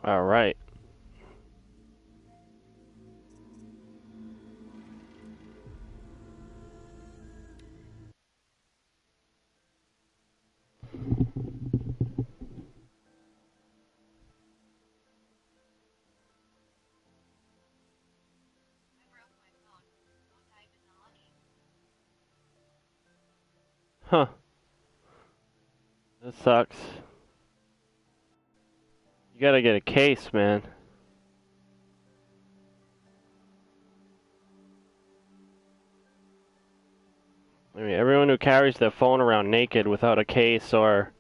All right. Huh. That sucks. You gotta get a case, man. I mean, everyone who carries their phone around naked without a case or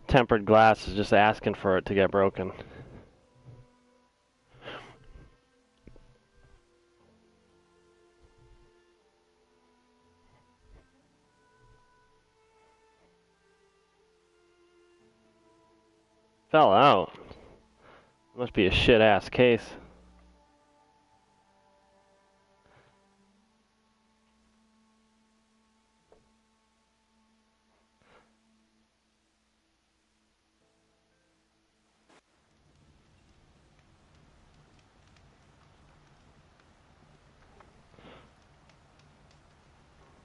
tempered glass is just asking for it to get broken. Fell out. Must be a shit-ass case.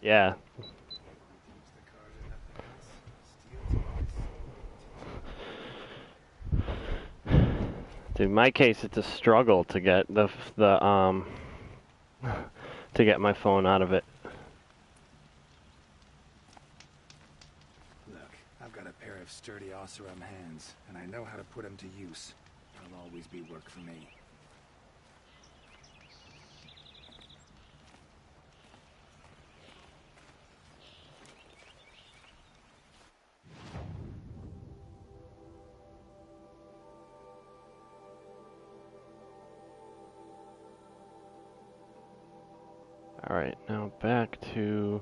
Yeah. Dude, in my case, it's a struggle to get the to get my phone out of it. Look, I've got a pair of sturdy Osseram hands, and I know how to put them to use. There'll always be work for me. Alright, now back to...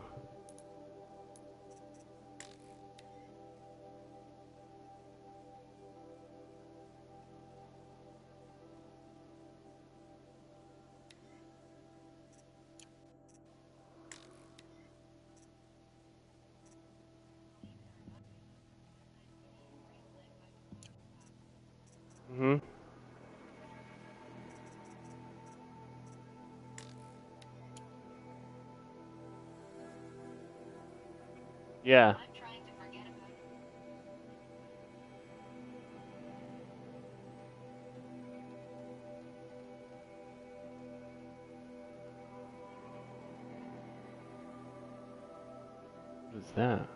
Mm-hmm. Yeah. What is that?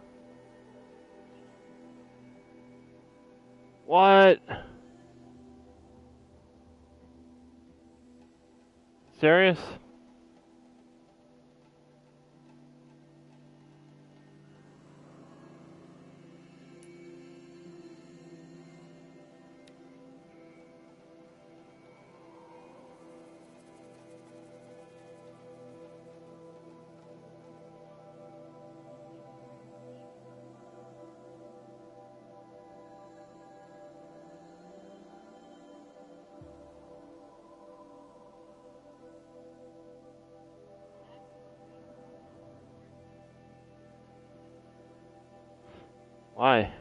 What? Serious? Why?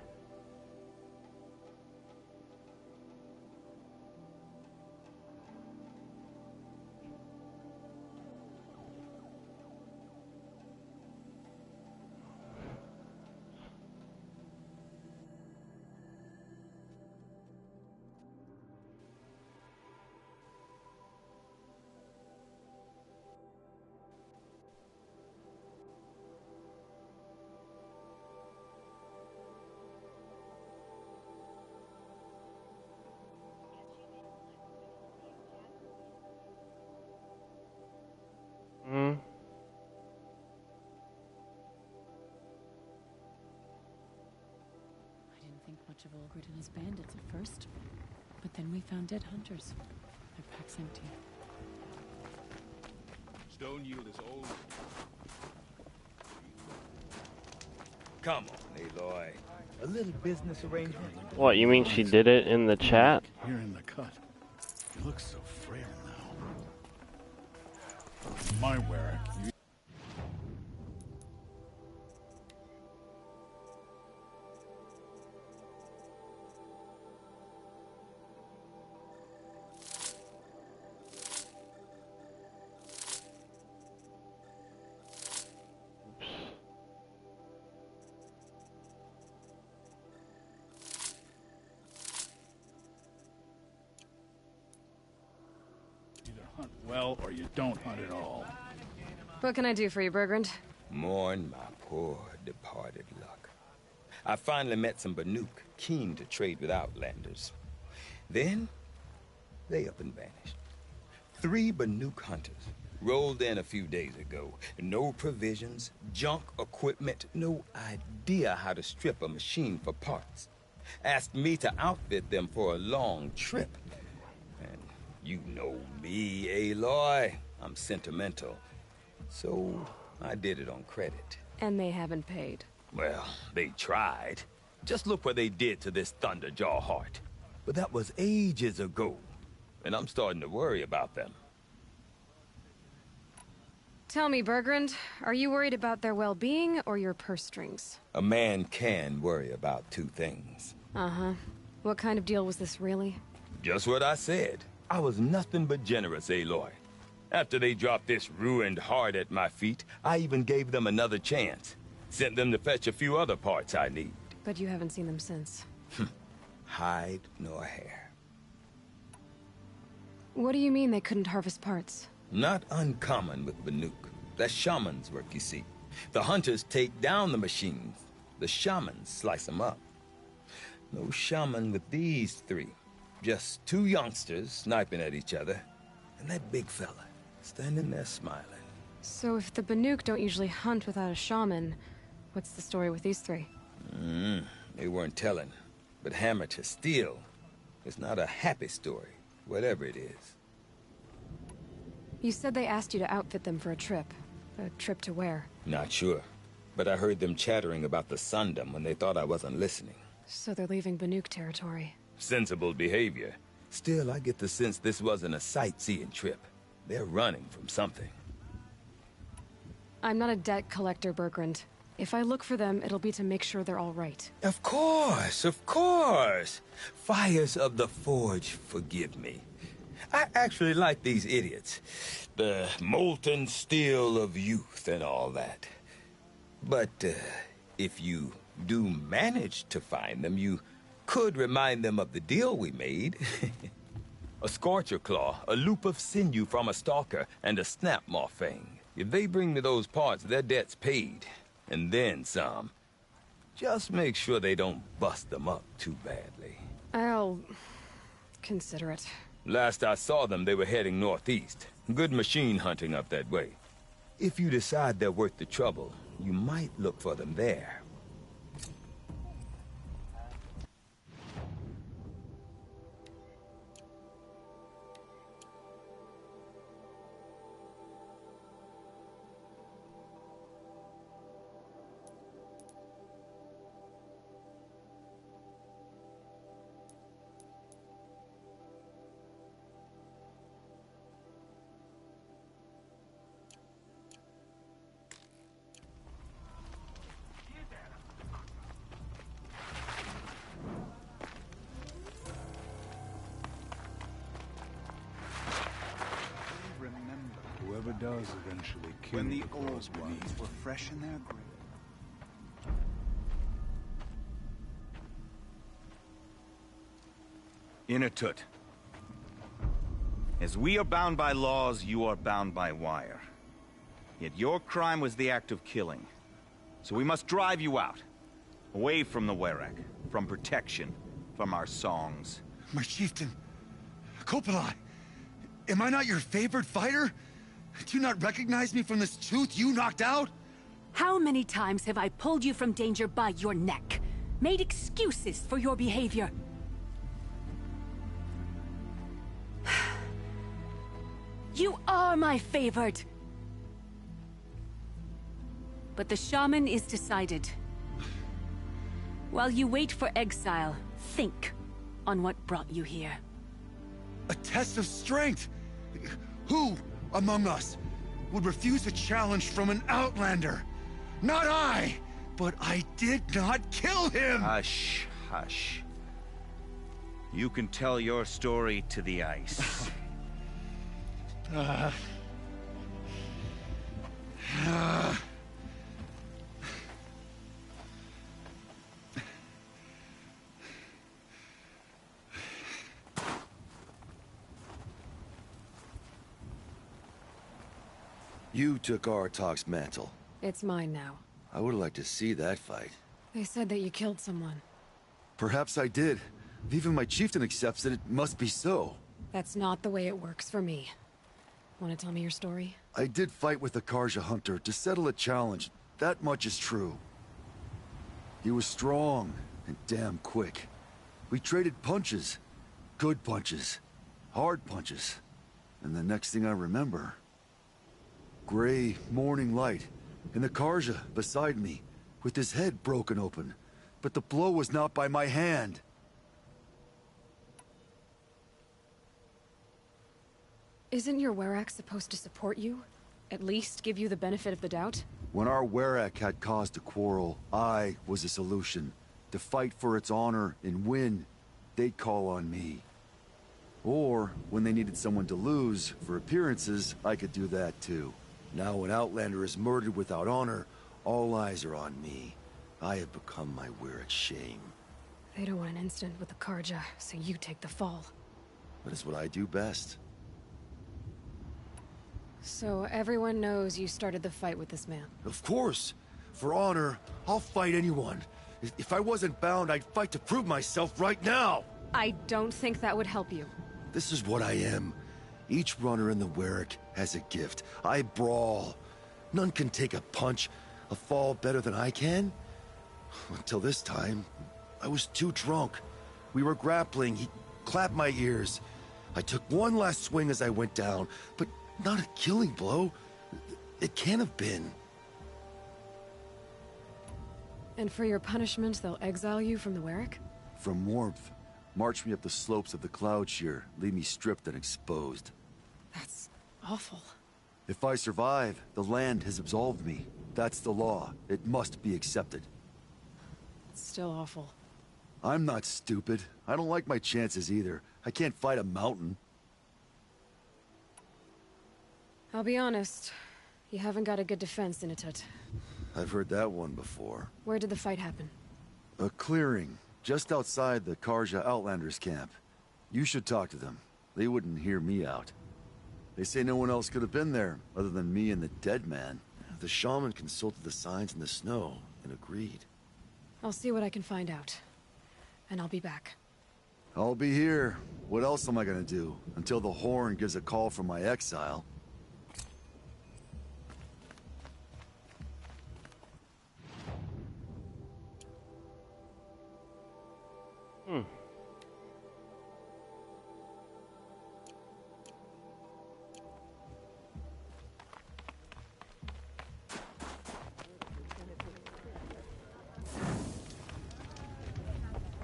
Hmm? I didn't think much of Olgrid and his bandits at first, but then we found dead hunters. Their packs empty. Stone yield is old. Come on, Aloy. A little business arrangement. What, you mean she did it in the chat? Here in the cut. You look so frail now. My Warwick, you... well or you don't hunt at all. What can I do for you, Bergrand? Mourn my poor departed luck. I finally met some Banuk keen to trade with Outlanders. Then, they up and vanished. 3 Banuk hunters rolled in a few days ago. No provisions, junk equipment, no idea how to strip a machine for parts. Asked me to outfit them for a long trip. And you know me, Aloy. I'm sentimental. So I did it on credit. And they haven't paid. Well, they tried. Just look what they did to this Thunderjaw heart. But that was ages ago. And I'm starting to worry about them. Tell me, Bergrand, are you worried about their well-being or your purse strings? A man can worry about 2 things. Uh-huh. What kind of deal was this, really? Just what I said. I was nothing but generous, Aloy. After they dropped this ruined heart at my feet, I even gave them another chance. Sent them to fetch a few other parts I need. But you haven't seen them since. Hide nor hair. What do you mean they couldn't harvest parts? Not uncommon with Banuk. That's shaman's work, you see. The hunters take down the machines. The shamans slice them up. No shaman with these 3. Just 2 youngsters sniping at each other. And that big fella, standing there smiling. So if the Banuk don't usually hunt without a shaman, what's the story with these 3? They weren't telling. But hammer to steel is not a happy story, whatever it is. You said they asked you to outfit them for a trip. A trip to where? Not sure. But I heard them chattering about the Sundom when they thought I wasn't listening. So they're leaving Banuk territory. Sensible behavior. Still, I get the sense this wasn't a sightseeing trip. They're running from something. I'm not a debt collector, Bergrand. If I look for them, it'll be to make sure they're all right. Of course, of course. Fires of the Forge, forgive me. I actually like these idiots. The molten steel of youth and all that. But if you do manage to find them, you could remind them of the deal we made. A Scorcher Claw, a loop of sinew from a stalker, and a Snapmaw Fang. If they bring me those parts, their debt's paid. And then some. Just make sure they don't bust them up too badly. I'll consider it. Last I saw them, they were heading northeast. Good machine hunting up that way. If you decide they're worth the trouble, you might look for them there. Whoever does eventually kill When the the old cause ones beneath. were fresh in their grave. Inatut. As we are bound by laws, you are bound by wire. Yet your crime was the act of killing. So we must drive you out. Away from the Werak, from protection, from our songs. My chieftain, Kopalai, am I not your favored fighter? Do you not recognize me from this tooth you knocked out? How many times have I pulled you from danger by your neck? Made excuses for your behavior? You are my favored! But the shaman is decided. While you wait for exile, think on what brought you here. A test of strength! Who among us would refuse a challenge from an outlander? Not I! But I did not kill him! Hush, hush. You can tell your story to the ice. You took Gamertag's mantle. It's mine now. I would like to see that fight. They said that you killed someone. Perhaps I did. If even my chieftain accepts it, it must be so. That's not the way it works for me. Want to tell me your story? I did fight with the Karja hunter to settle a challenge. That much is true. He was strong and damn quick. We traded punches. Good punches. Hard punches. And the next thing I remember... gray morning light, and the Karja beside me, with his head broken open. But the blow was not by my hand. Isn't your Werak supposed to support you? At least give you the benefit of the doubt? When our Werak had cause to quarrel, I was a solution. To fight for its honor and win, they'd call on me. Or, when they needed someone to lose, for appearances, I could do that too. Now an Outlander is murdered without honor, all eyes are on me. I have become my Werak's shame. They don't want an incident with the Karja, so you take the fall. That is what I do best. So everyone knows you started the fight with this man? Of course! For honor, I'll fight anyone. If I wasn't bound, I'd fight to prove myself right now! I don't think that would help you. This is what I am. Each runner in the Werak has a gift. I brawl. None can take a punch, a fall better than I can. Until this time, I was too drunk. We were grappling, he clapped my ears. I took one last swing as I went down, but not a killing blow. It can't have been. And for your punishment, they'll exile you from the Werak? From warmth. March me up the slopes of the cloud shear, leave me stripped and exposed. That's awful. If I survive, the land has absolved me. That's the law. It must be accepted. It's still awful. I'm not stupid. I don't like my chances either. I can't fight a mountain. I'll be honest. You haven't got a good defense, Initut. I've heard that one before. Where did the fight happen? A clearing, just outside the Karja Outlanders camp. You should talk to them. They wouldn't hear me out. They say no one else could have been there, other than me and the dead man. The shaman consulted the signs in the snow and agreed. I'll see what I can find out. And I'll be back. I'll be here. What else am I gonna do? Until the Horn gives a call from my exile.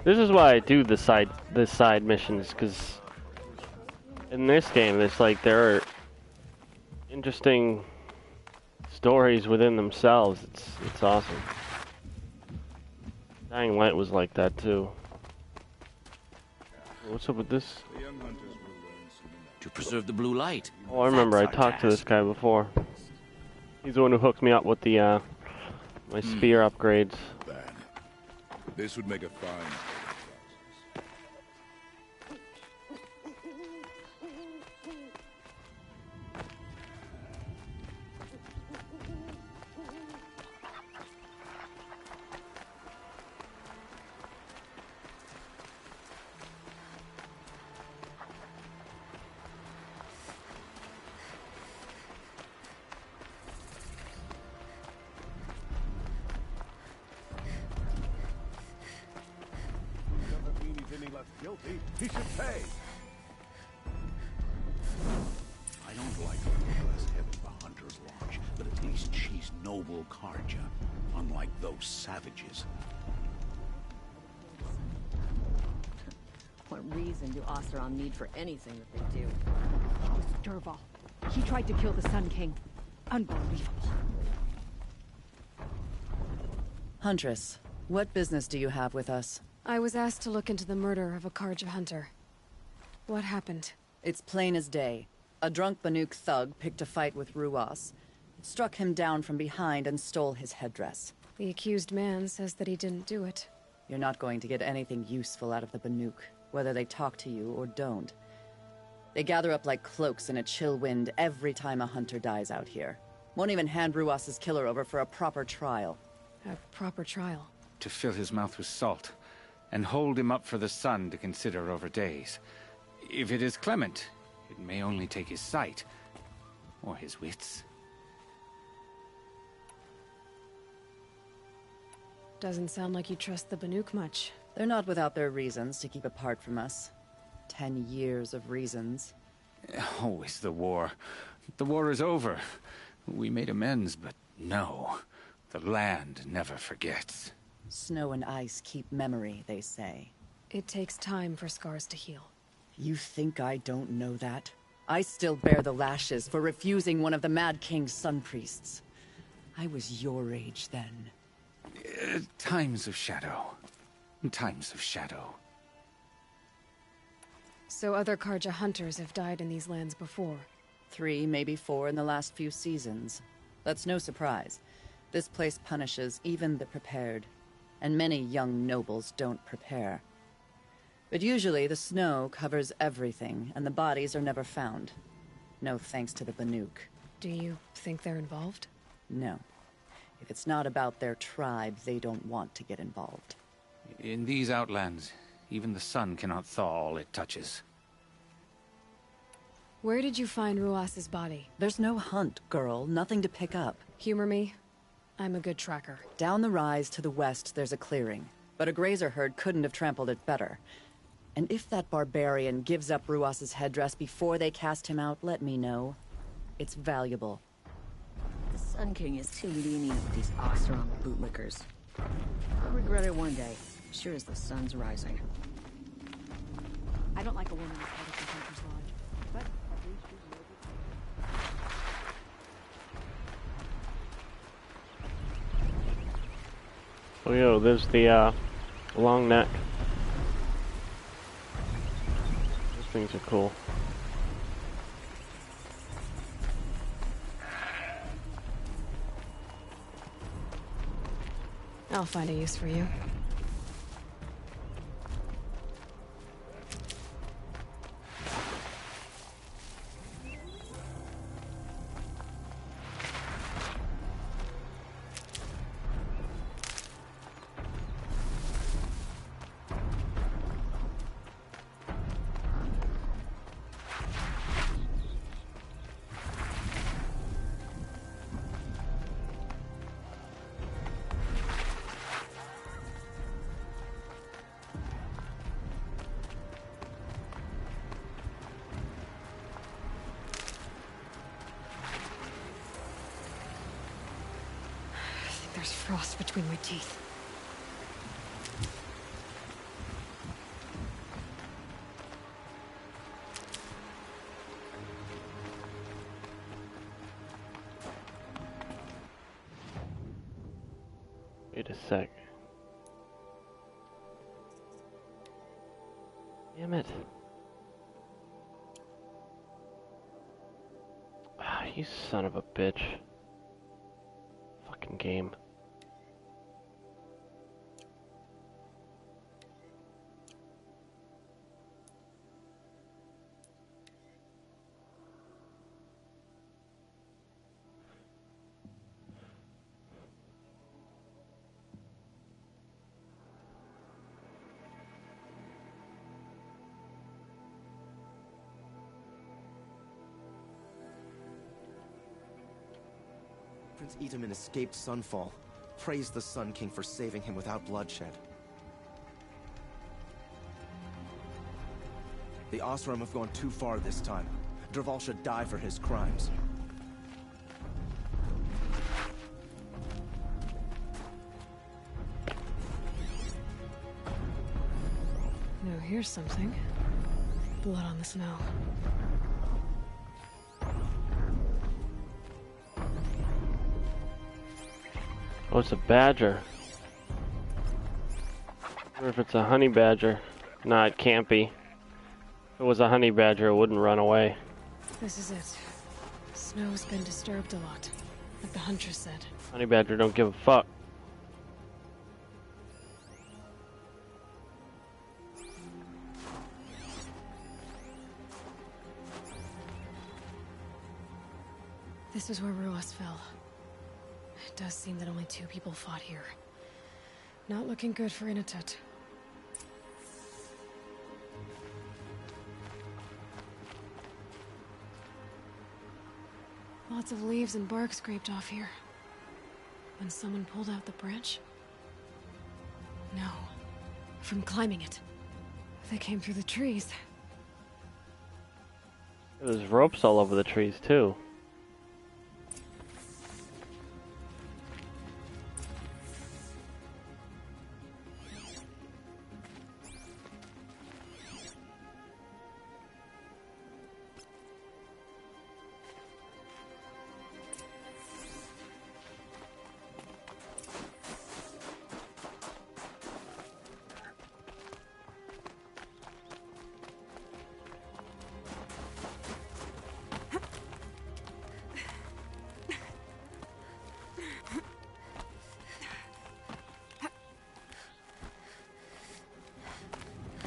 This is why I do the side missions, because in this game, there are interesting stories within themselves. It's awesome. Dying Light was like that too. What's up with this? To preserve the blue light. Oh, I remember. I talked to this guy before. He's the one who hooked me up with the my spear upgrades. Bad. This would make a fine. Guilty, he should pay. I don't like her less heavy the Hunter's Lodge, but at least she's noble Karja, unlike those savages. What reason do Oseram need for anything that they do? It was Derval. He tried to kill the Sun King. Unbelievable. Huntress, what business do you have with us? I was asked to look into the murder of a Karja hunter. What happened? It's plain as day. A drunk Banuk thug picked a fight with Ruas, struck him down from behind and stole his headdress. The accused man says that he didn't do it. You're not going to get anything useful out of the Banuk, whether they talk to you or don't. They gather up like cloaks in a chill wind every time a hunter dies out here. Won't even hand Ruas's killer over for a proper trial. A proper trial. To fill his mouth with salt, and hold him up for the sun to consider over days. If it is clement, it may only take his sight, or his wits. Doesn't sound like you trust the Banuk much. They're not without their reasons to keep apart from us. 10 years of reasons. Always the war. The war is over. We made amends, but no. The land never forgets. Snow and ice keep memory, they say. It takes time for scars to heal. You think I don't know that? I still bear the lashes for refusing one of the Mad King's sun priests. I was your age then. Times of shadow. Times of shadow. So other Karja hunters have died in these lands before? 3, maybe 4 in the last few seasons. That's no surprise. This place punishes even the prepared. And many young nobles don't prepare. But usually the snow covers everything, and the bodies are never found. No thanks to the Banuk. Do you think they're involved? No. If it's not about their tribe, they don't want to get involved. In these outlands, even the sun cannot thaw all it touches. Where did you find Ruas's body? There's no hunt, girl. Nothing to pick up. Humor me. I'm a good tracker. Down the rise to the west, there's a clearing. But a grazer herd couldn't have trampled it better. And if that barbarian gives up Ruas's headdress before they cast him out, let me know. It's valuable. The Sun King is too lenient with these Oseram bootlickers. I'll regret it one day, sure as the sun's rising. I don't like a woman as part of the Hunter's Lodge, but at least she's Oh, yo, there's the, long neck. Those things are cool. I'll find a use for you. There's frost between my teeth. Wait a sec. Damn it. Ah, you son of a bitch. Fucking game. Prince Itaman escaped Sunfall. Praise the Sun King for saving him without bloodshed. The Oseram have gone too far this time. Dervahl should die for his crimes. No, here's something. Blood on the snow. Oh, it's a badger. I wonder if it's a honey badger. Nah, it can't be. If it was a honey badger, it wouldn't run away. This is it. Snow's been disturbed a lot, like the huntress said. Honey badger don't give a fuck. The This is where Ruas fell. It does seem that only 2 people fought here. Not looking good for Inatut. Lots of leaves and bark scraped off here. When someone pulled out the branch? No. From climbing it. They came through the trees. There's ropes all over the trees, too.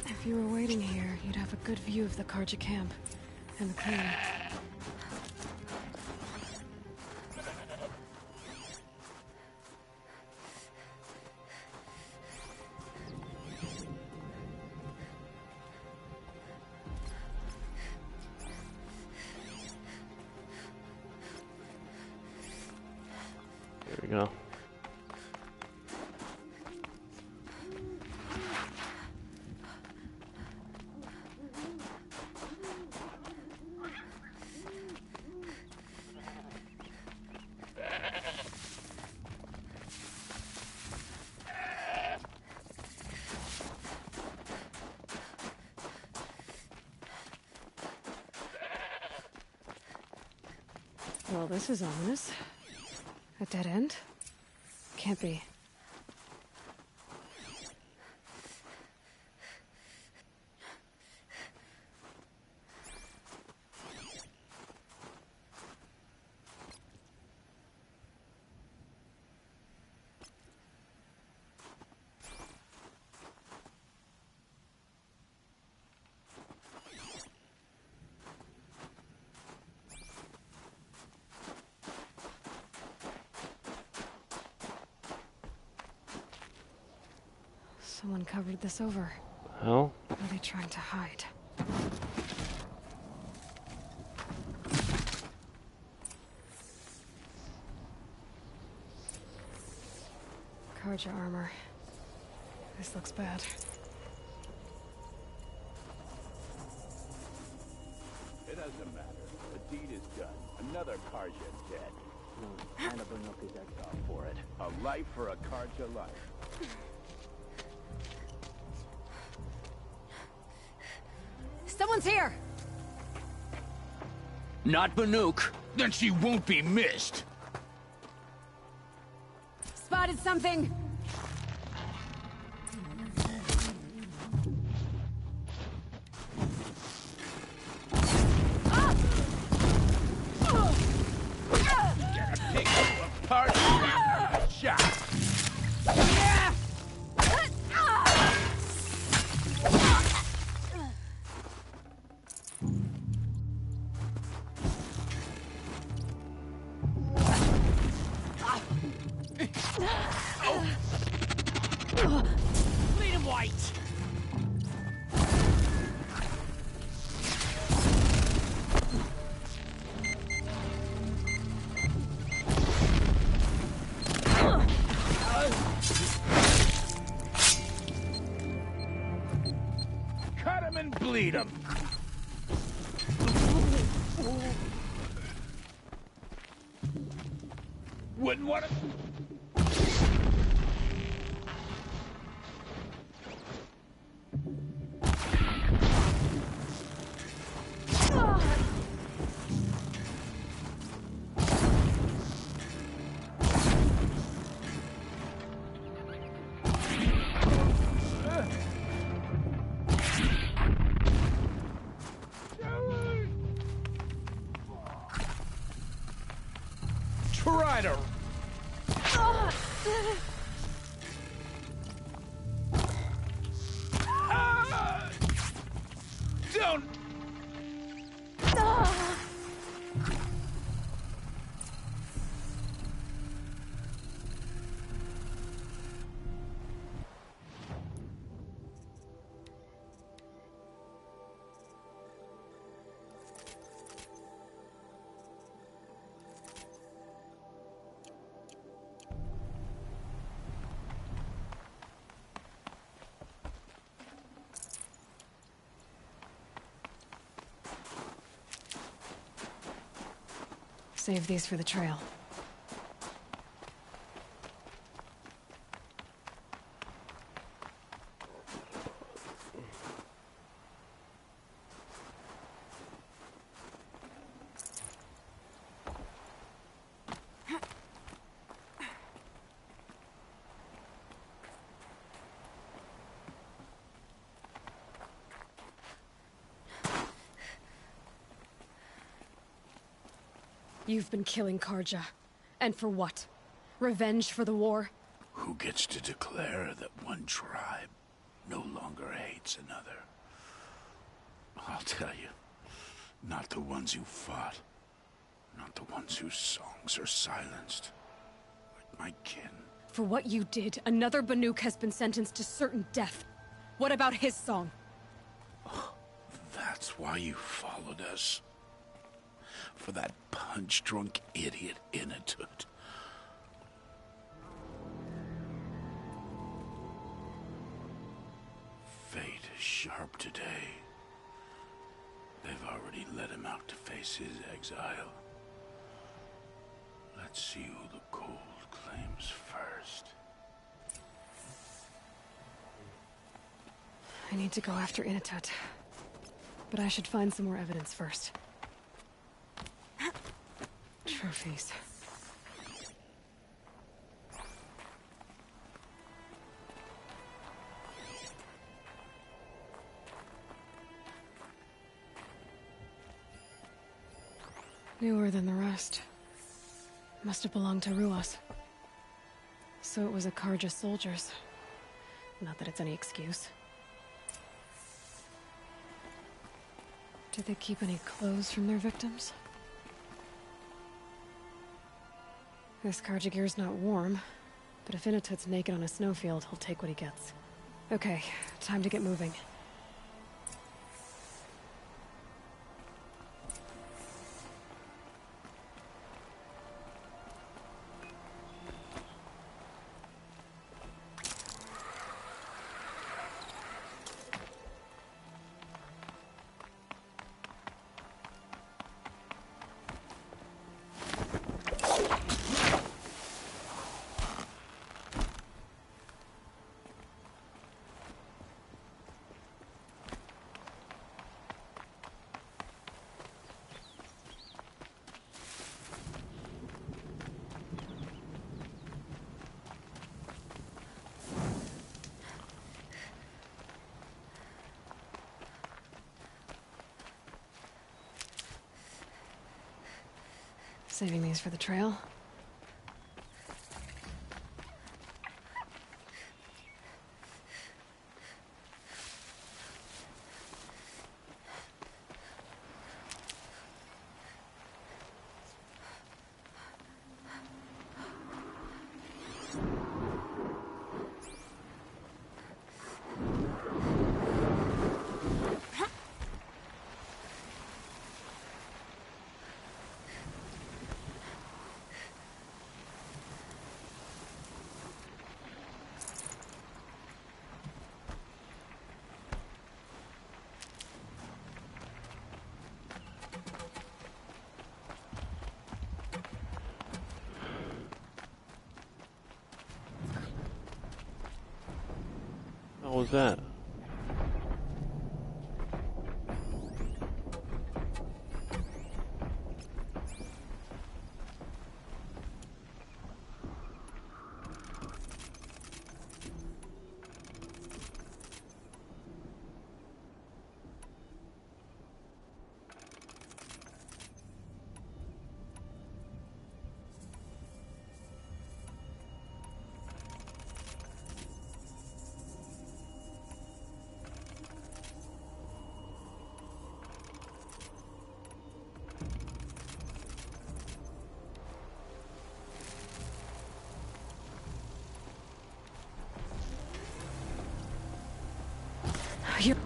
If you were waiting here, you'd have a good view of the Karja camp and the clearing. There we go. Well, this is ominous. A dead end? Can't be. Someone covered this over. Hell? What are they trying to hide? Karja armor. This looks bad. It doesn't matter. The deed is done. Another Karja is dead. And a Banuk is exiled for it. A life for a Karja life. Someone's here! Not Banuk. Then she won't be missed. Spotted something! Pick you apart. Shot. Lead him white. Cut him and bleed him. Wouldn't want to... Try to... Don't... Save these for the trail. You've been killing Karja. And for what? Revenge for the war? Who gets to declare that one tribe no longer hates another? I'll tell you, not the ones who fought. Not the ones whose songs are silenced. Like my kin. For what you did, another Banuk has been sentenced to certain death. What about his song? That's why you followed us? For that punch-drunk idiot Inatut. Fate is sharp today. They've already let him out to face his exile. Let's see who the cold claims first. I need to go after Inatut. But I should find some more evidence first. Trophies. Newer than the rest. Must have belonged to Ruas. So it was a Karja soldiers. Not that it's any excuse. Did they keep any clothes from their victims? This Karja gear's not warm, but if Inatut's naked on a snowfield, he'll take what he gets. Okay, time to get moving. Saving these for the trail. What was that? You're...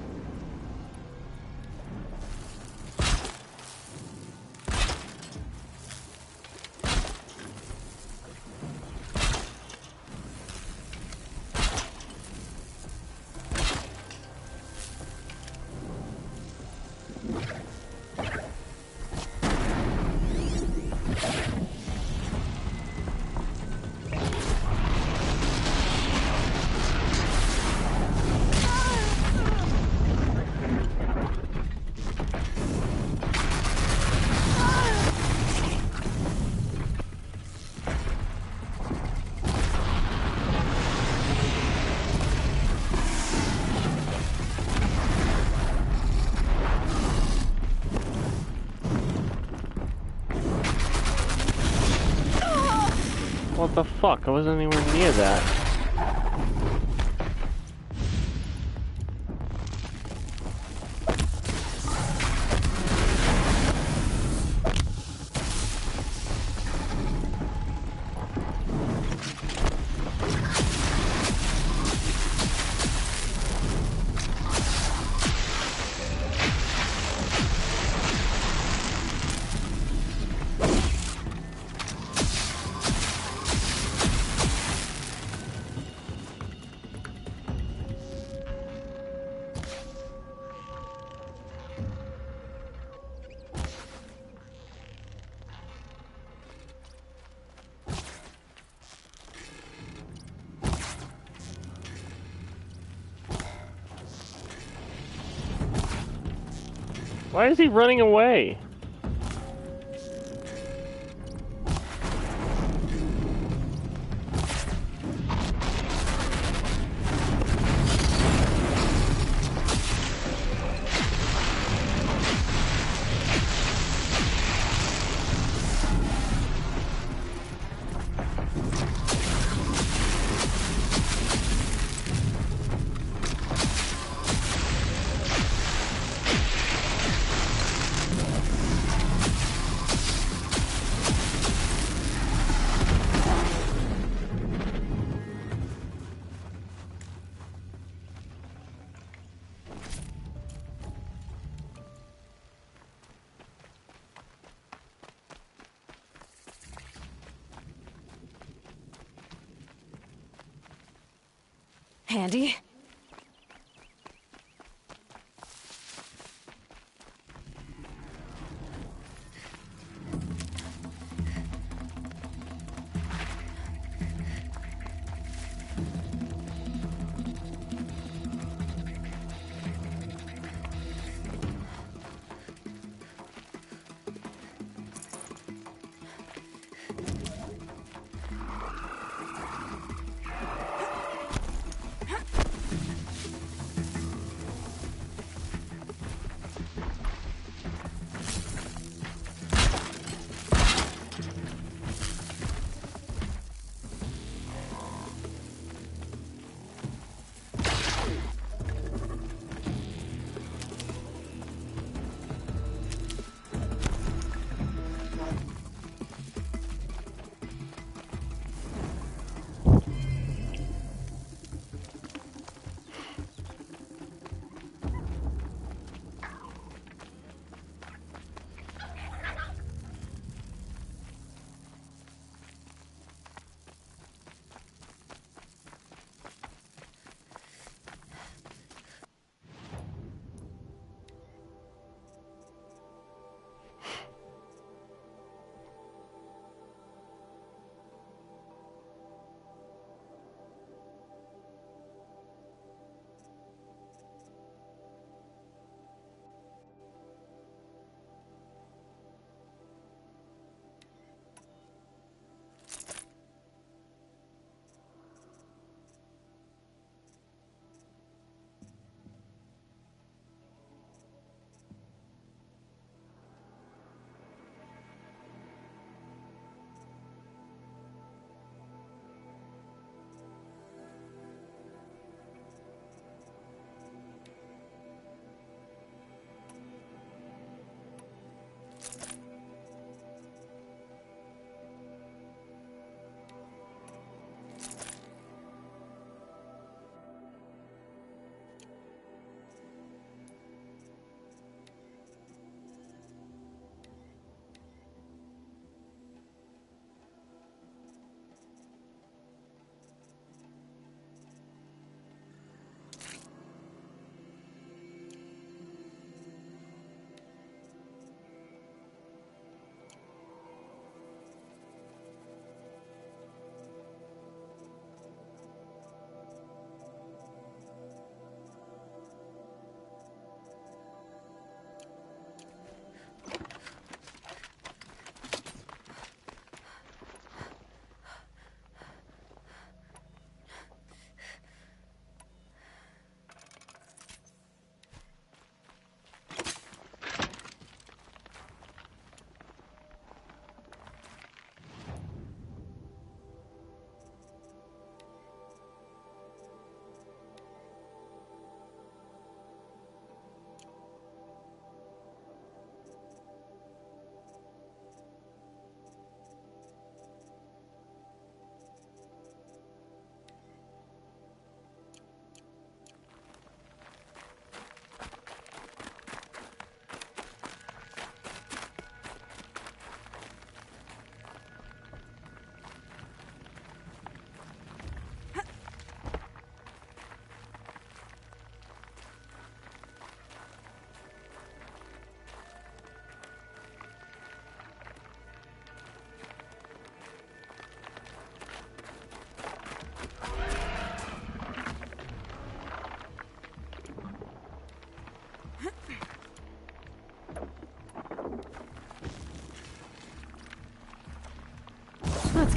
the fuck? I wasn't anywhere near that. Why is he running away? Handy?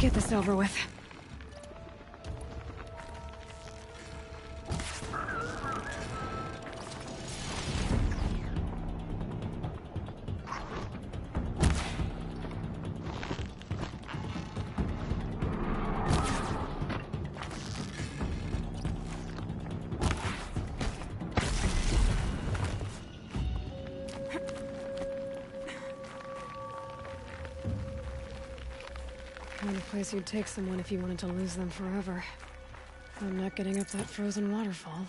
get this over with. Kind of place you'd take someone if you wanted to lose them forever. I'm not getting up that frozen waterfall.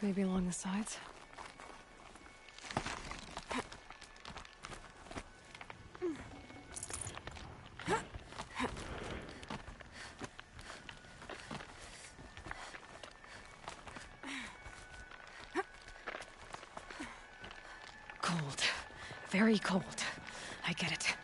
Maybe along the sides? Cold. Very cold. I get it.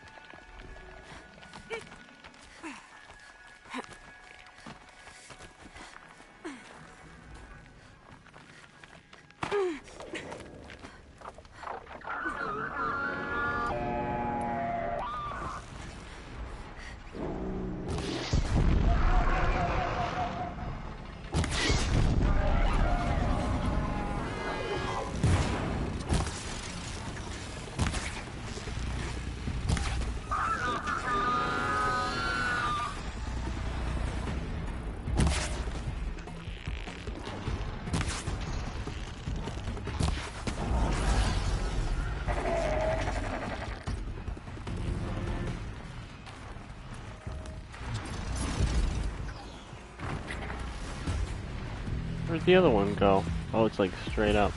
Where'd the other one go? Oh, it's like straight up.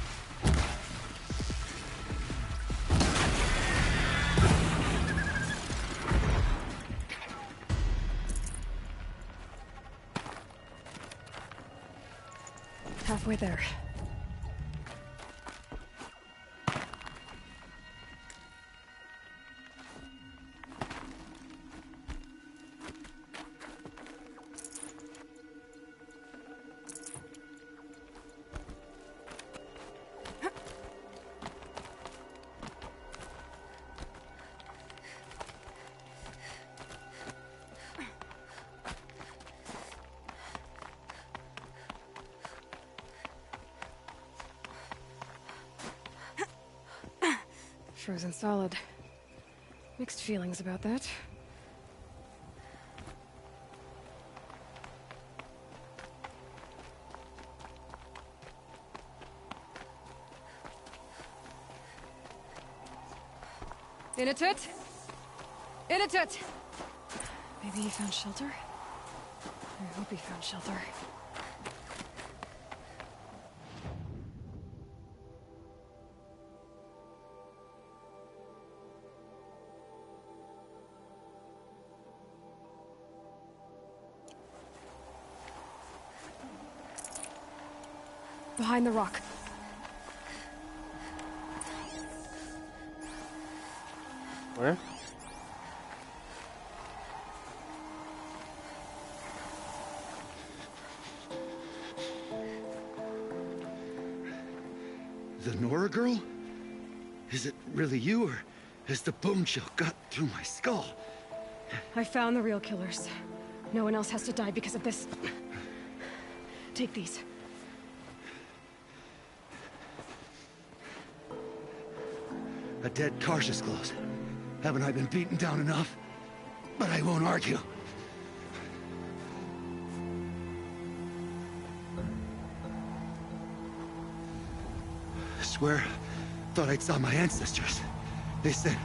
Halfway there. Frozen solid. Mixed feelings about that. Inatut! Inatut! Maybe he found shelter? I hope he found shelter. Behind the rock. Where? The Nora girl? Is it really you, or has the bone chill got through my skull? I found the real killers. No one else has to die because of this. Take these. A dead Karsh's close. Haven't I been beaten down enough? But I won't argue. Swear, thought I'd saw my ancestors. They said,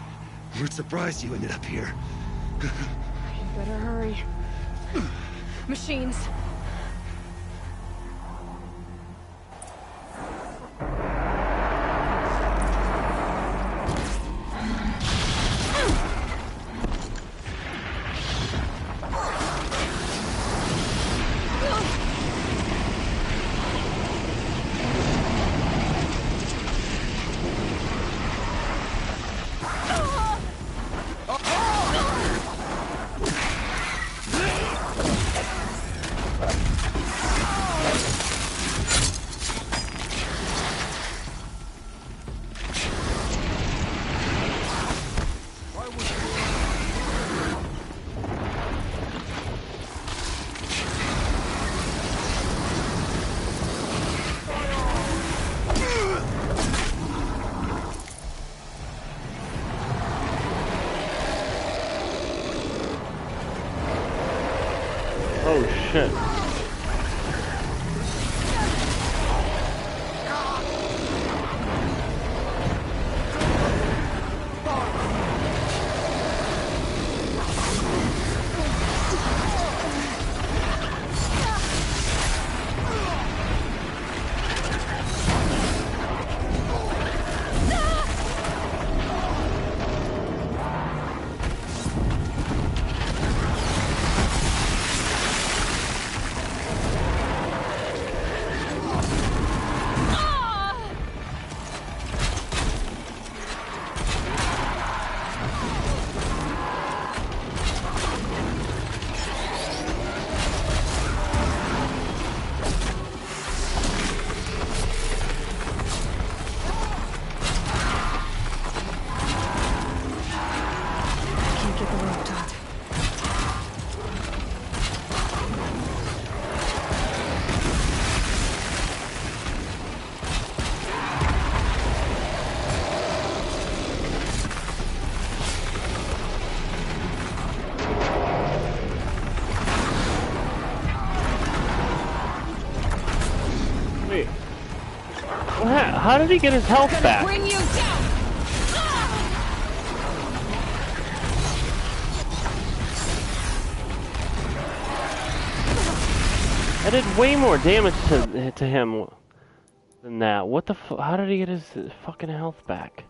we're surprised you ended up here. You better hurry. Machines. Oh shit. Wait. How did he get his health back? Bring you down. I did way more damage to him than that. What the f- How did he get his fucking health back?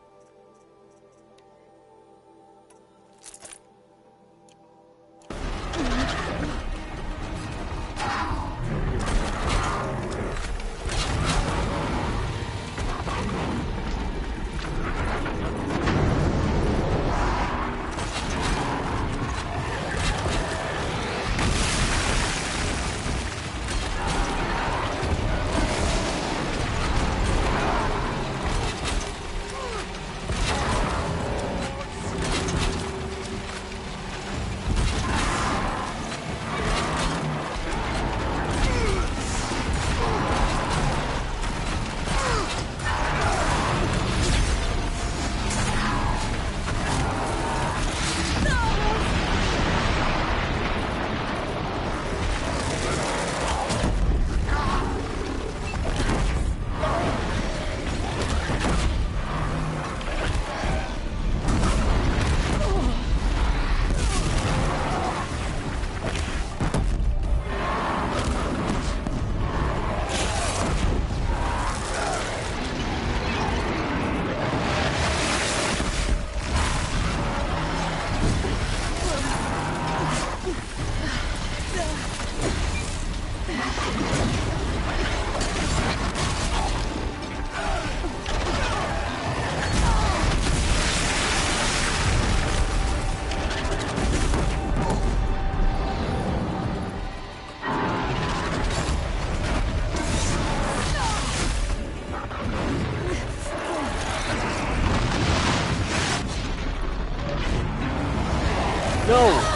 No!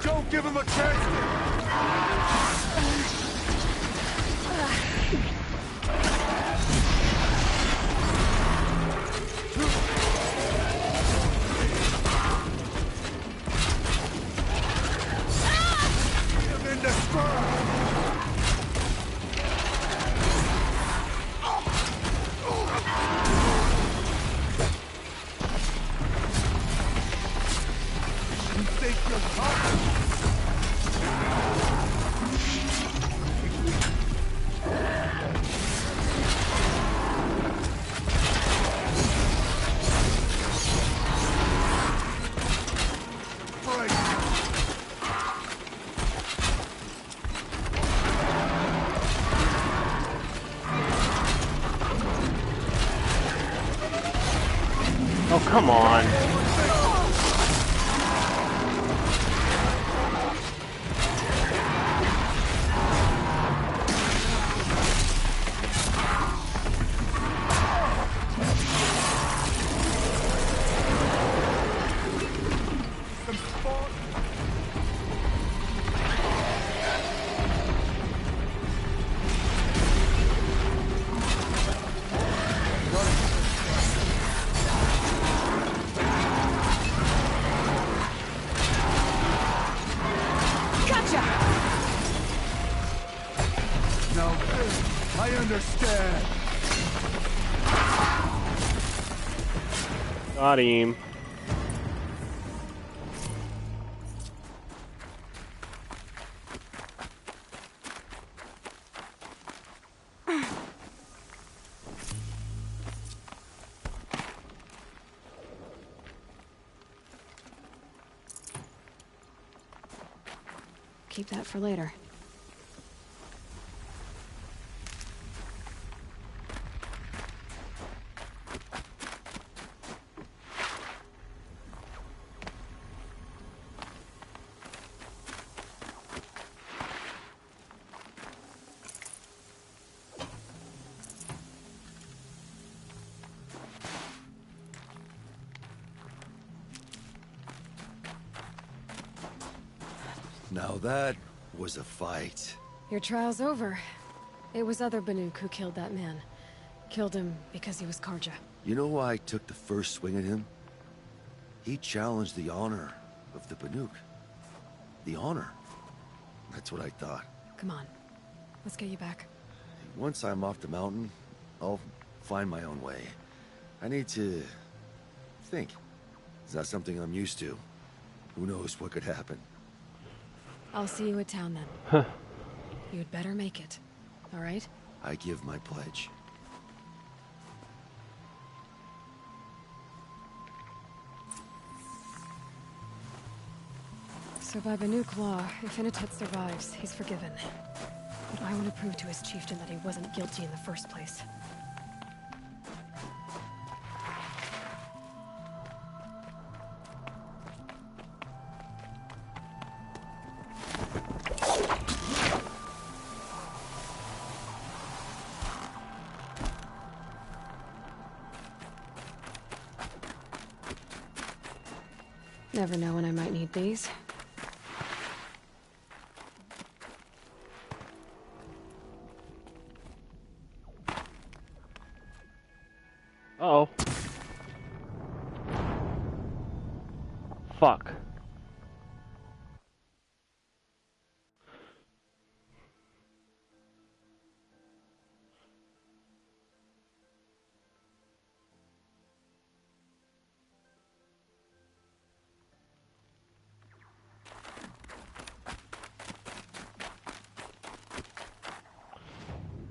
Don't give him a chance! Give him the spur! You think you're tough? Oh, come on. Now this, I understand. Got him. Keep that for later. Now that was a fight. Your trial's over. It was other Banuk who killed that man. Killed him because he was Karja. You know why I took the first swing at him? He challenged the honor of the Banuk. The honor. That's what I thought. Come on. Let's get you back. Once I'm off the mountain, I'll find my own way. I need to think. It's not something I'm used to. Who knows what could happen? I'll see you at town then. Huh. You'd better make it. All right? I give my pledge. So by Banuk law, if Initet survives, he's forgiven. But I want to prove to his chieftain that he wasn't guilty in the first place. Never know when I might need these. Uh-oh. Fuck.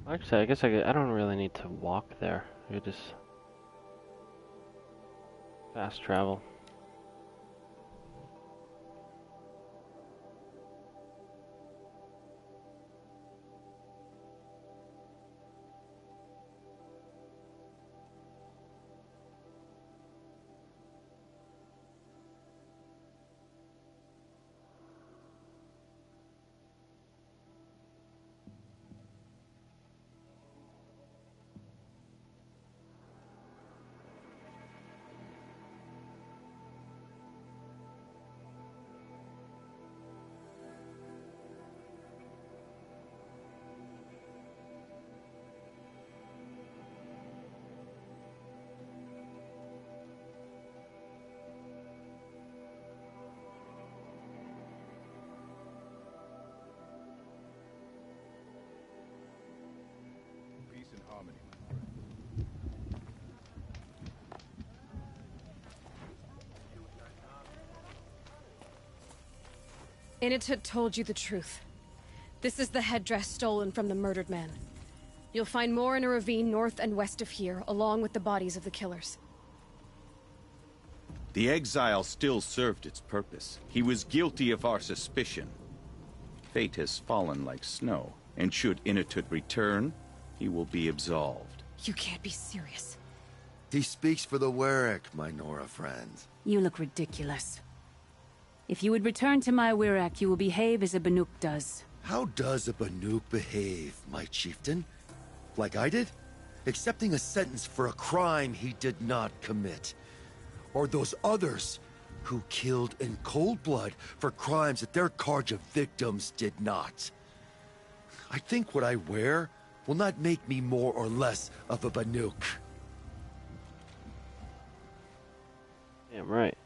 Actually, I guess I don't really need to walk there. I could just fast travel. Peace and harmony. Initet told you the truth. This is the headdress stolen from the murdered man. You'll find more in a ravine north and west of here, along with the bodies of the killers. The exile still served its purpose. He was guilty of our suspicion. Fate has fallen like snow, and should Inatut return, he will be absolved. You can't be serious. He speaks for the Warwick, my Nora friend. You look ridiculous. If you would return to my Wirak, you will behave as a Banuk does. How does a Banuk behave, my chieftain? Like I did? Accepting a sentence for a crime he did not commit. Or those others who killed in cold blood for crimes that their Karja victims did not. I think what I wear will not make me more or less of a Banuk. Damn right.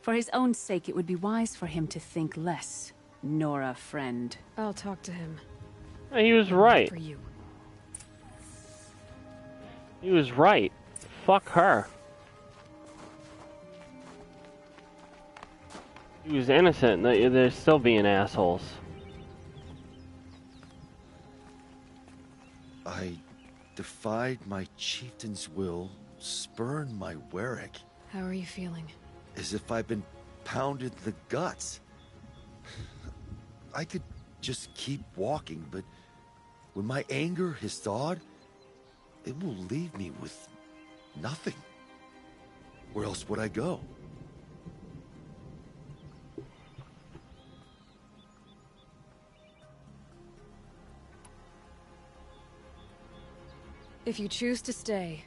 For his own sake, it would be wise for him to think less, Nora, friend. I'll talk to him. He was right. For you. He was right. Fuck her. He was innocent. They're still being assholes. I defied my chieftain's will, spurned my Warwick. How are you feeling? As if I've been pounded in the guts. I could just keep walking, but when my anger has thawed, it will leave me with nothing. Where else would I go? If you choose to stay,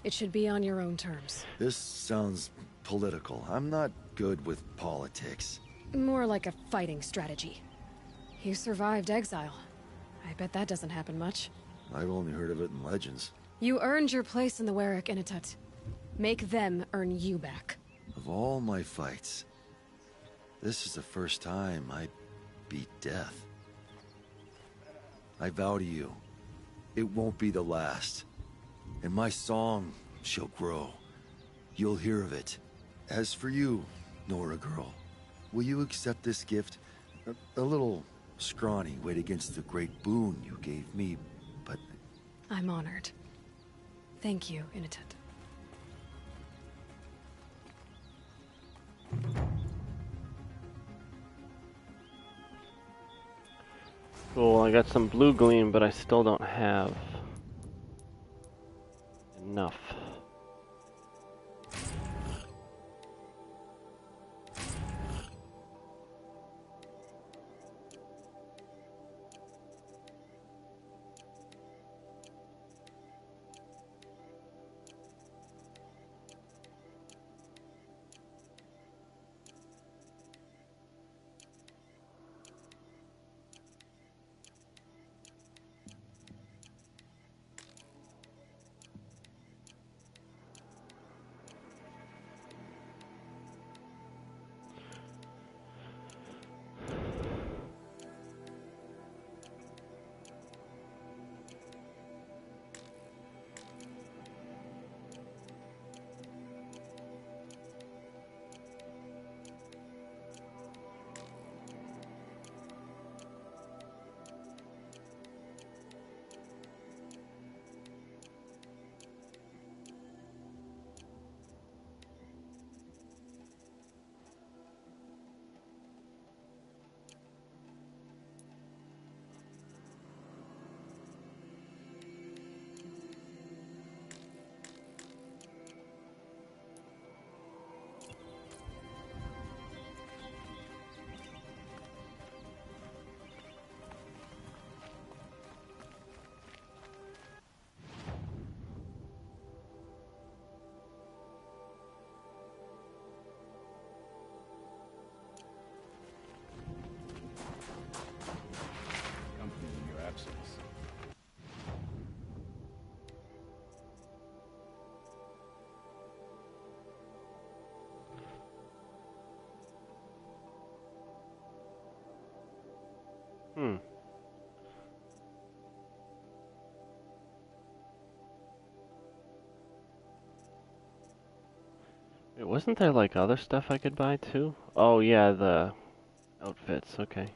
it should be on your own terms. This sounds political. I'm not good with politics. More like a fighting strategy. You survived exile. I bet that doesn't happen much. I've only heard of it in legends. You earned your place in the Warwick Innitud. Make them earn you back. Of all my fights, this is the first time I beat death. I vow to you, it won't be the last. And my song shall grow. You'll hear of it. As for you, Nora girl, will you accept this gift? A little scrawny weighed against the great boon you gave me, but... I'm honored. Thank you, Innitud. Cool, I got some blue gleam, but I still don't have enough. Wait, wasn't there like other stuff I could buy too? Oh yeah, the outfits, okay.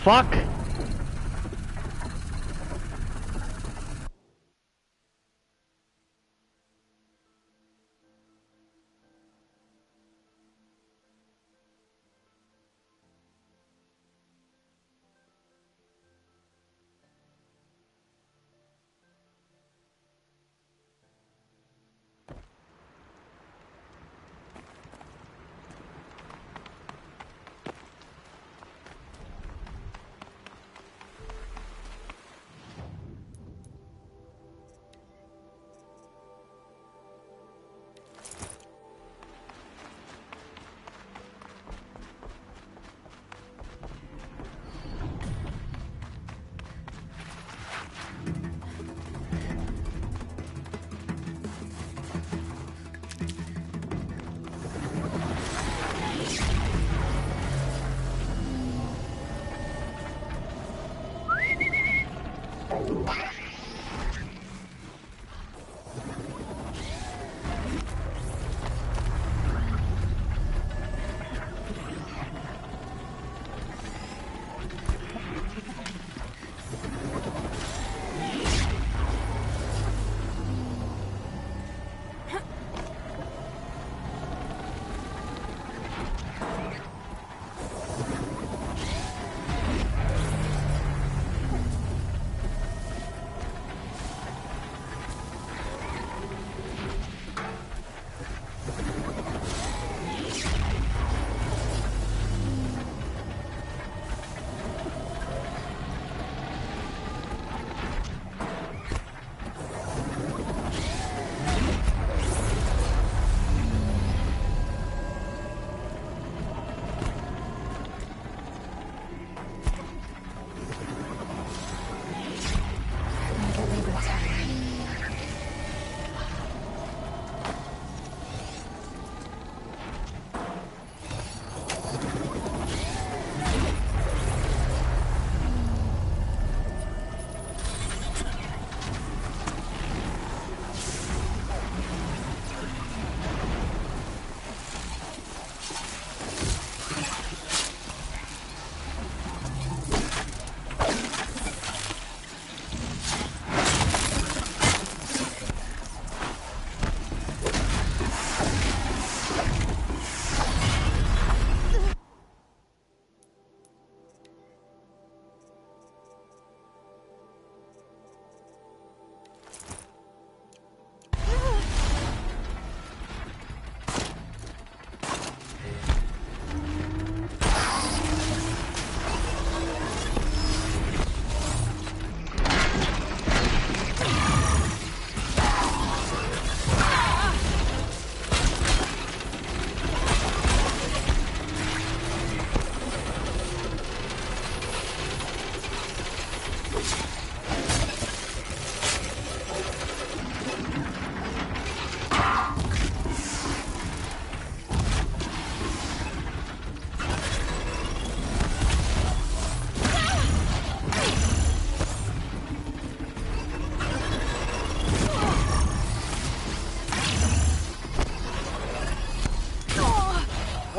fuck?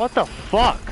What the fuck?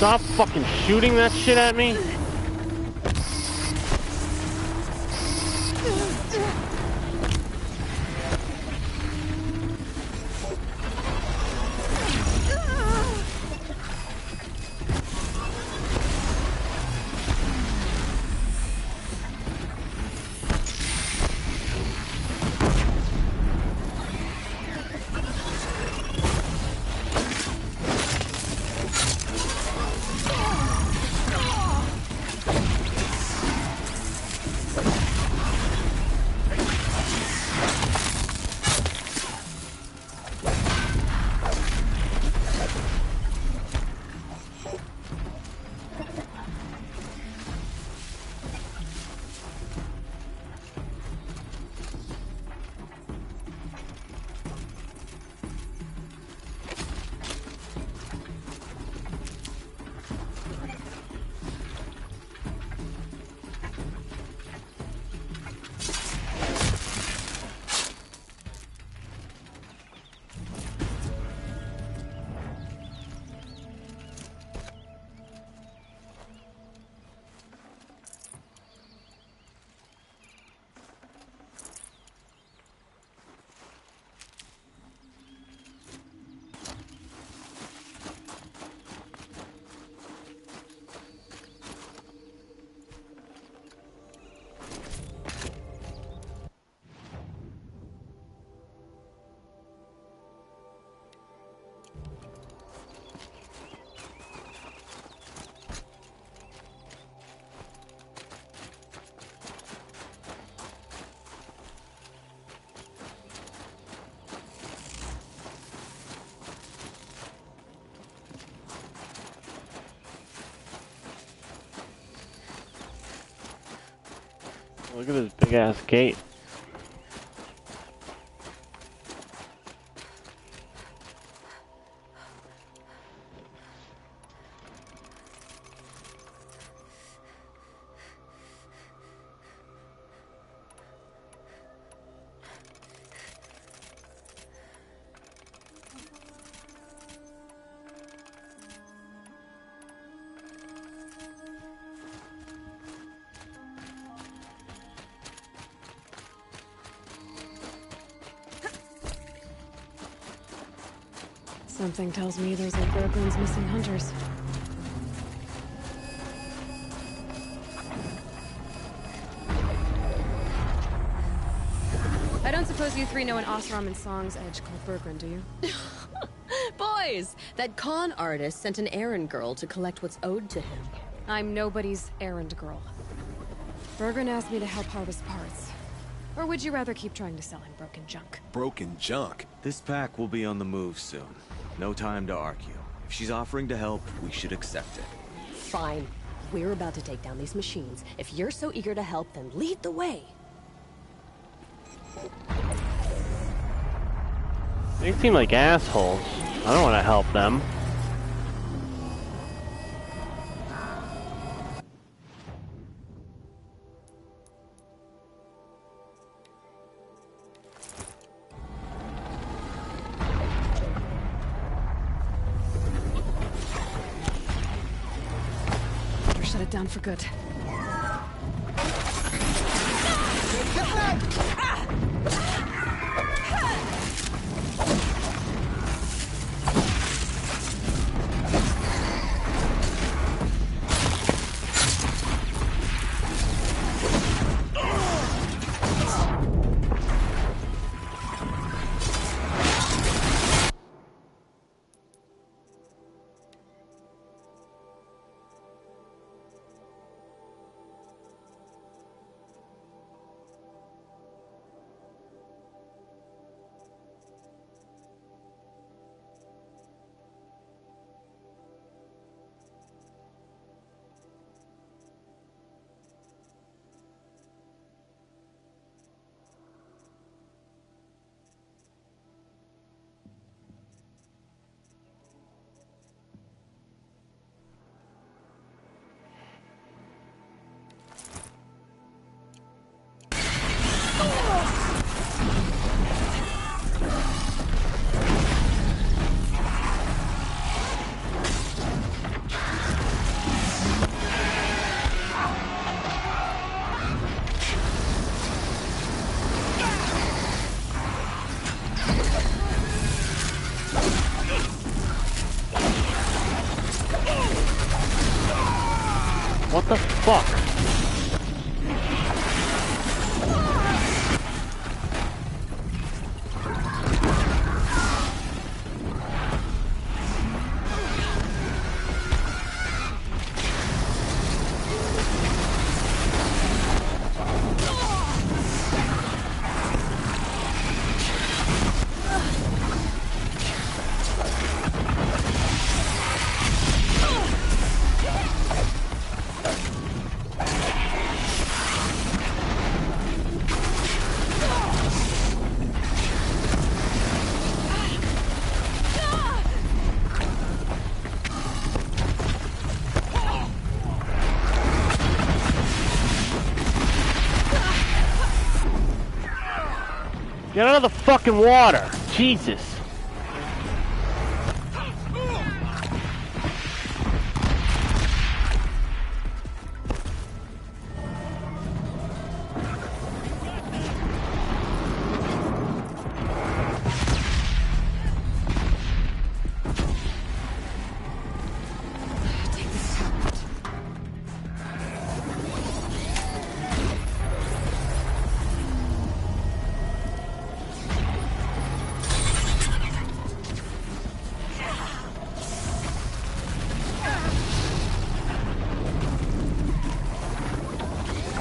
stop fucking shooting that shit at me? Look at this big ass gate. Something tells me there's like Bergren's missing hunters. I don't suppose you three know an Osram and Song's edge called Bergren, do you? Boys, that con artist sent an errand girl to collect what's owed to him. I'm nobody's errand girl. Bergren asked me to help harvest parts. Or would you rather keep trying to sell him broken junk? Broken junk? This pack will be on the move soon. No time to argue. If she's offering to help, we should accept it. Fine. We're about to take down these machines. If you're so eager to help, then lead the way. They seem like assholes. I don't want to help them. Better shut it down for good. Get out of the fucking water! Jesus!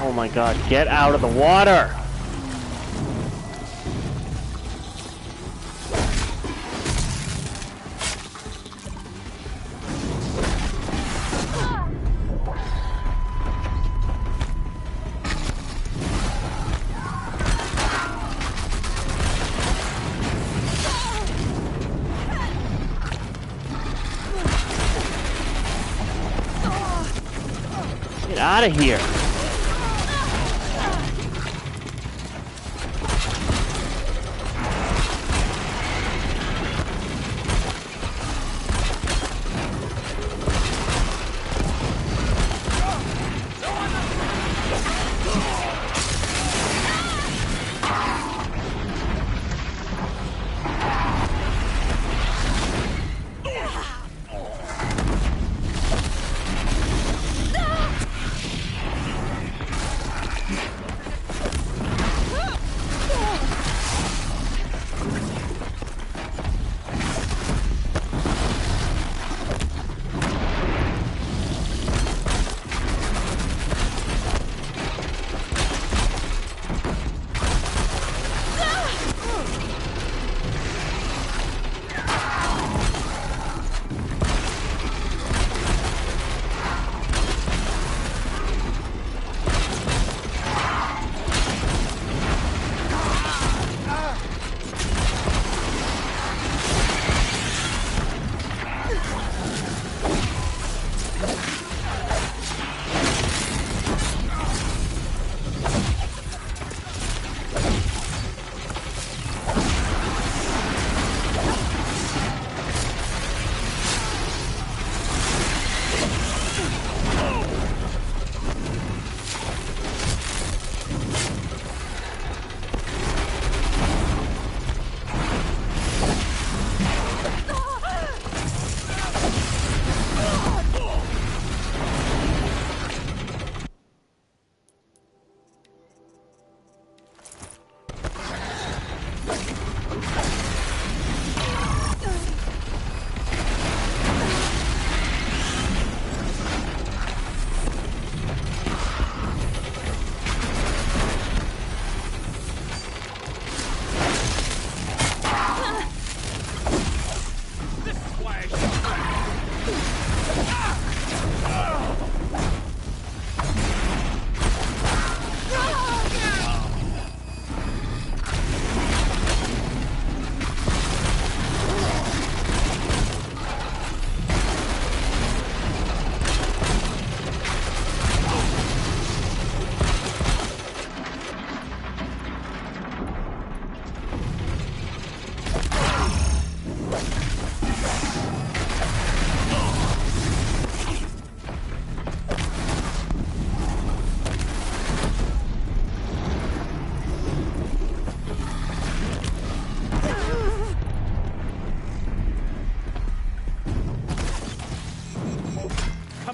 Oh my god, get out of the water! Get out of here!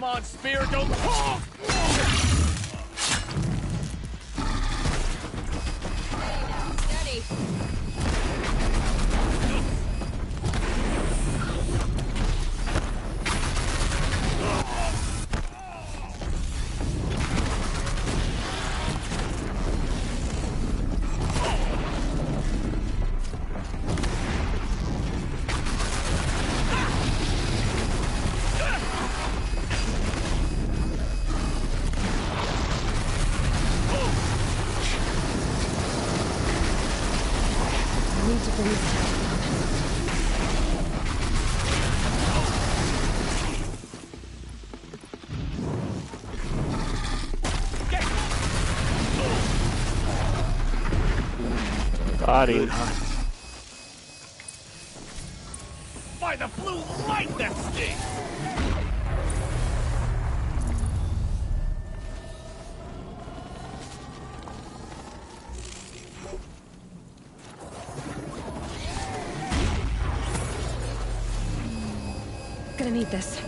Come on, Spear, don't talk! Steady. Body. By the blue light that stings! Gonna need this.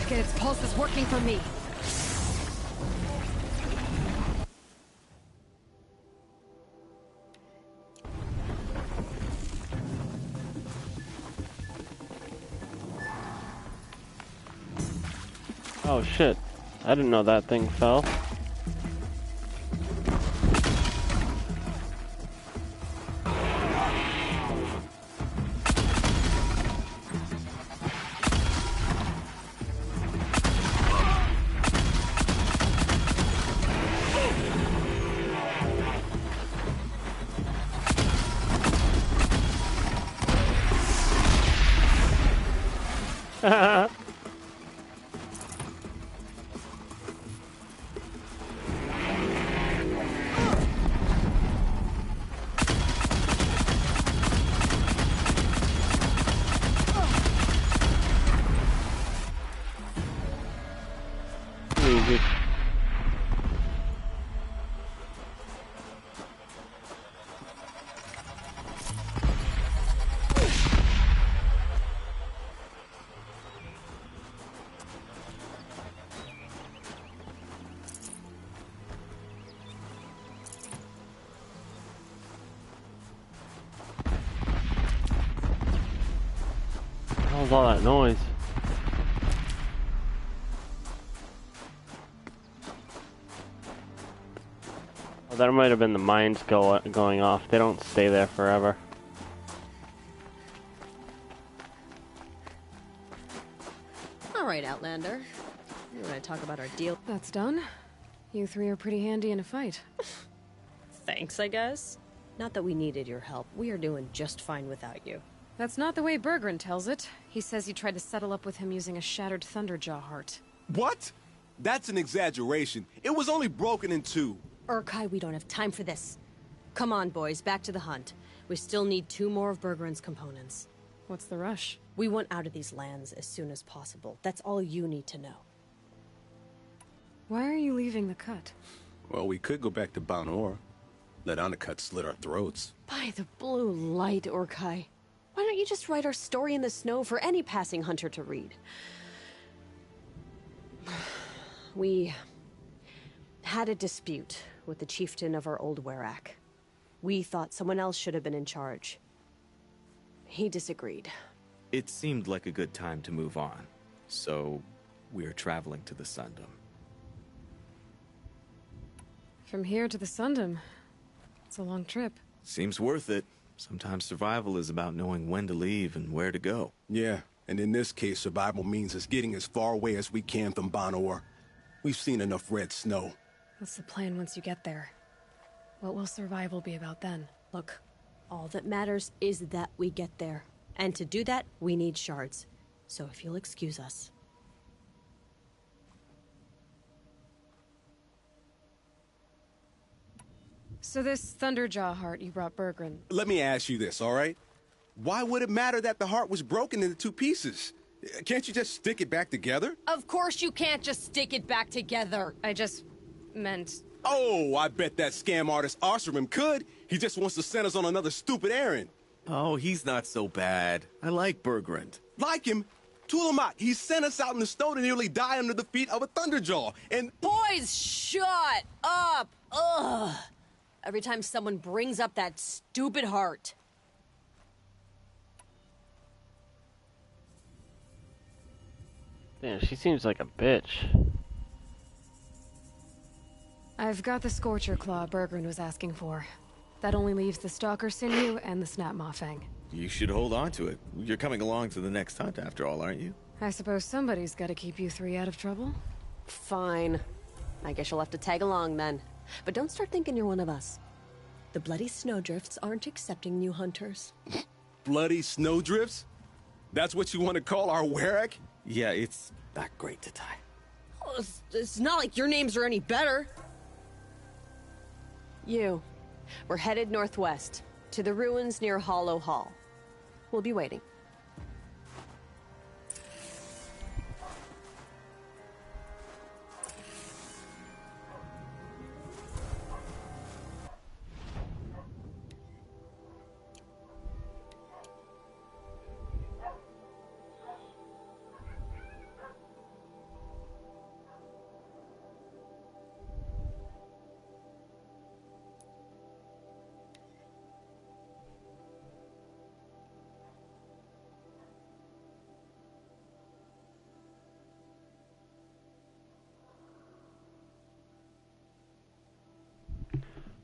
Get its pulse is working for me. Oh shit. I didn't know that thing fell. Easy. What was all that noise? Oh, that might have been the mines going off. They don't stay there forever. All right, Outlander. You want to talk about our deal? That's done. You three are pretty handy in a fight. Thanks, I guess. Not that we needed your help. We are doing just fine without you. That's not the way Berggren tells it. He says you tried to settle up with him using a shattered Thunderjaw heart. What? That's an exaggeration. It was only broken in two. Urkai, we don't have time for this. Come on, boys, back to the hunt. We still need 2 more of Berggren's components. What's the rush? We want out of these lands as soon as possible. That's all you need to know. Why are you leaving the cut? Well, we could go back to Banor. Let Undercut slit our throats. By the blue light, Urkai. Why don't you just write our story in the snow for any passing hunter to read? We had a dispute with the chieftain of our old Werak. We thought someone else should have been in charge. He disagreed. It seemed like a good time to move on, so we're traveling to the Sundom. From here to the Sundom. It's a long trip. Seems worth it. Sometimes survival is about knowing when to leave and where to go. Yeah, and in this case, survival means us getting as far away as we can from Banor. We've seen enough red snow. What's the plan once you get there? What will survival be about then? Look, all that matters is that we get there. And to do that, we need shards. So if you'll excuse us. So this Thunderjaw heart you brought Berggren. Let me ask you this, all right? Why would it matter that the heart was broken into 2 pieces? Can't you just stick it back together? Of course you can't just stick it back together. I just meant... Oh, I bet that scam artist Arsarim could. He just wants to send us on another stupid errand. Oh, he's not so bad. I like Berggren. Like him? Tulamat, he sent us out in the snow to nearly die under the feet of a Thunderjaw, and... Boys, shut up! Ugh! Every time someone brings up that stupid heart. Damn, she seems like a bitch. I've got the Scorcher Claw Berggren was asking for. That only leaves the Stalker Sinew and the Snap Maw Fang. You should hold on to it. You're coming along to the next hunt after all, aren't you? I suppose somebody's gotta keep you three out of trouble. Fine. I guess you'll have to tag along then. But don't start thinking you're one of us. The Bloody Snowdrifts aren't accepting new hunters. Bloody snowdrifts? That's what you want to call our Warwick? Yeah, it's not great to tie. Oh, it's not like your names are any better. We're headed northwest, to the ruins near Hollow Hall. We'll be waiting.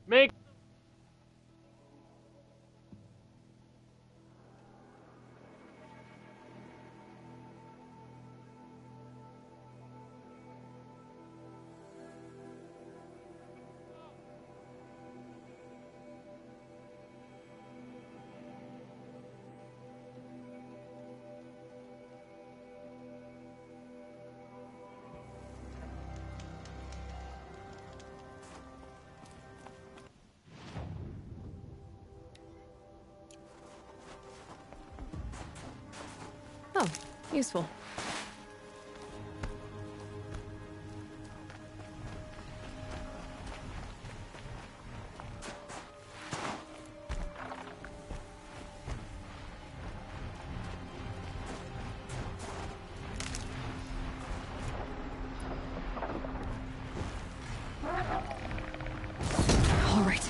Make Oh, useful. All right.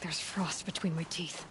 There's frost between my teeth.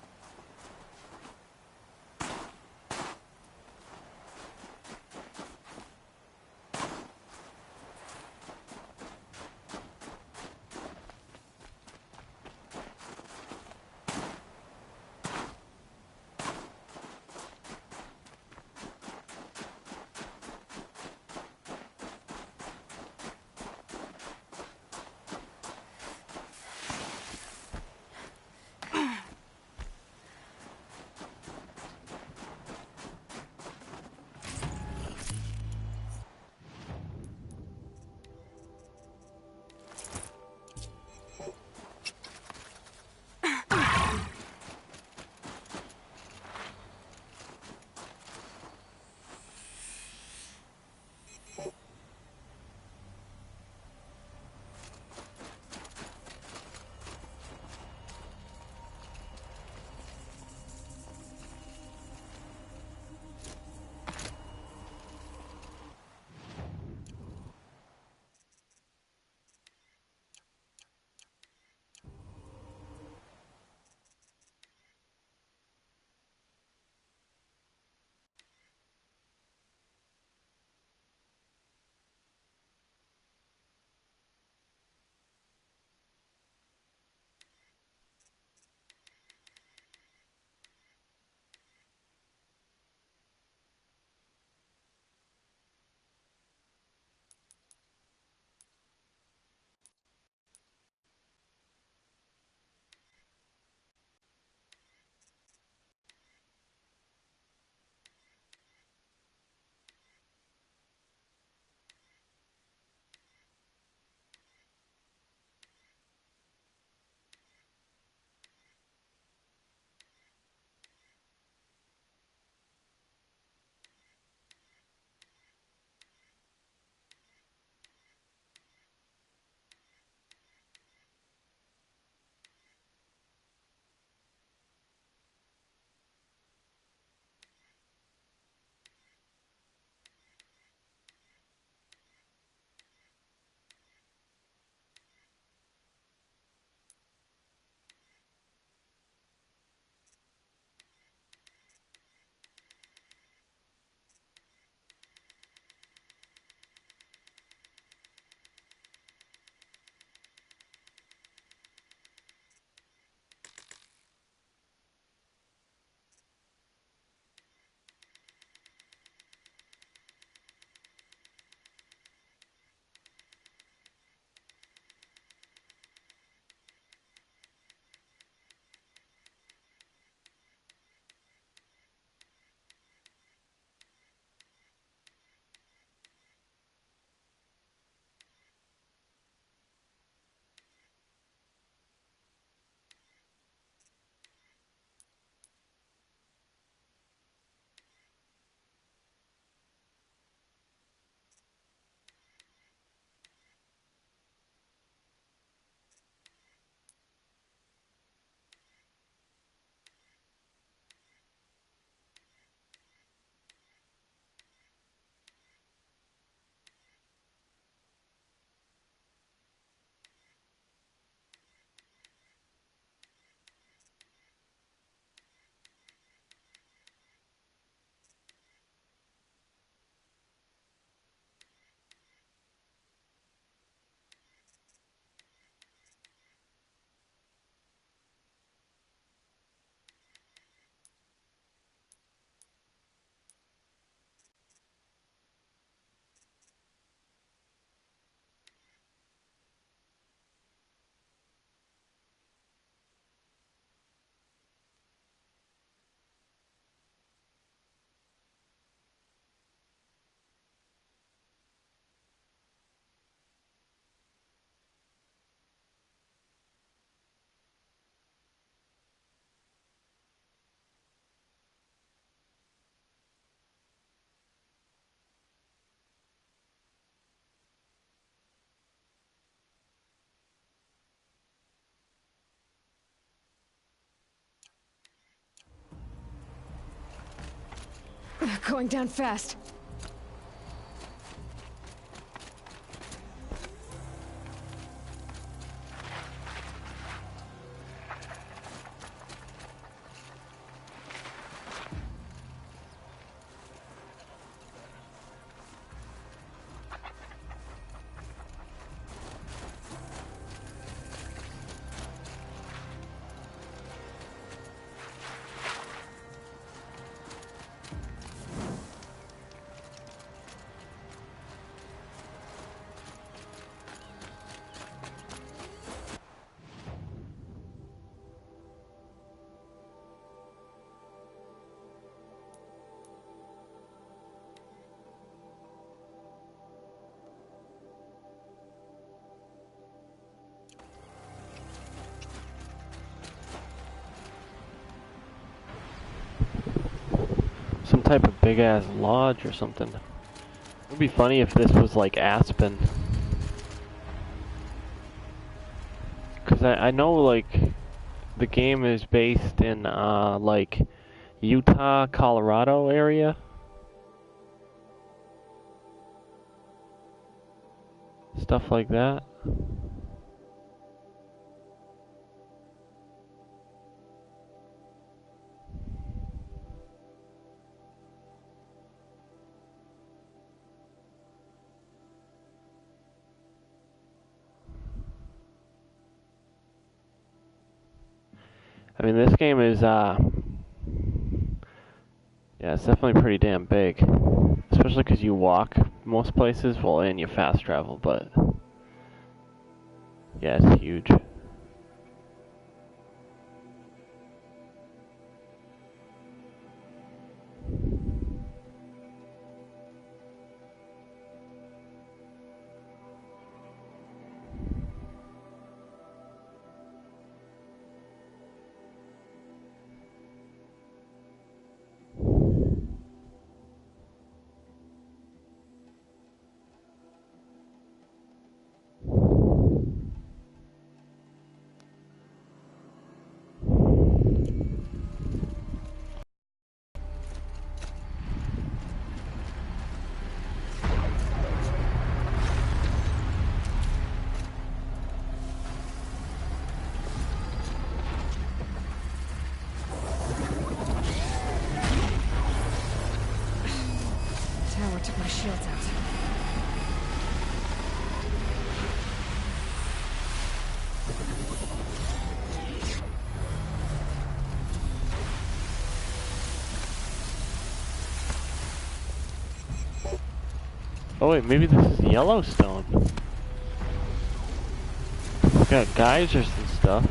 Going down fast. Some type of big ass lodge or something. It would be funny if this was like Aspen. Cause I know like the game is based in like Utah, Colorado area. Stuff like that. I mean, this game is, yeah, it's definitely pretty damn big. Especially because you walk most places, well, and you fast travel, but, yeah, it's huge. Tower took my shields out. Oh wait, maybe this is Yellowstone. We got geysers and stuff.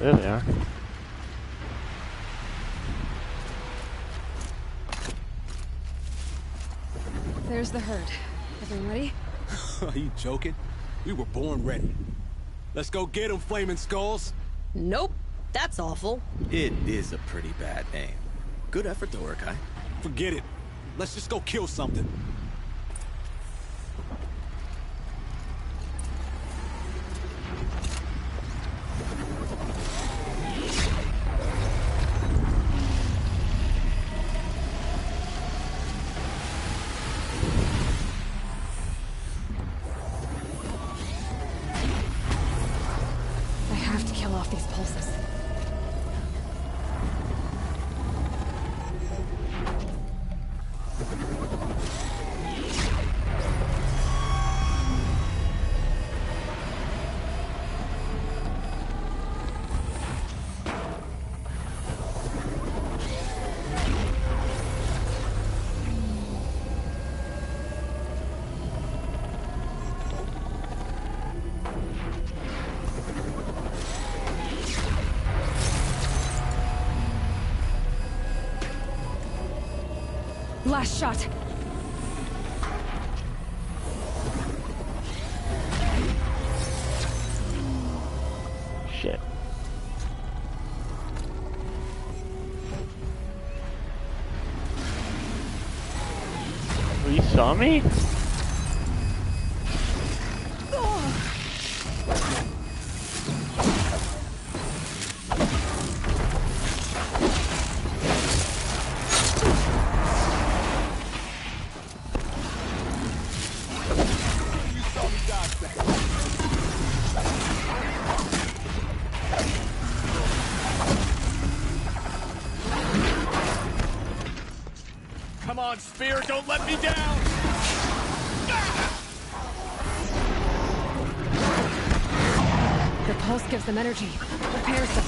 There they are. There's the herd. Everyone ready? Are you joking? We were born ready. Let's go get them, flaming skulls. Nope. That's awful. It is a pretty bad name. Good effort though, Urkai. Forget it. Let's just go kill something. Last shot. Shit. Oh, you saw me? Come on, Spear, don't let me down! Your pulse gives them energy, repairs them.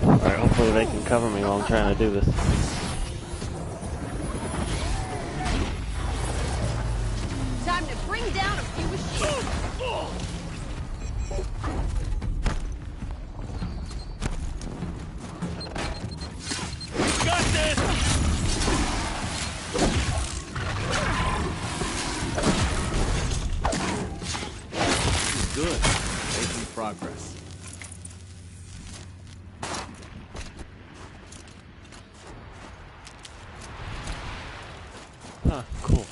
Alright, hopefully they can cover me while I'm trying to do this. Time to bring down a few machines. Got this! Good. Making progress. Huh, cool.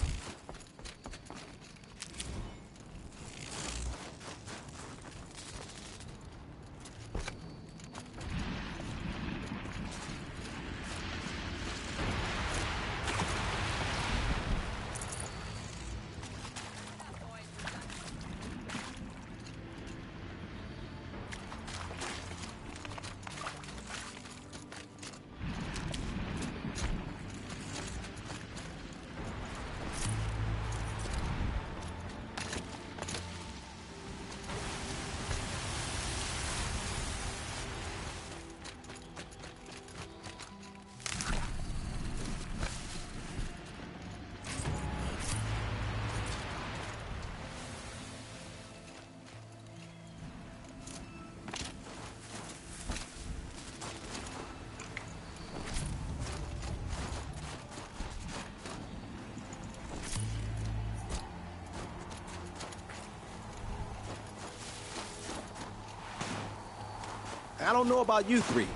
I don't know about you three,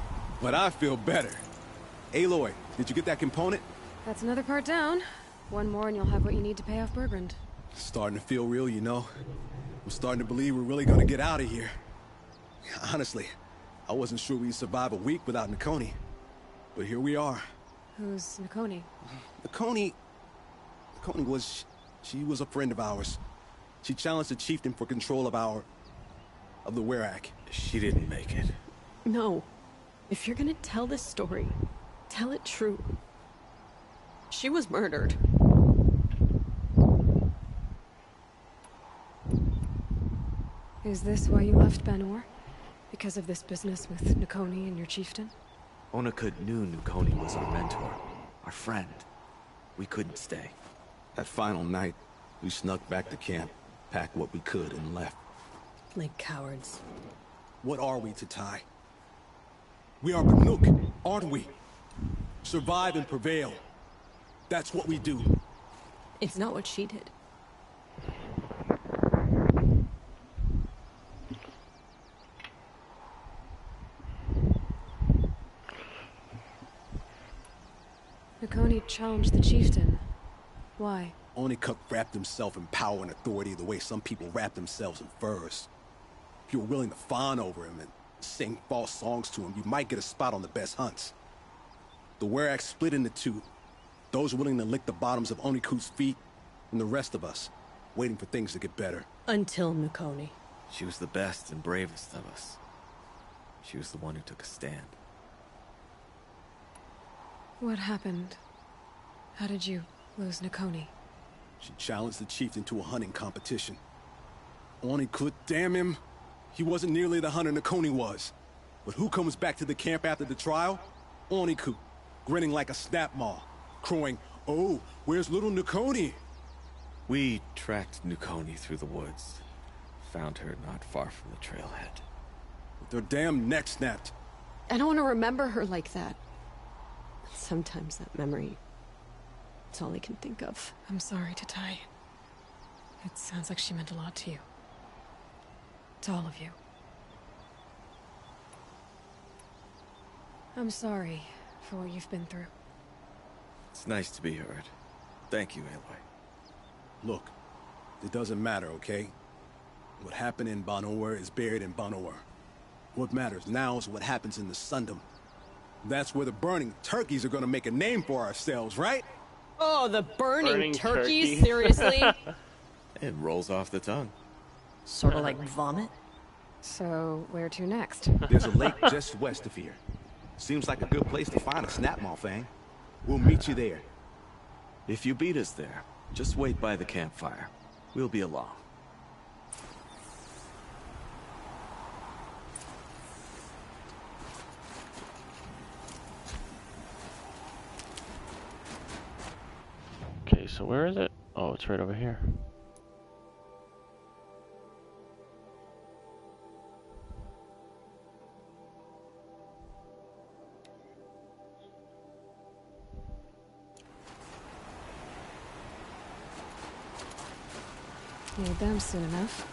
but I feel better. Aloy, did you get that component? That's another part down. One more and you'll have what you need to pay off Bergrund. Starting to feel real, you know. I'm starting to believe we're really gonna get out of here. Honestly, I wasn't sure we'd survive a week without Nakoni. But here we are. Who's Nakoni? Nakoni was... she was a friend of ours. She challenged the chieftain for control of the Werak. She didn't make it. No. If you're gonna tell this story, tell it true. She was murdered. Is this why you left Banor? Because of this business with Nakoni and your chieftain? Onakut knew Nakoni was our mentor, our friend. We couldn't stay. That final night, we snuck back to camp, packed what we could, and left. Like cowards. What are we to Tai? We are Banuk, aren't we? Survive and prevail. That's what we do. It's not what she did. Nakoni challenged the chieftain. Why? Onakut wrapped himself in power and authority the way some people wrap themselves in furs. If you were willing to fawn over him and sing false songs to him, you might get a spot on the best hunts. The Werak split into two. Those willing to lick the bottoms of Onakut's feet, and the rest of us, waiting for things to get better. Until Nakoni. She was the best and bravest of us. She was the one who took a stand. What happened? How did you lose Nakoni? She challenged the chieftain to a hunting competition. Onikut, damn him! He wasn't nearly the hunter Nakoni was. But who comes back to the camp after the trial? Onikut, grinning like a snap maw, crowing, "Oh, where's little Nakoni?" We tracked Nakoni through the woods. Found her not far from the trailhead. With their damn neck snapped. I don't want to remember her like that. Sometimes that memory... it's all I can think of. I'm sorry, Tatai. It sounds like she meant a lot to you. To all of you. I'm sorry for what you've been through. It's nice to be heard. Thank you, Aloy. Look, it doesn't matter, okay? What happened in Banowar is buried in Banowar. What matters now is what happens in the Sundom. That's where the burning turkeys are gonna make a name for ourselves, right? Oh, the burning turkeys? turkey. Seriously? It rolls off the tongue. Sort of like vomit? So, where to next? There's a lake just west of here. Seems like a good place to find a snapmaw fang. We'll meet you there. If you beat us there, just wait by the campfire. We'll be along. Okay, so where is it? Oh, it's right over here. Need them soon enough.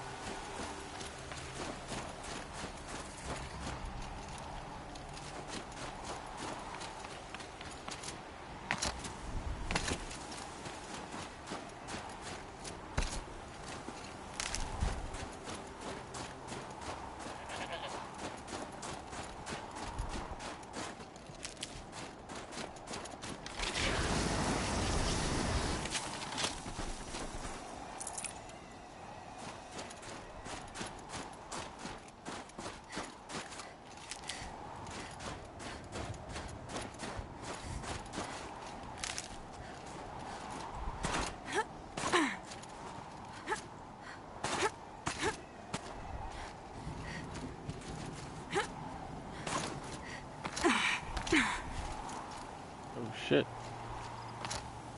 Shit.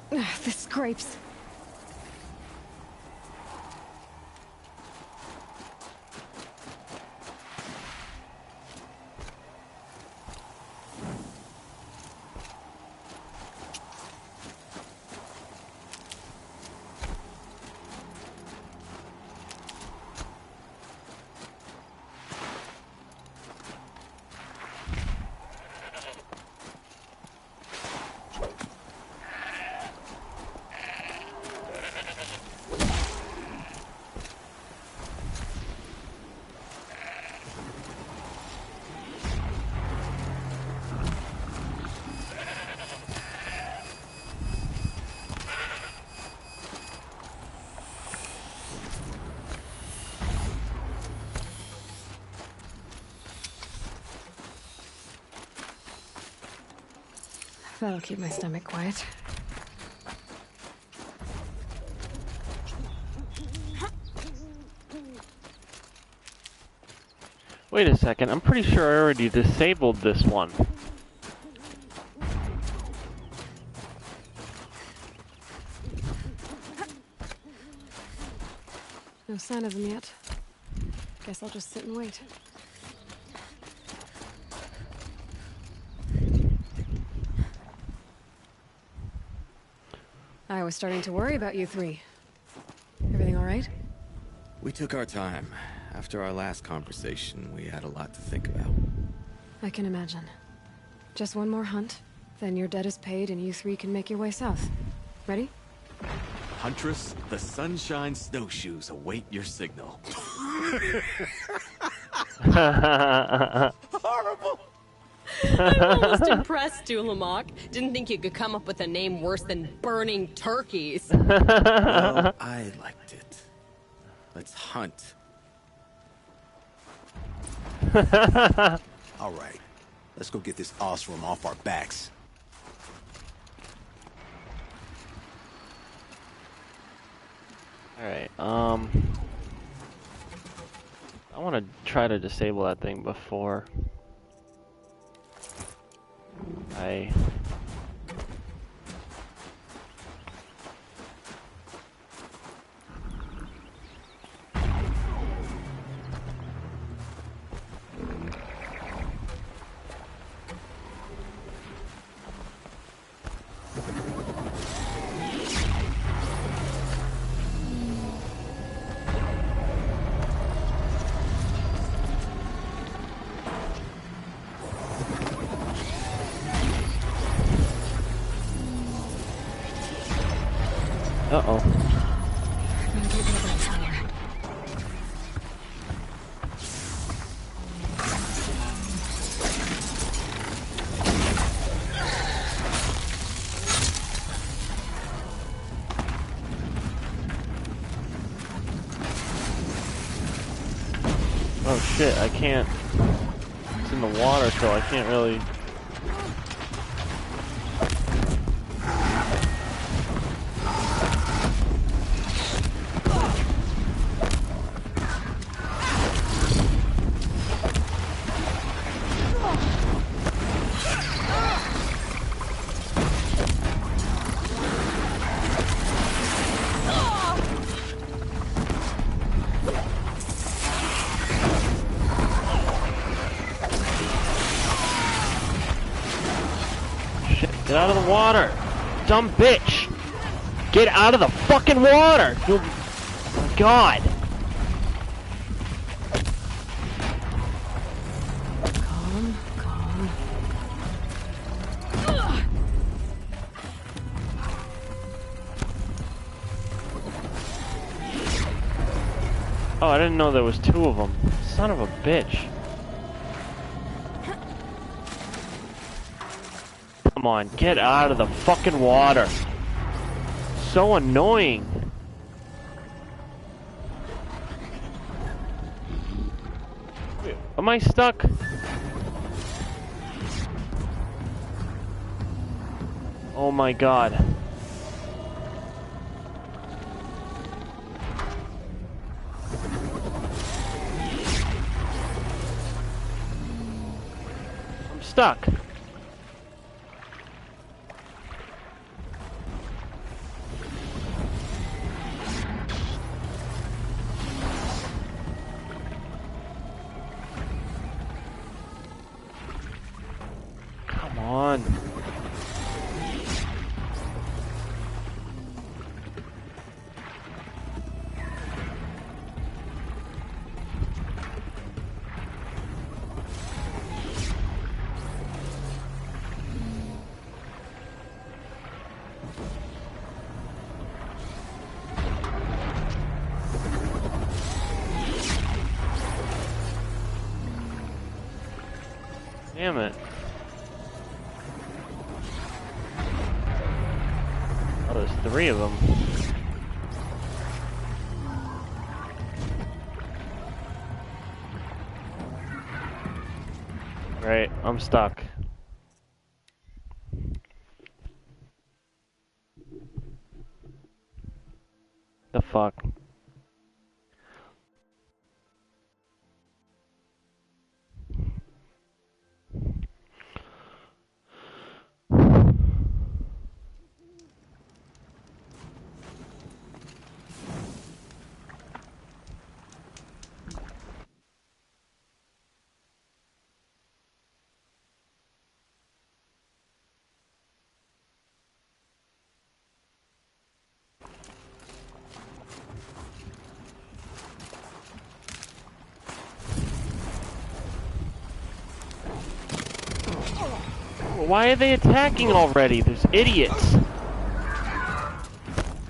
The scrapes. That'll keep my stomach quiet. Wait a second, I'm pretty sure I already disabled this one. No sign of them yet. Guess I'll just sit and wait. I was starting to worry about you three. Everything all right? We took our time. After our last conversation, we had a lot to think about. I can imagine. Just one more hunt, then your debt is paid and you three can make your way south. Ready? Huntress, the Sunshine Snowshoes await your signal. Horrible! I'm almost impressed, Dulamok. Didn't think you could come up with a name worse than burning turkeys. Well, I liked it. Let's hunt. All right, let's go get this Osram off our backs. Alright, I want to try to disable that thing before I... Uh-oh. Oh shit, I can't. It's in the water, so I can't really... Get out of the water! Dumb bitch! Get out of the fucking water! You... Oh my god! Calm, calm. Oh, I didn't know there was two of them. Son of a bitch. Come on, get out of the fucking water. So annoying. Wait, am I stuck? Oh my god. I'm stuck. Come on. Damn it. Oh, there's three of them. Right, I'm stuck. The fuck? Why are they attacking already? There's idiots.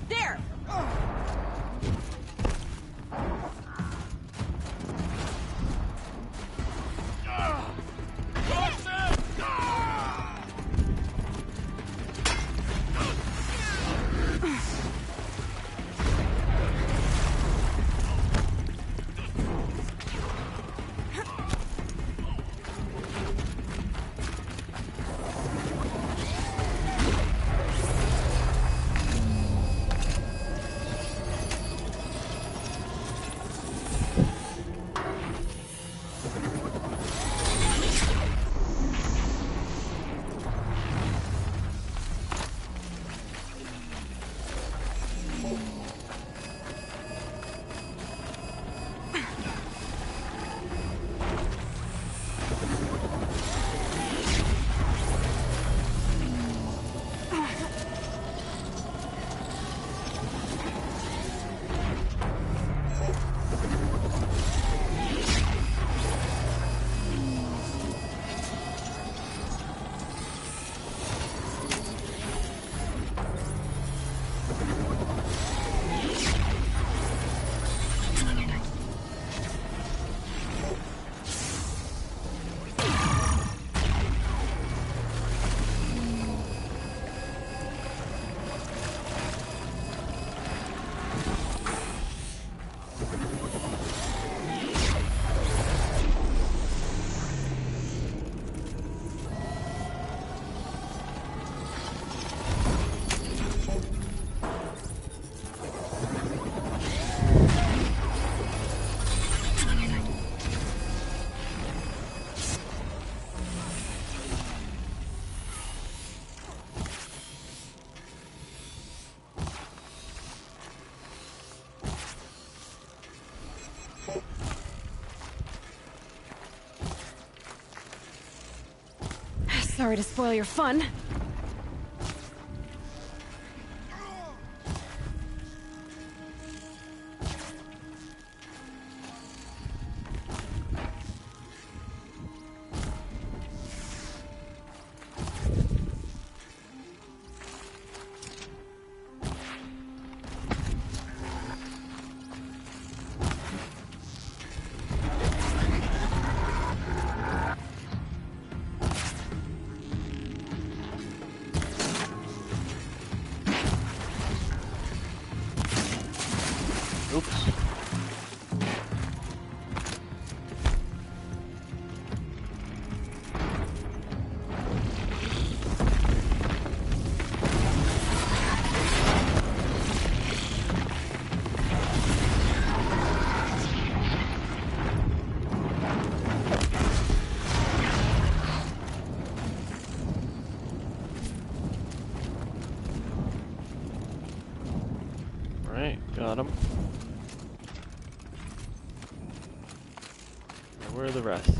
There! Sorry to spoil your fun. Oops. Alright, got him. Now where are the rest?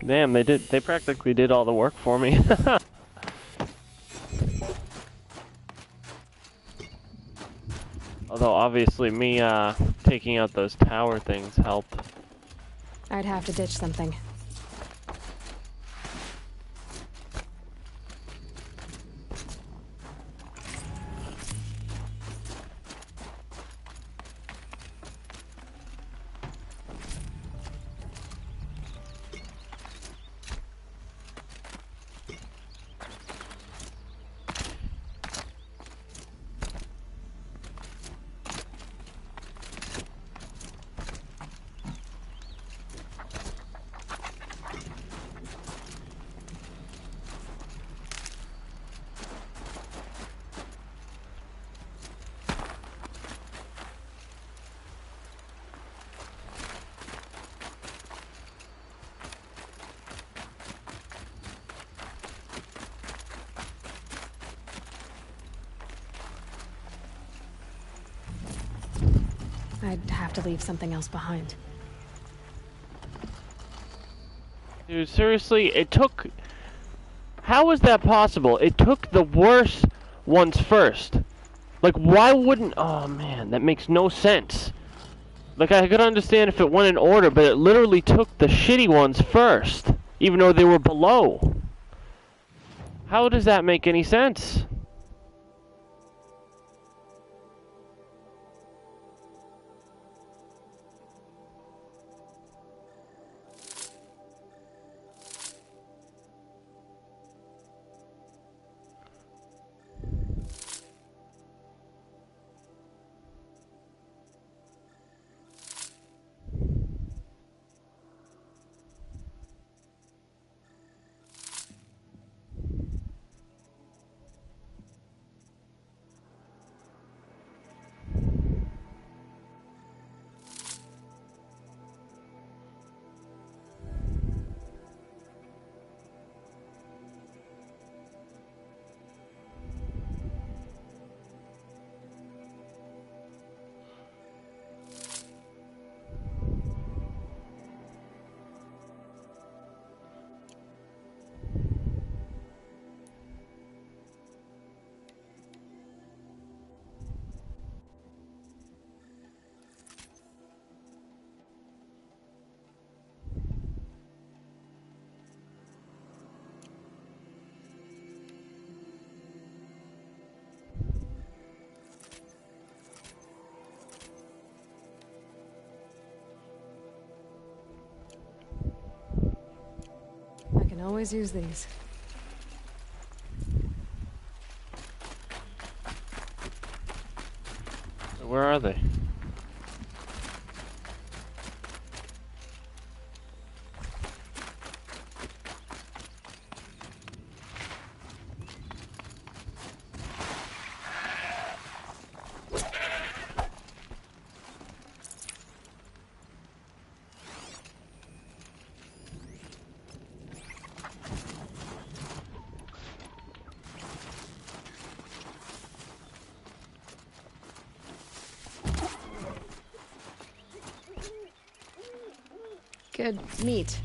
Damn, they practically did all the work for me. Although obviously me taking out those tower things helped. I'd have to ditch something. I'd have to leave something else behind. Dude, seriously, it took... How is that possible? It took the worst ones first. Like, why wouldn't... Oh, man, that makes no sense. Like, I could understand if it went in order, but it literally took the shitty ones first, even though they were below. How does that make any sense? always use these. Where are they? Good meat.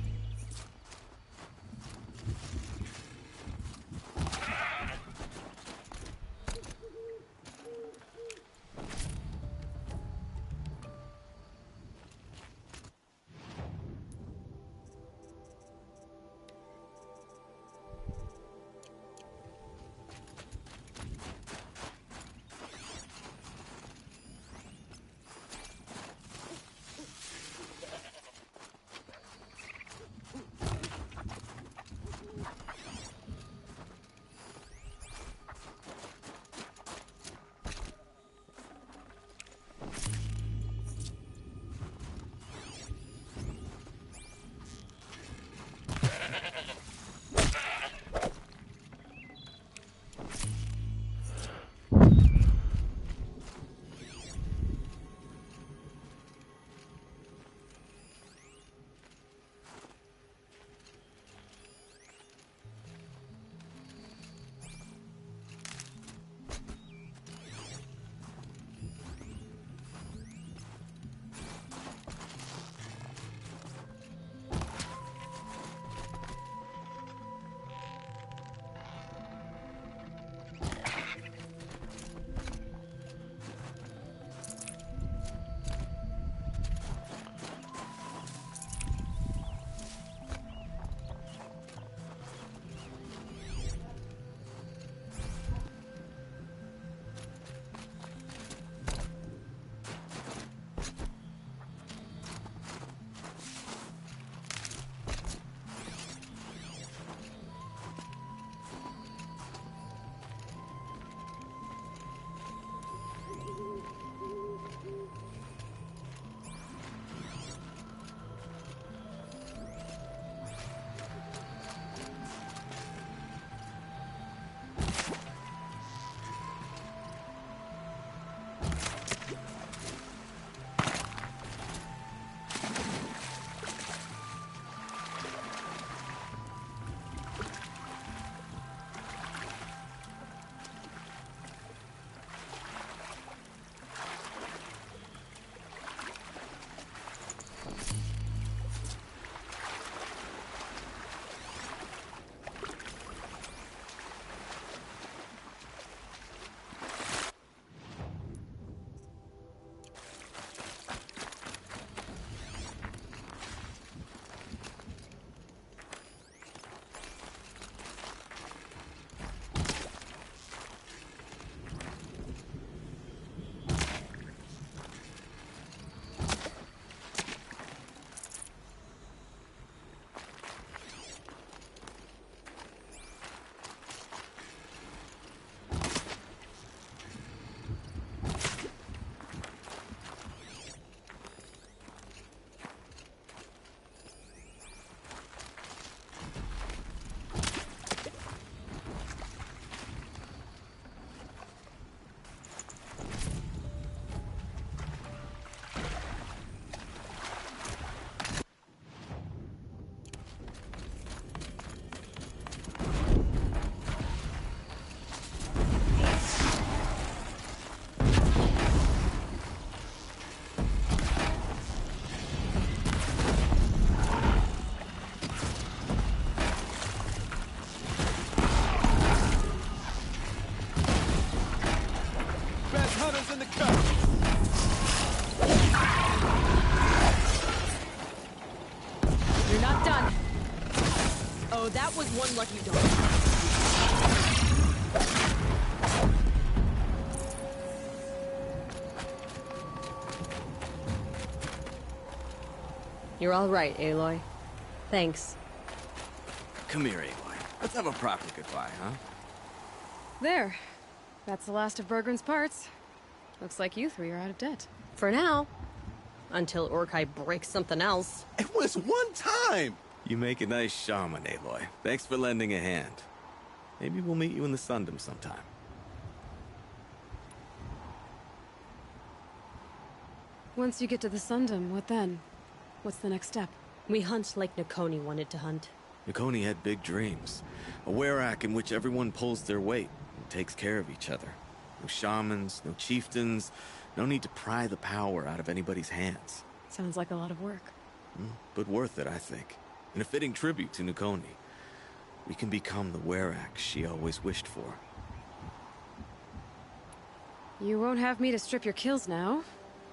Oh, that was one lucky dog. You're all right, Aloy. Thanks. Come here, Aloy. Let's have a proper goodbye, huh? There. That's the last of Bergren's parts. Looks like you three are out of debt. For now. Until Urkai breaks something else. It was one time! You make a nice shaman, Aloy. Thanks for lending a hand. Maybe we'll meet you in the Sundom sometime. Once you get to the Sundom, what then? What's the next step? We hunt like Nakoni wanted to hunt. Nakoni had big dreams. A werak in which everyone pulls their weight and takes care of each other. No shamans, no chieftains, no need to pry the power out of anybody's hands. Sounds like a lot of work. But worth it, I think. And a fitting tribute to Nakoni. We can become the werak she always wished for. You won't have me to strip your kills now.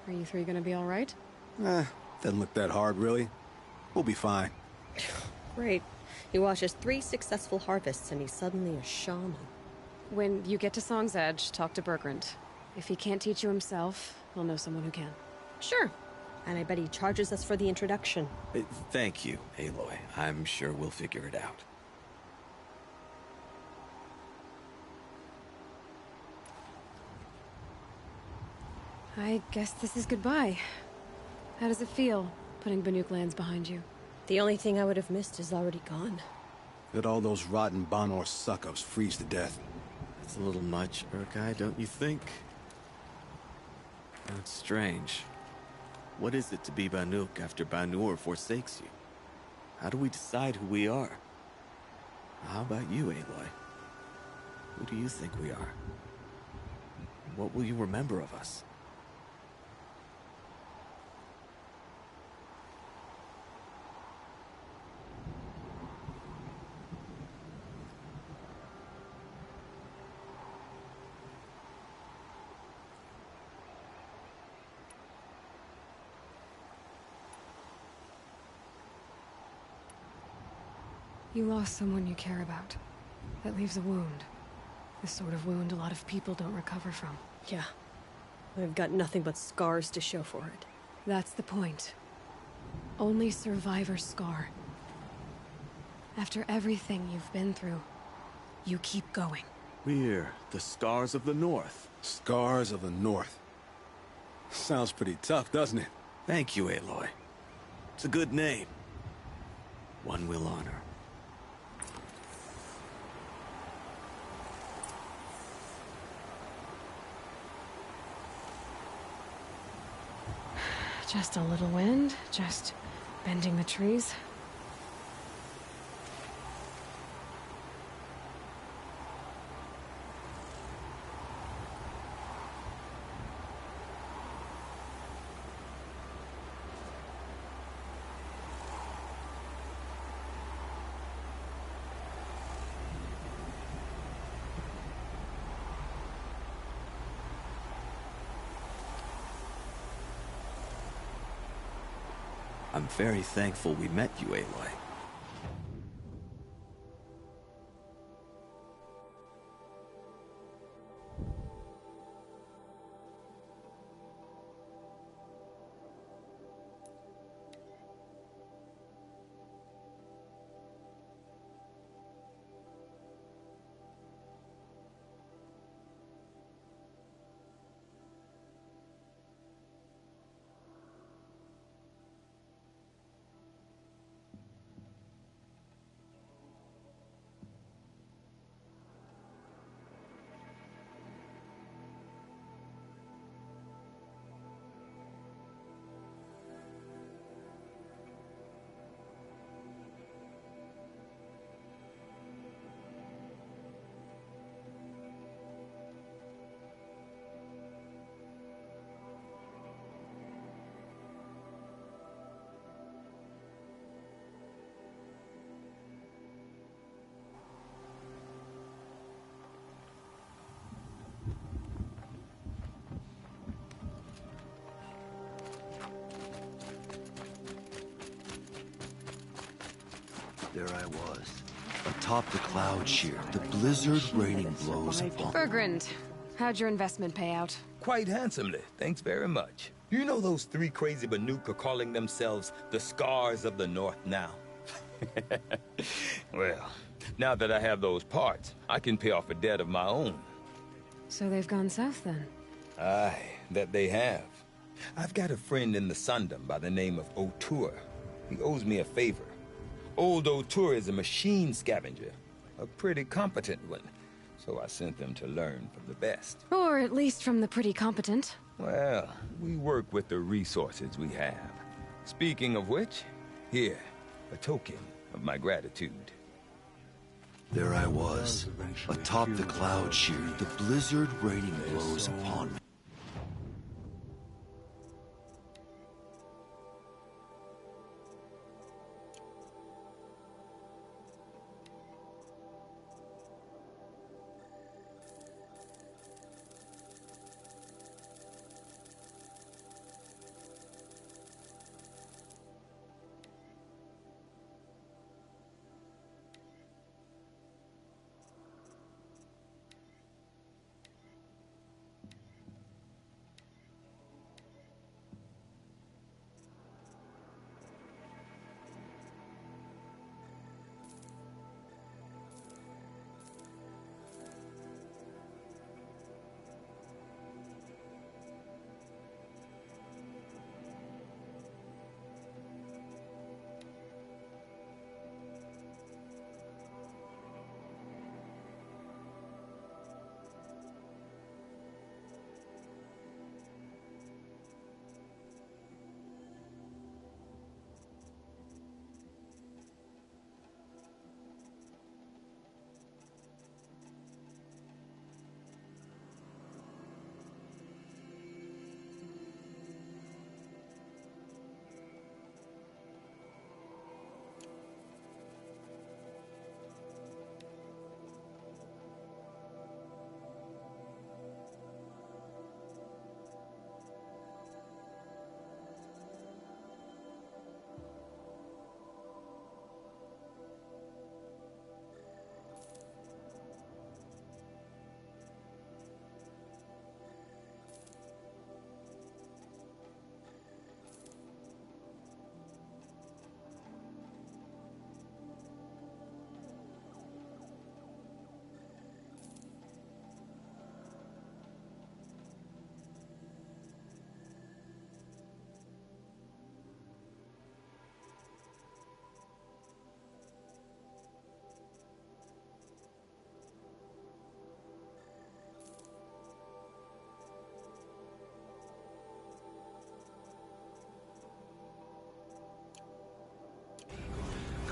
Are you three gonna be alright? Doesn't look that hard, really. We'll be fine. Great. He watches 3 successful harvests and he's suddenly a shaman. When you get to Song's Edge, talk to Bergrand. If he can't teach you himself, he'll know someone who can. Sure. And I bet he charges us for the introduction. Thank you, Aloy. I'm sure we'll figure it out. I guess this is goodbye. How does it feel, putting Banuk lands behind you? The only thing I would have missed is already gone. Let all those rotten Banor suck-ups freeze to death. That's a little much, Urkai, don't you think? That's strange. What is it to be Banuk after Banur forsakes you? How do we decide who we are? How about you, Aloy? Who do you think we are? What will you remember of us? You lost someone you care about. That leaves a wound. The sort of wound a lot of people don't recover from. Yeah. I've got nothing but scars to show for it. That's the point. Only survivor's scar. After everything you've been through, you keep going. We're the Scars of the North. Scars of the North. Sounds pretty tough, doesn't it? Thank you, Aloy. It's a good name. One we'll honor. Just a little wind, just bending the trees. I'm very thankful we met you, Aloy. There I was, atop the cloud sheer, the blizzard raining blows upon. Bergrand, how'd your investment pay out? Quite handsomely, thanks very much. You know those 3 crazy Banuk are calling themselves the Scars of the North now? Well, now that I have those parts, I can pay off a debt of my own. So they've gone south then? Aye, that they have. I've got a friend in the Sundom by the name of O'Toole. He owes me a favor. Old O'Toole is a machine scavenger, a pretty competent one. So I sent them to learn from the best. Or at least from the pretty competent. Well, we work with the resources we have. Speaking of which, here, a token of my gratitude. There I was, atop the cloud sheet, the blizzard raining blows upon me.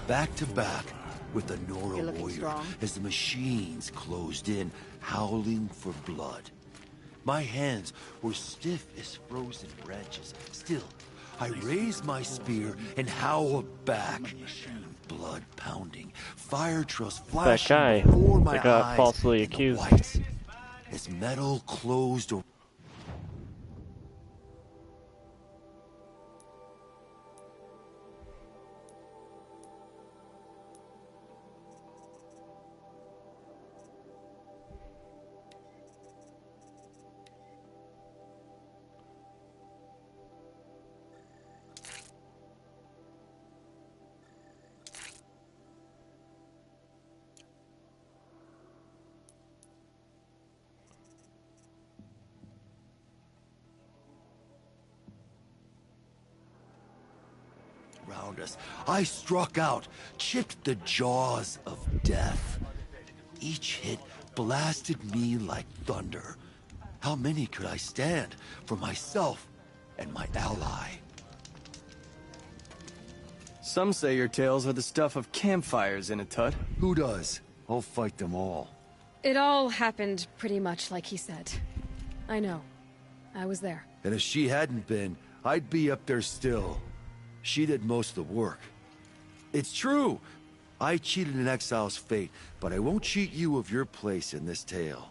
Back to back with the Nora warrior strong. as the machines closed in, howling for blood. My hands were stiff as frozen branches. Still, I raised my spear and howled back. Blood pounding, fire trails flashing guy before my that got eyes. falsely and the accused. white as metal closed around. Us. I struck out, chipped the jaws of death. Each hit blasted me like thunder. How many could I stand for myself and my ally? Some say your tales are the stuff of campfires in a tut. Who does? I'll fight them all. It all happened pretty much like he said. I know. I was there. And if she hadn't been, I'd be up there still. She did most of the work. It's true. I cheated an exile's fate, but I won't cheat you of your place in this tale.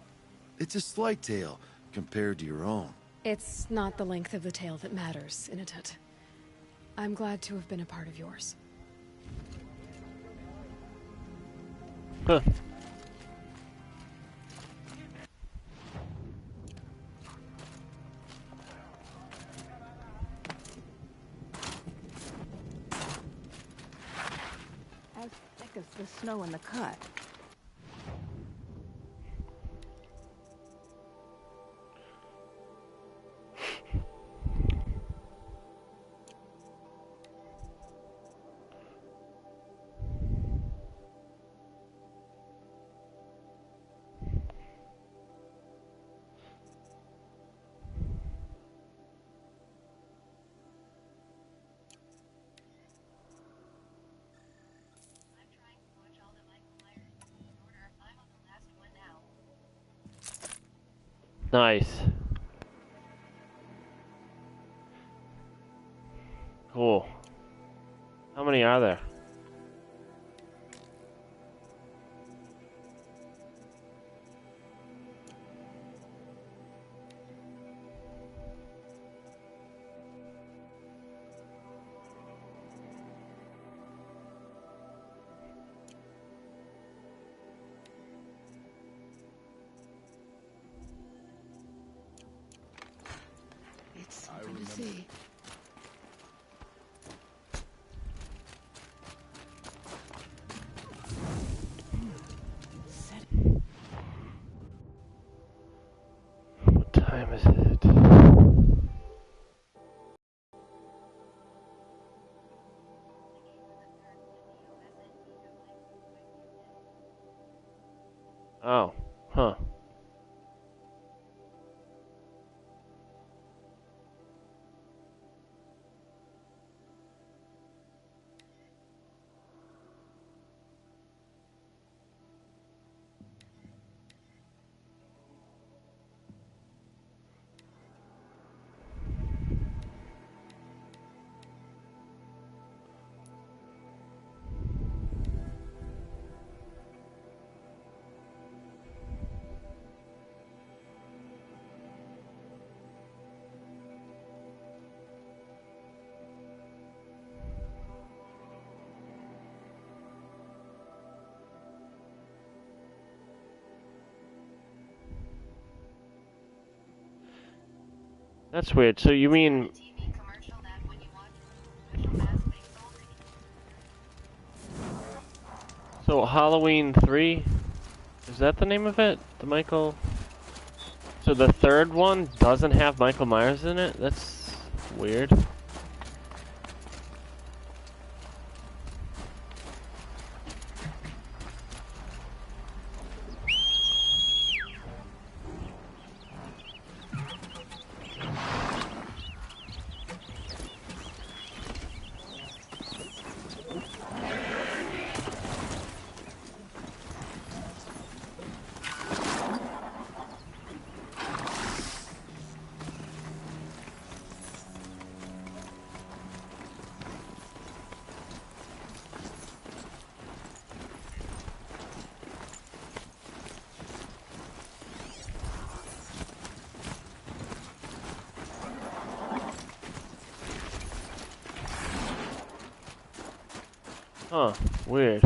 It's a slight tale compared to your own. It's not the length of the tale that matters, Inatut. I'm glad to have been a part of yours. Huh. snow in the cut. Nice. Cool. How many are there? It's something to see. What time is it? Oh, huh. That's weird. So you mean... So Halloween 3? Is that the name of it? The Michael... So the third one doesn't have Michael Myers in it? That's weird. Huh, weird.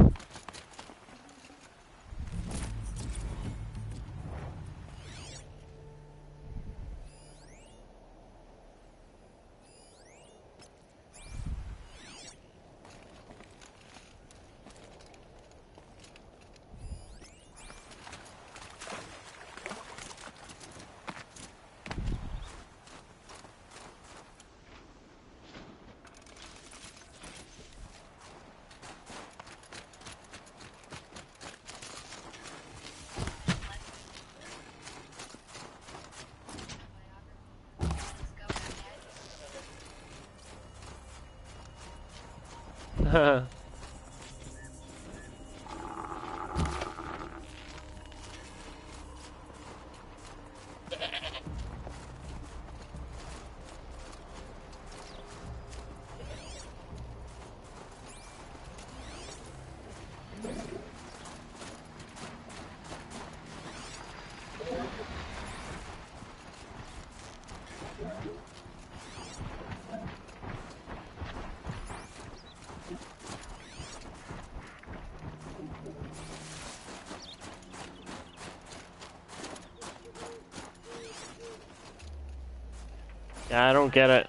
Yeah, I don't get it.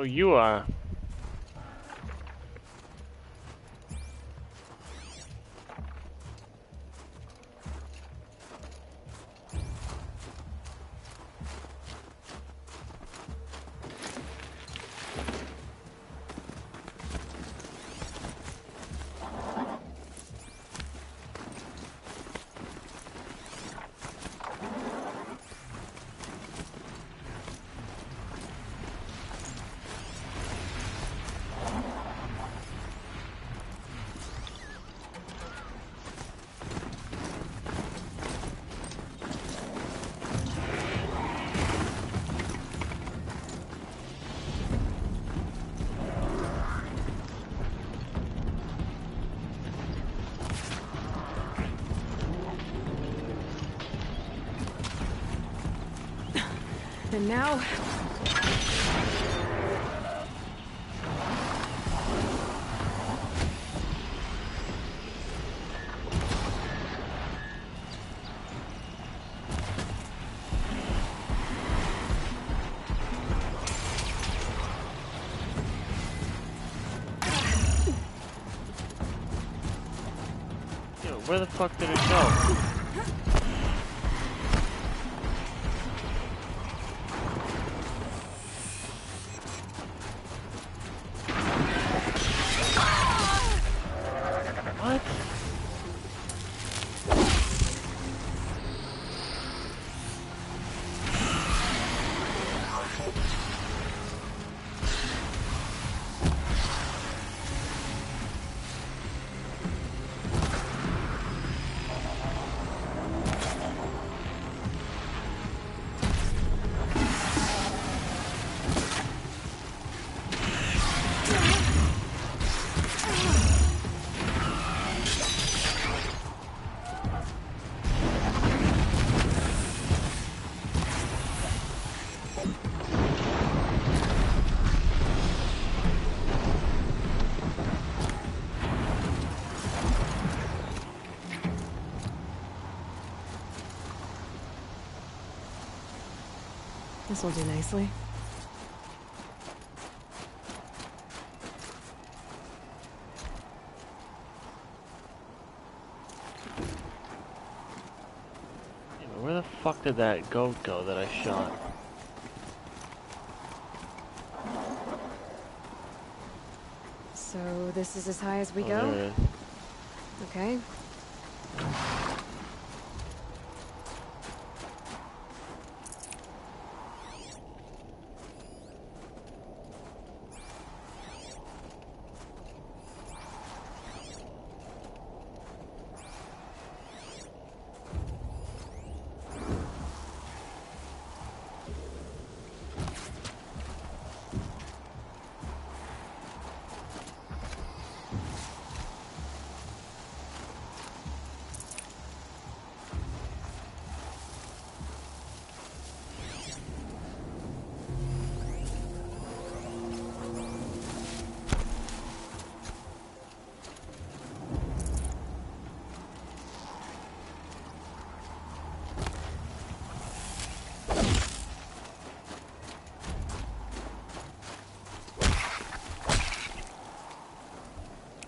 So you are. And now... Yo, where the fuck did it go? What? This will do nicely. Yeah, but where the fuck did that goat go that I shot? So this is as high as we Oh, go? there it is. Okay.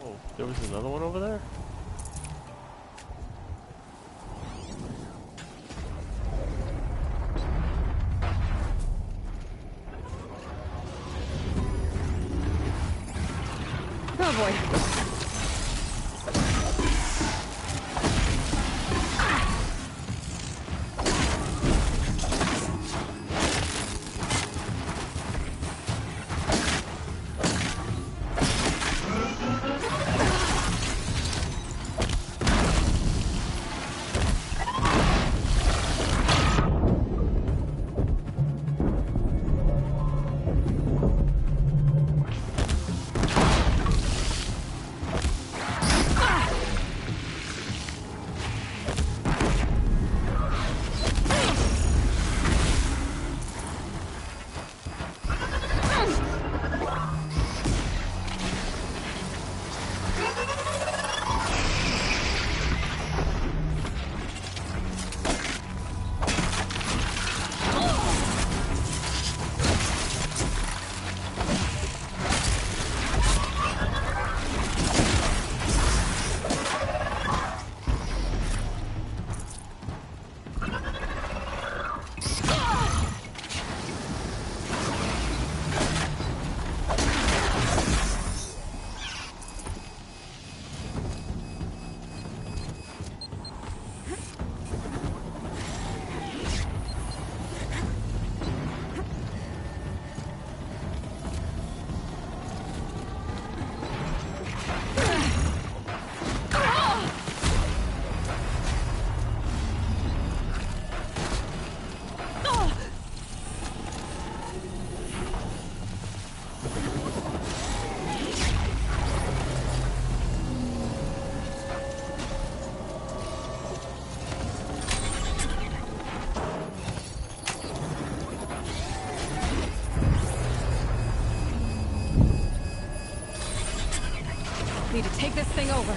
Oh, there was another one over there? Oh boy. take this thing over.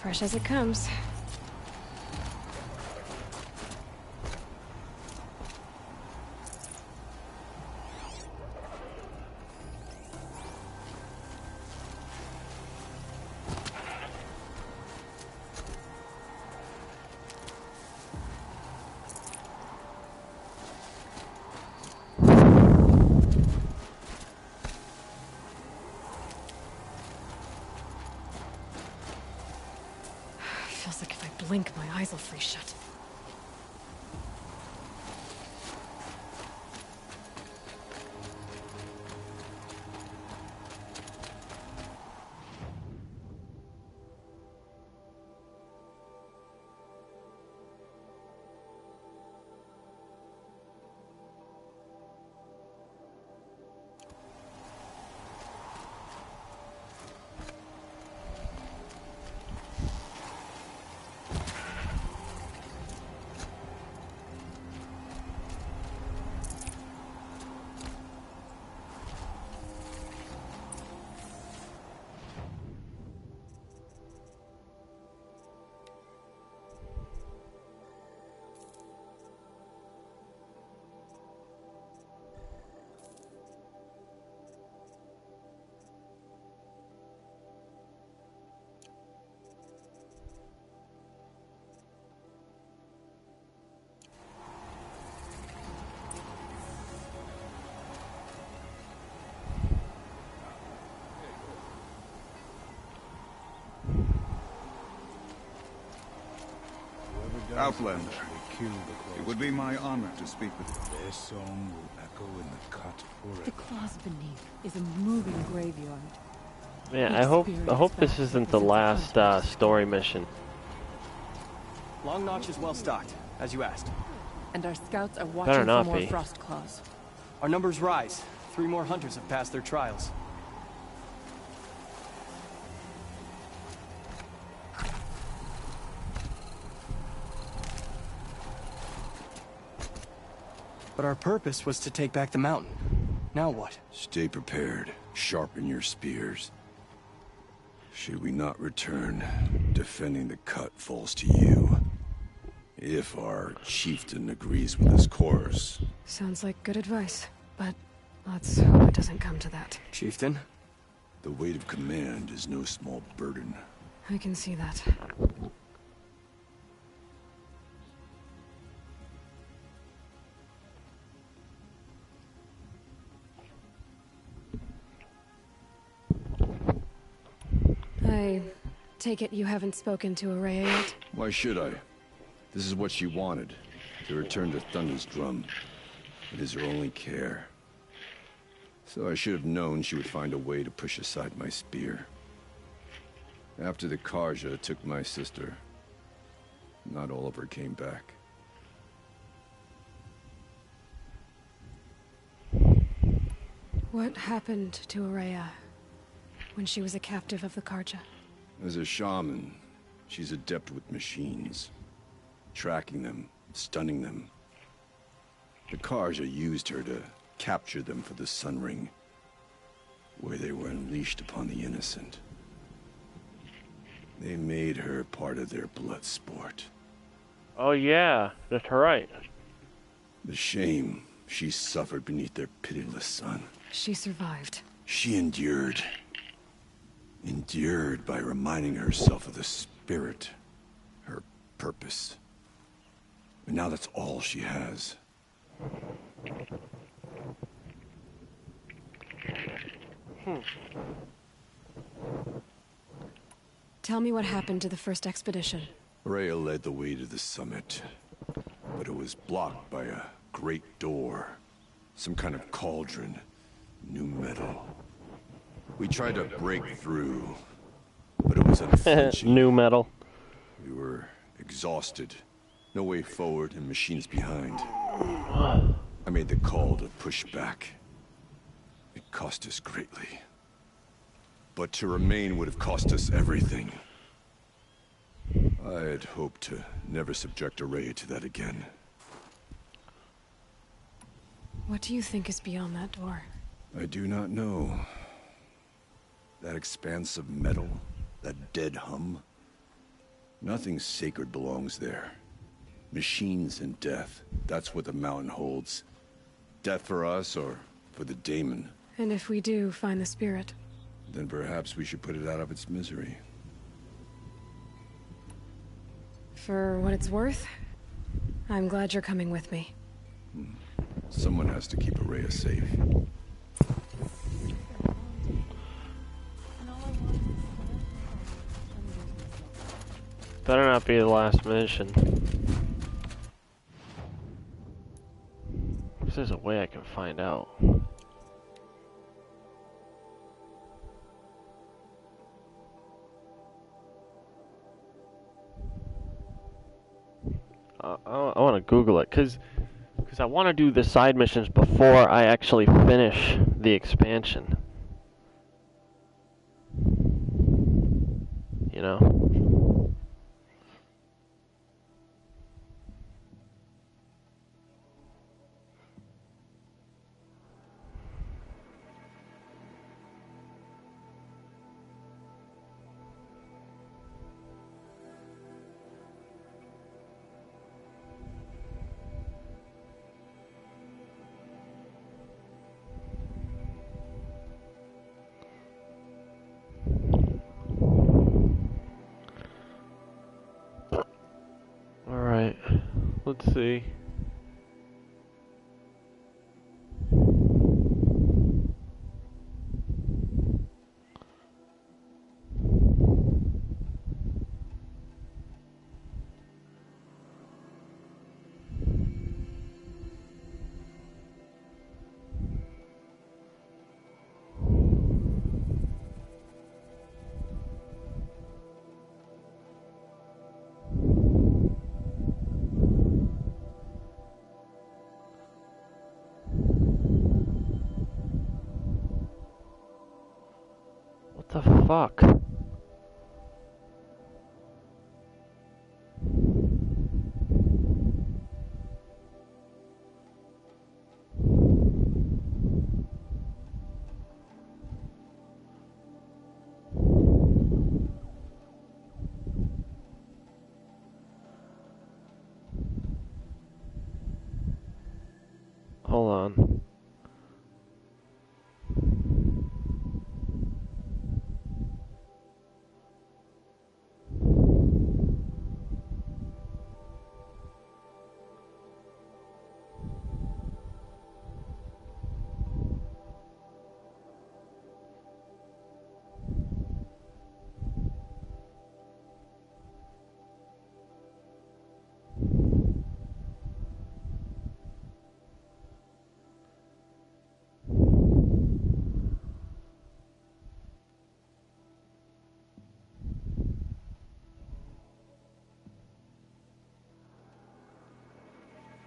Fresh as it comes. Feels like if I blink, my eyes will freeze shut. Outlander, it would be my honor to speak with you. Their song will echo in the cut forever. The claws beneath is a moving graveyard. Man, I hope this isn't the last story mission. Long Notch is well stocked, as you asked. And our scouts are Better watching for not more be. frost claws. Our numbers rise. 3 more hunters have passed their trials. But our purpose was to take back the mountain. Now what? Stay prepared. Sharpen your spears. Should we not return, defending the cut falls to you. If our chieftain agrees with this course. Sounds like good advice, but let's hope it doesn't come to that. Chieftain? The weight of command is no small burden. I can see that. I take it you haven't spoken to Araya yet? Why should I? This is what she wanted, to return to Thunder's drum. It is her only care. So I should have known she would find a way to push aside my spear. After the Karja took my sister, not all of her came back. What happened to Araya when she was a captive of the Karja? As a shaman, she's adept with machines. Tracking them, stunning them. The Karja used her to capture them for the Sun Ring, where they were unleashed upon the innocent. They made her part of their blood sport. Oh yeah, that's right. The shame she suffered beneath their pitiless sun. She survived. She endured. Endured by reminding herself of the spirit, her purpose. And now that's all she has. Tell me what happened to the first expedition. Rhea led the way to the summit, but it was blocked by a great door. Some kind of cauldron. New metal. We tried to break through, but it was unflinching. New metal. We were exhausted. No way forward and machines behind. I made the call to push back. It cost us greatly. But to remain would have cost us everything. I had hoped to never subject Araya to that again. What do you think is beyond that door? I do not know. That expanse of metal, that dead hum. Nothing sacred belongs there. Machines and death, that's what the mountain holds. Death for us or for the daemon. And if we do find the spirit? Then perhaps we should put it out of its misery. For what it's worth, I'm glad you're coming with me. Someone has to keep Araya safe. Better not be the last mission. If there's a way I can find out. I want to Google it, because I want to do the side missions before I actually finish the expansion. You know? Alright, let's see. What the fuck? Hold on.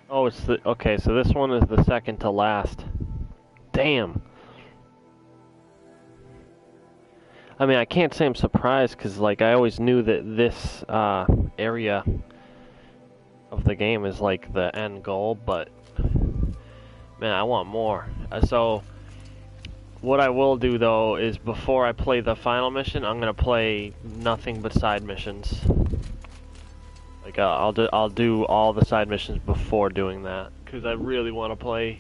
Oh, it's the okay. So this one is the second to last. Damn. I mean, I can't say I'm surprised because, like, I always knew that this area of the game is like the end goal, but man, I want more. So, what I will do though is before I play the final mission, I'm gonna play nothing but side missions. Like like I'll do all the side missions before doing that because I really want to play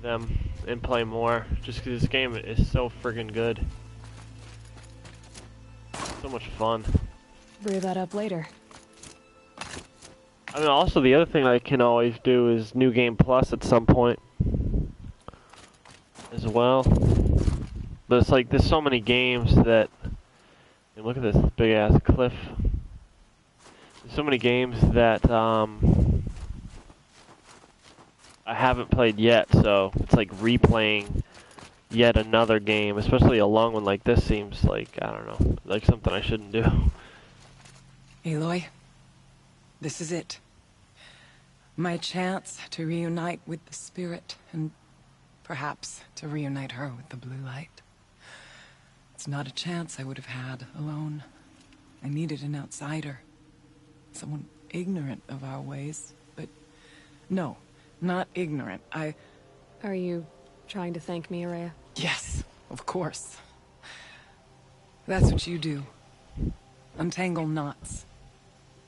them and play more. Just because this game is so friggin' good, so much fun. Brew that up later. I mean, also the other thing I can always do is New Game Plus at some point as well. But it's like there's so many games that. And look at this big ass cliff. There's so many games that I haven't played yet, so it's like replaying yet another game, especially a long one like this seems like, I don't know, like something I shouldn't do. Aloy, this is it. My chance to reunite with the spirit, and perhaps to reunite her with the blue light. It's not a chance I would have had alone. I needed an outsider. Someone ignorant of our ways, but no, not ignorant. Are you trying to thank me, Araya? Yes, of course. That's what you do. Untangle knots.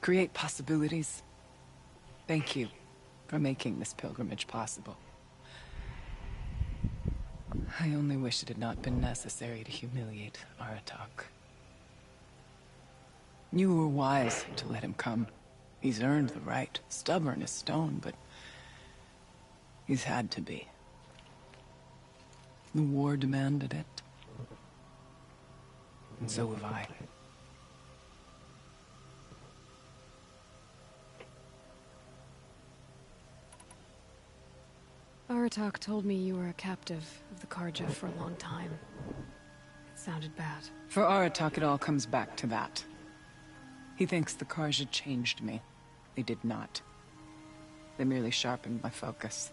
Create possibilities. Thank you for making this pilgrimage possible. I only wish it had not been necessary to humiliate Aratak. You were wise to let him come. He's earned the right. Stubborn as stone, but he's had to be. The war demanded it. And so have I. Aratak told me you were a captive of the Karja for a long time. It sounded bad. For Aratak, it all comes back to that. He thinks the Karja changed me. They did not. They merely sharpened my focus.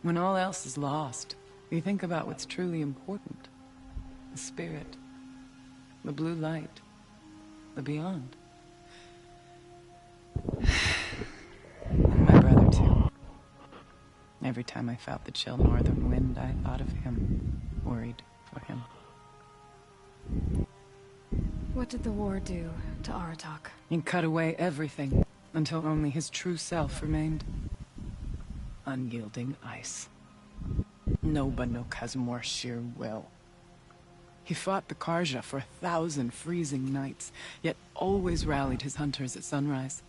When all else is lost, you think about what's truly important. The spirit. The blue light. The beyond. And my brother, too. Every time I felt the chill northern wind, I thought of him. Worried for him. What did the war do to Aratak? It cut away everything, until only his true self remained. Unyielding ice. No Banuk has more sheer will. He fought the Karja for 1,000 freezing nights, yet always rallied his hunters at sunrise.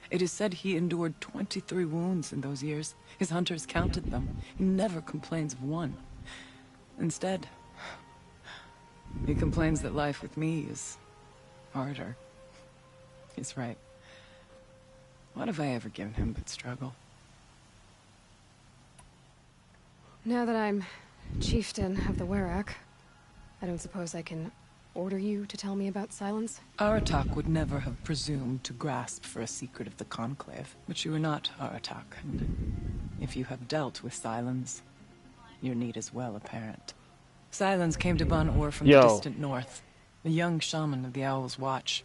It is said he endured 23 wounds in those years. His hunters counted them. He never complains of one. Instead, he complains that life with me is harder. He's right. What have I ever given him but struggle? Now that I'm chieftain of the Werak, I don't suppose I can order you to tell me about Silence? Aratak would never have presumed to grasp for a secret of the Conclave. But you are not Aratak, and if you have dealt with Silence, your need is well apparent. Silence came to Ban-Or from the distant north, a young shaman of the Owl's Watch.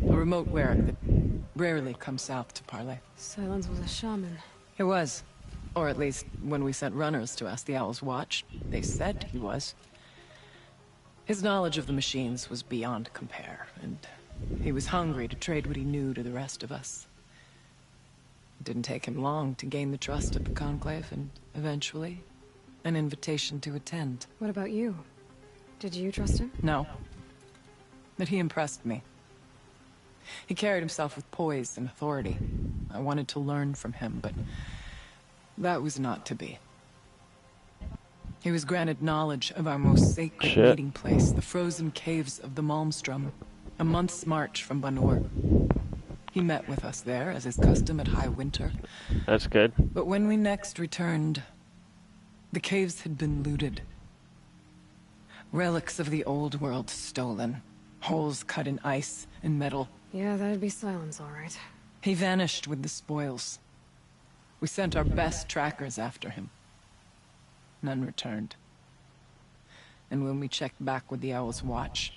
A remote Werak that rarely comes south to parley. Silence was a shaman. He was. Or at least, when we sent runners to ask the Owl's Watch, they said he was. His knowledge of the machines was beyond compare, and he was hungry to trade what he knew to the rest of us. It didn't take him long to gain the trust of the Conclave, and eventually, an invitation to attend. What about you? Did you trust him? No. But he impressed me. He carried himself with poise and authority. I wanted to learn from him, but that was not to be. He was granted knowledge of our most sacred meeting place, the frozen caves of the Malmstrom, a month's march from Ban-Or. He met with us there, as is custom at high winter. That's good. But when we next returned, the caves had been looted. Relics of the old world stolen. Holes cut in ice and metal. Yeah, that'd be Silence, all right. He vanished with the spoils. We sent our best trackers after him. None returned. And when we checked back with the Owl's Watch,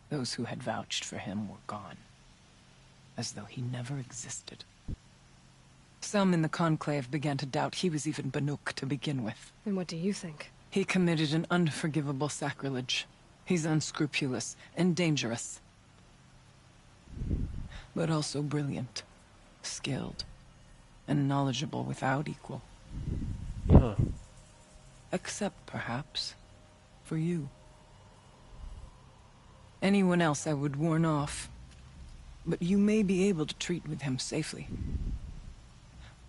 those who had vouched for him were gone. As though he never existed. Some in the Conclave began to doubt he was even Banuk to begin with. And what do you think? He committed an unforgivable sacrilege. He's unscrupulous and dangerous. but also brilliant, skilled, and knowledgeable without equal. Huh. Except, perhaps, for you. Anyone else I would warn off, but you may be able to treat with him safely.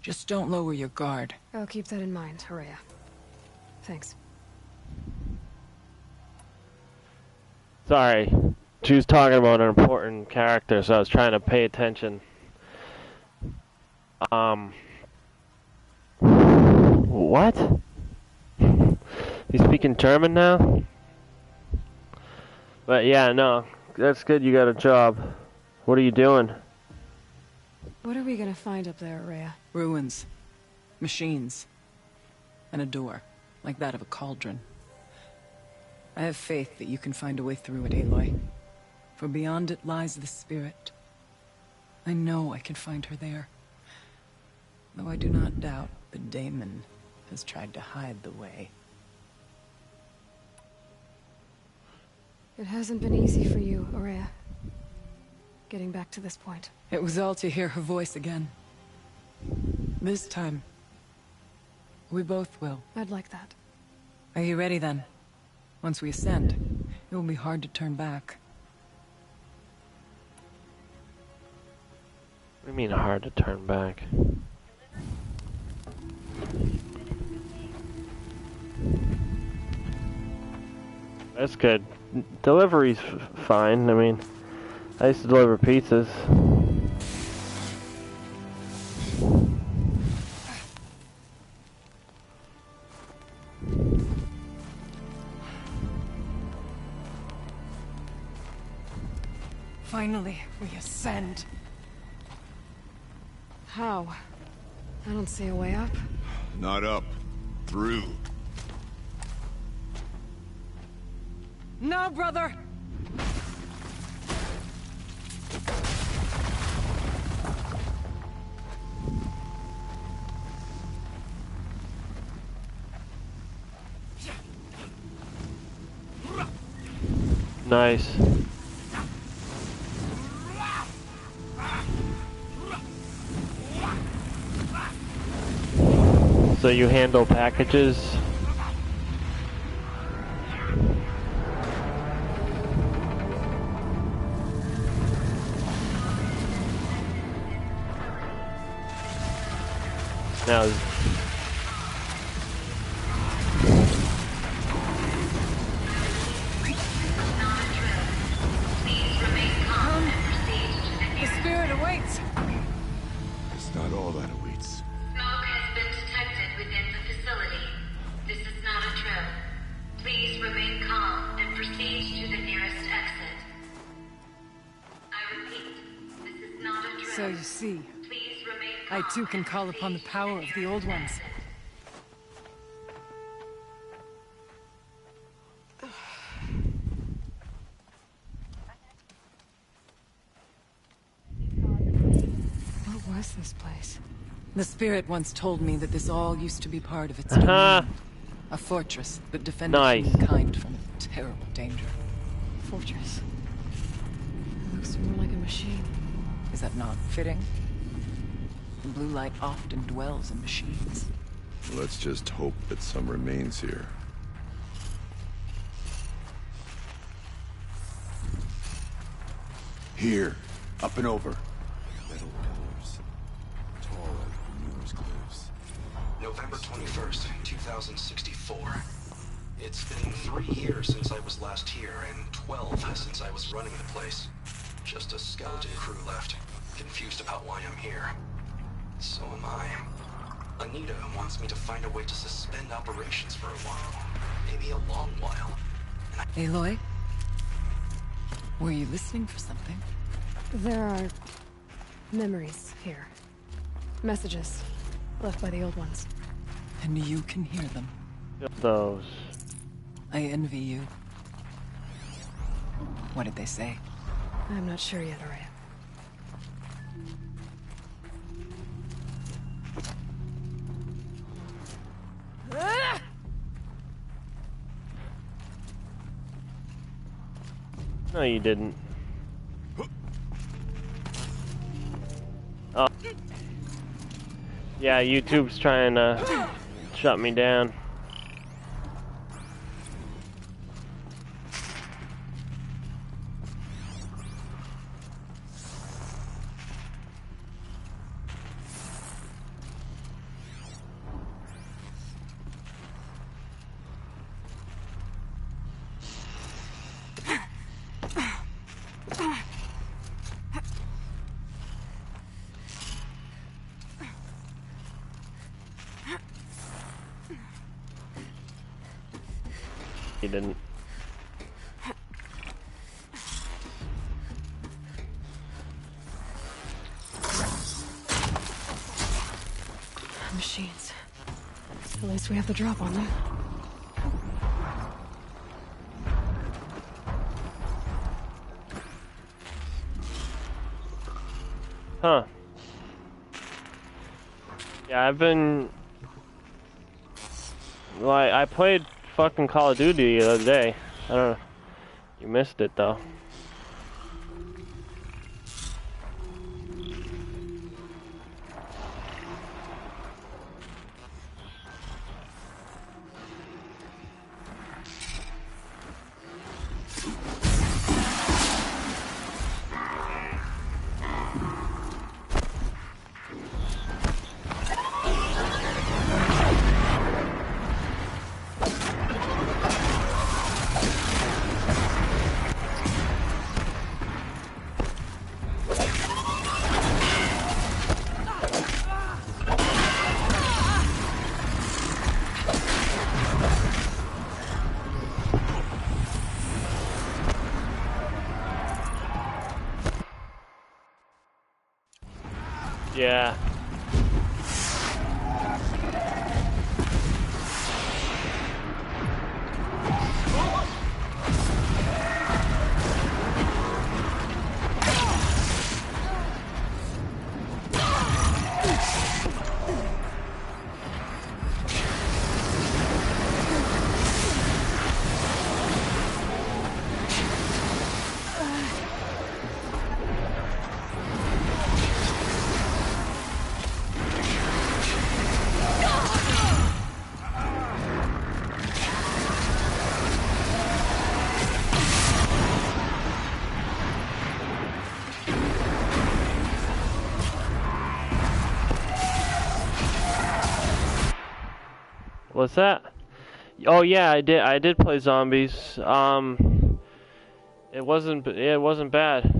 Just don't lower your guard. I'll keep that in mind, Horea. Thanks. Sorry. She was talking about an important character, so I was trying to pay attention. What? You speaking German now? But yeah, no. That's good you got a job. What are you doing? What are we gonna find up there, Horea? Ruins. Machines. And a door, like that of a cauldron. I have faith that you can find a way through it, Aloy. For beyond it lies the spirit. I know I can find her there. Though I do not doubt the daemon has tried to hide the way. It hasn't been easy for you, Horea. Getting back to this point. It was all to hear her voice again. This time, we both will. I'd like that. Are you ready then? Once we ascend, it will be hard to turn back. What do you mean hard to turn back? That's good. Delivery's fine. I mean, I used to deliver pizzas. Finally, we ascend. How? I don't see a way up. Not up. Through. No, brother! Nice. So you handle packages? Now, The spirit awaits! It's not all that awaits. Smoke has been detected within the facility. This is not a drill. Please remain calm and proceed to the nearest exit. I repeat, this is not a drill. So you see, Please remain I calm too can and call upon the proceed power to of the old ones. exit. What was this place? The spirit once told me that this all used to be part of its Uh-huh. domain. A fortress that defended Nice. humankind from terrible danger. Fortress. It looks more like a machine. Is that not fitting? The blue light often dwells in machines. Let's just hope that some remains here. Here. Up and over. Metal pillars. Tall like numerous cliffs. November 21st, 2064. It's been 3 years since I was last here, and 12 since I was running the place. Just a skeleton crew left, confused about why I'm here. So am I. Anita wants me to find a way to suspend operations for a while. Maybe a long while. Aloy? Were you listening for something? There are memories here. Messages left by the old ones. And you can hear them. Those. I envy you. What did they say? I'm not sure yet, Horea. No, you didn't. Yeah, YouTube's trying to shut me down. He didn't. Machines. At least we have the drop on them. Huh. Yeah, I've been... Well, I played fucking Call of Duty the other day. I don't know. You missed it, though. Yeah. What's that? Oh yeah, I did play zombies. It wasn't bad.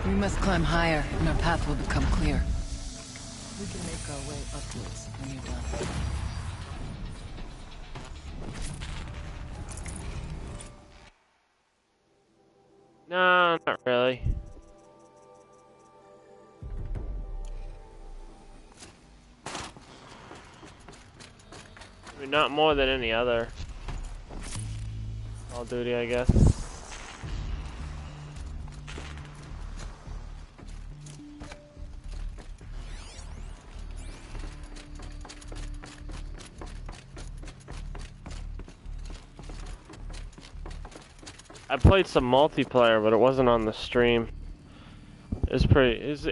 We must climb higher, and our path will become clear. We can make our way upwards when you're done. No, not really. I mean, not more than any other Call of Duty, I guess. I played some multiplayer, but it wasn't on the stream. It's pretty. It's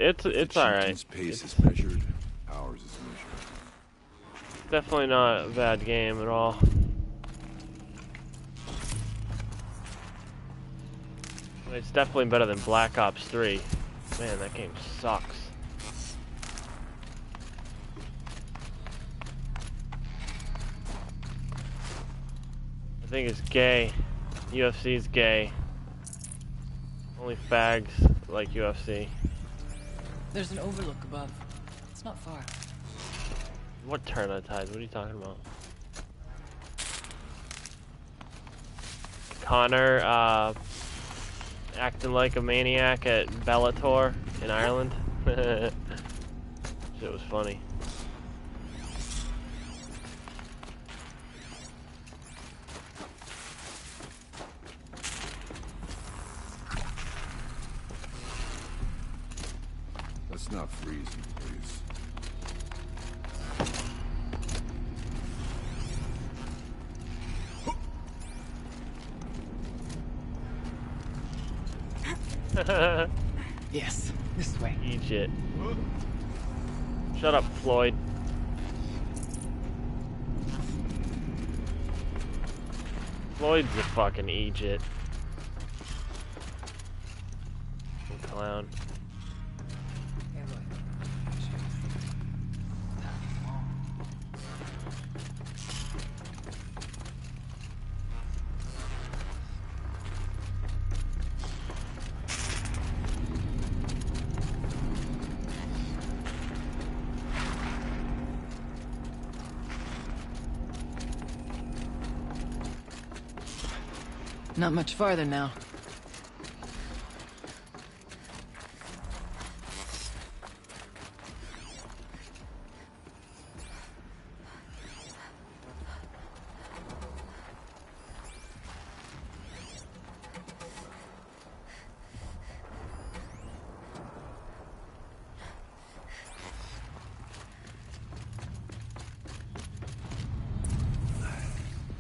all right. Pace is measured. Ours is measured. Definitely not a bad game at all. It's definitely better than Black Ops 3. Man, that game sucks. I think it's gay. UFC is gay. Only fags like UFC. There's an overlook above. It's not far. What turn of tides? What are you talking about? Connor, acting like a maniac at Bellator in Ireland. Shit was funny. not freezing, please. Yes, this way. Eat it. Shut up, Floyd. Floyd's a fucking Egypt. Clown. Not much farther now.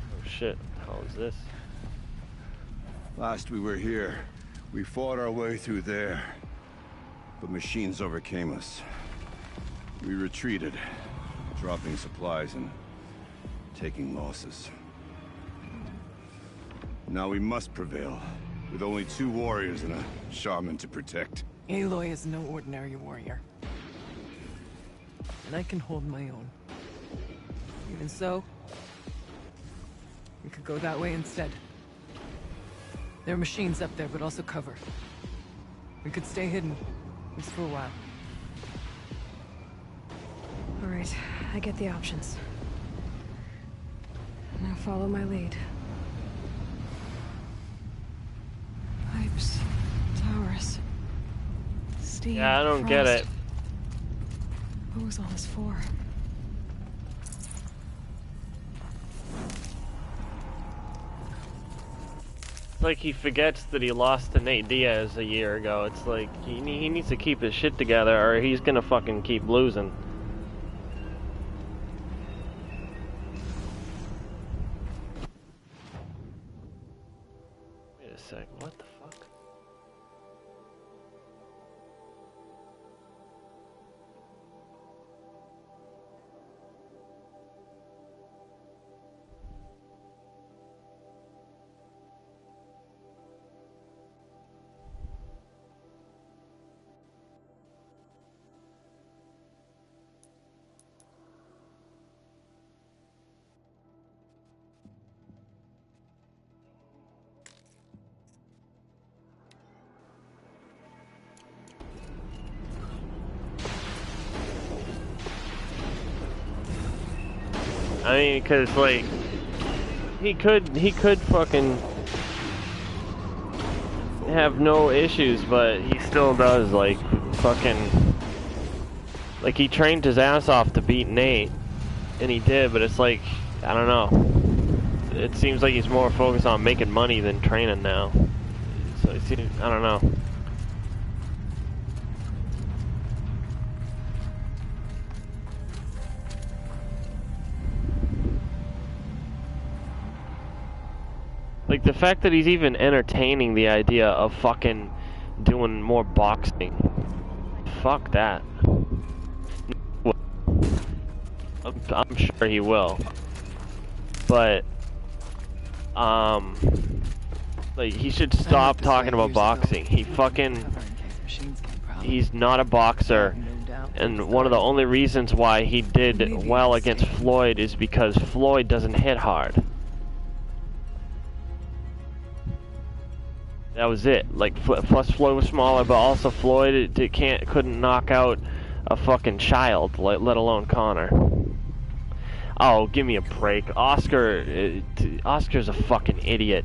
Oh shit, how is this? Last we were here, we fought our way through there. But machines overcame us. We retreated, dropping supplies and taking losses. Now we must prevail, with only 2 warriors and a shaman to protect. Aloy is no ordinary warrior. And I can hold my own. Even so, we could go that way instead. There are machines up there, but also cover. We could stay hidden, at least for a while. All right, I get the options. Now follow my lead. Pipes, towers, steam. Yeah, I don't get it. What was all this for? Like he forgets that he lost to Nate Diaz a year ago. It's like he needs to keep his shit together or he's gonna fucking keep losing. Wait a sec, what the fuck? I mean, cause like he could fucking have no issues, but he still does. Like fucking, like he trained his ass off to beat Nate, and he did. But it's like I don't know. It seems like he's more focused on making money than training now. So it seems, I don't know. Like, the fact that he's even entertaining the idea of fucking doing more boxing. Fuck that. I'm sure he will. But, like, he should stop talking about boxing. He fucking... He's not a boxer. And one of the only reasons why he did well against Floyd is because Floyd doesn't hit hard. That was it. Like, plus Floyd was smaller, but also Floyd couldn't knock out a fucking child, let alone Connor. Oh, give me a break. Oscar's a fucking idiot.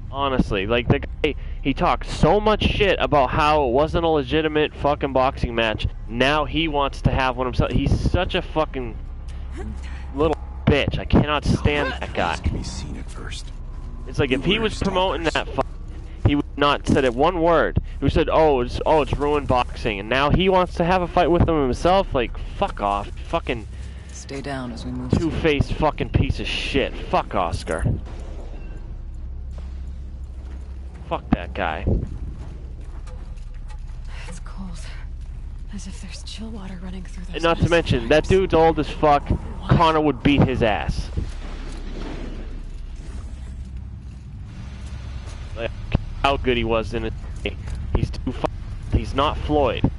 Honestly, like, the guy, he talked so much shit about how it wasn't a legitimate fucking boxing match. Now he wants to have one himself. He's such a fucking little bitch. I cannot stand that guy. Can be seen at first. It's like if he was promoting that fight, he would not said it one word. Who said, "Oh, it's ruined boxing," and now he wants to have a fight with him himself. Like, fuck off, fucking. Stay down as we move. Two-faced fucking piece of shit. Fuck Oscar. Fuck that guy. It's cold. As if there's chill water running through those. And not to mention, that dude's old as fuck. Connor would beat his ass. Like, how good he was in it. He's he's not Floyd.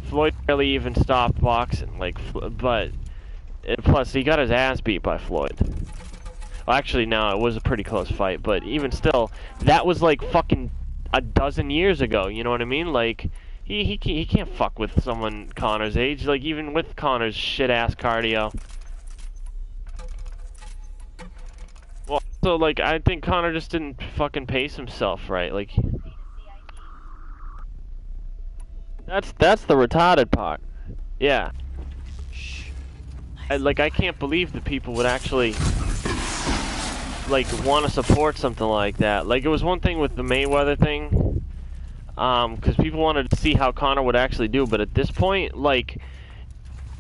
Floyd barely even stopped boxing. Like, but plus he got his ass beat by Floyd. Well, actually, no, it was a pretty close fight. But even still, that was like fucking a dozen years ago. You know what I mean? Like, he can't fuck with someone Connor's age. Like, even with Connor's shit ass cardio. Well, so like, I think Connor just didn't fucking pace himself right. Like, that's the retarded part. Yeah. I can't believe that people would actually like want to support something like that. Like, it was one thing with the Mayweather thing, because people wanted to see how Conor would actually do. But at this point, like,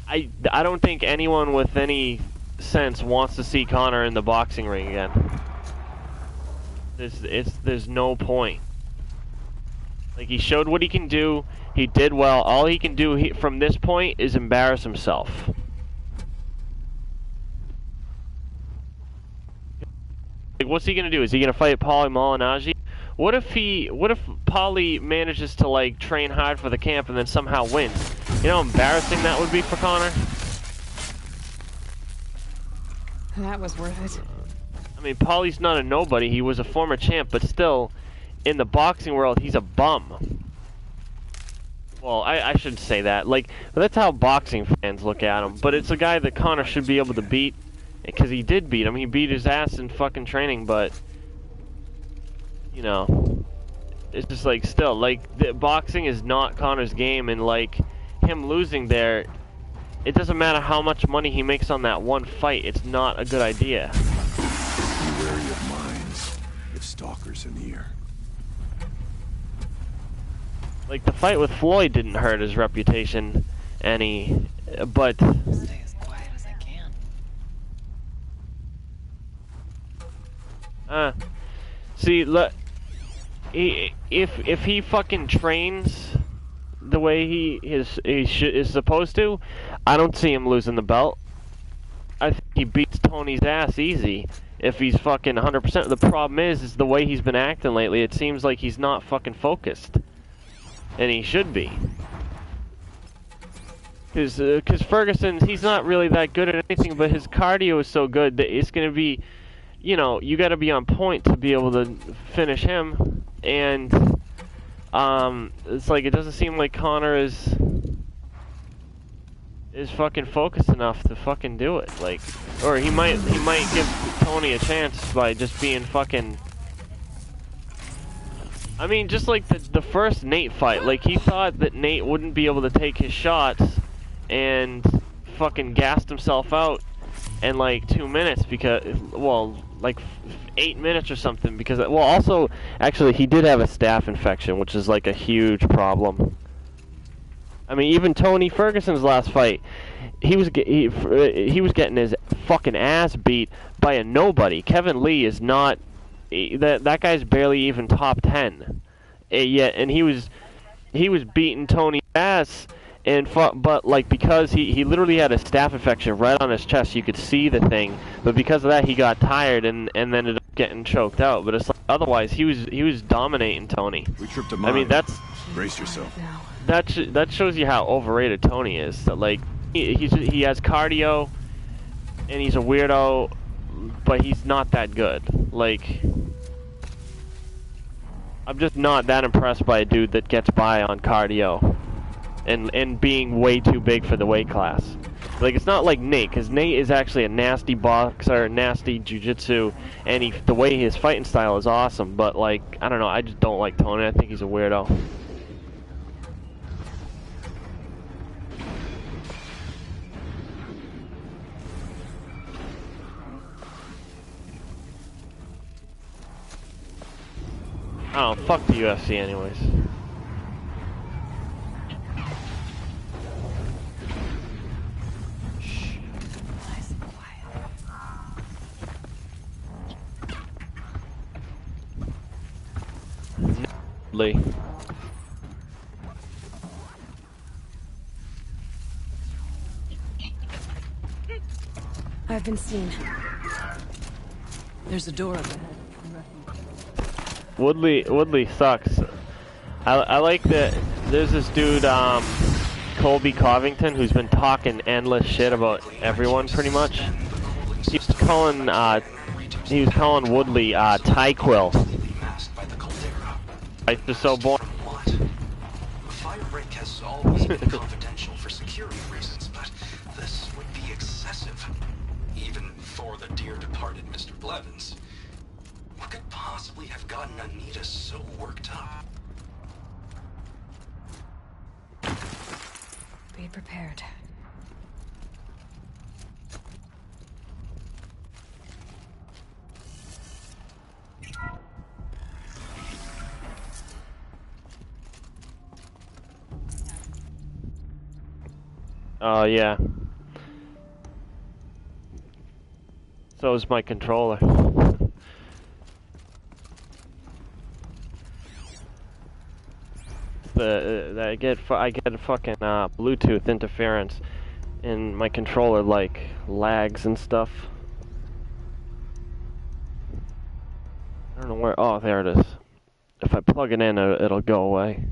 I don't think anyone with any sense wants to see Conor in the boxing ring again. There's no point. Like, he showed what he can do. He did well. All he can do from this point is embarrass himself. Like, what's he gonna do? Is he gonna fight Paulie Malignaggi? What if Paulie manages to like train hard for the camp and then somehow wins? You know how embarrassing that would be for Conor? That was worth it. I mean, Paulie's not a nobody. He was a former champ, but still, in the boxing world, he's a bum. Well, I shouldn't say that. Like, but that's how boxing fans look at him. But it's a guy that Conor should be able to beat, because he did beat him. He beat his ass in fucking training, but you know, it's just like, still, like, boxing is not Conor's game, and like him losing there, it doesn't matter how much money he makes on that one fight. It's not a good idea. Be wary of mines. If stalkers in the air. Like, the fight with Floyd didn't hurt his reputation any, but Stay as quiet as I can. see, look, if he fucking trains the way he is supposed to, I don't see him losing the belt. I think he beats Tony's ass easy if he's fucking 100%. The problem is the way he's been acting lately. It seems like he's not fucking focused, and he should be. Because Ferguson, he's not really that good at anything, but his cardio is so good that it's gonna be, you know, you got to be on point to be able to finish him, and it's like, it doesn't seem like Conor is fucking focused enough to fucking do it. Like, or he might give Tony a chance by just being fucking. I mean, just like the first Nate fight, like, he thought that Nate wouldn't be able to take his shots, and fucking gassed himself out in like 2 minutes because, well, like 8 minutes or something, because, well, also, actually, he did have a staph infection, which is like a huge problem. I mean, even Tony Ferguson's last fight, he was getting his fucking ass beat by a nobody. Kevin Lee is not, that guy's barely even top 10 yet, and he was beating Tony's ass. And but like, because he literally had a staph infection right on his chest, you could see the thing. But because of that, he got tired and ended up getting choked out. But it's like, otherwise, he was dominating Tony. We tripped a mine. I mean, that's, brace yourself. that shows you how overrated Tony is. That, like, he has cardio, and he's a weirdo, but he's not that good. Like, I'm just not that impressed by a dude that gets by on cardio. And being way too big for the weight class. Like, it's not like Nate, because Nate is actually a nasty boxer, nasty jiu-jitsu, and the way his fighting style is awesome, but, like, I don't know, I just don't like Tony. I think he's a weirdo. Oh, fuck the UFC anyways. Lee. I've been seen. There's a door up ahead. Woodley sucks. I like that there's this dude, Colby Covington, who's been talking endless shit about everyone pretty much. He was calling Woodley Tyquill. It's just so boring. The fire break has always been confidential for security reasons, but this would be excessive. Even for the dear departed Mr. Blevins. What could possibly have gotten Anita so worked up? Be prepared. Oh, yeah. So is my controller. I get a fucking Bluetooth interference, and my controller like lags and stuff. I don't know where. Oh, there it is. If I plug it in, it'll go away.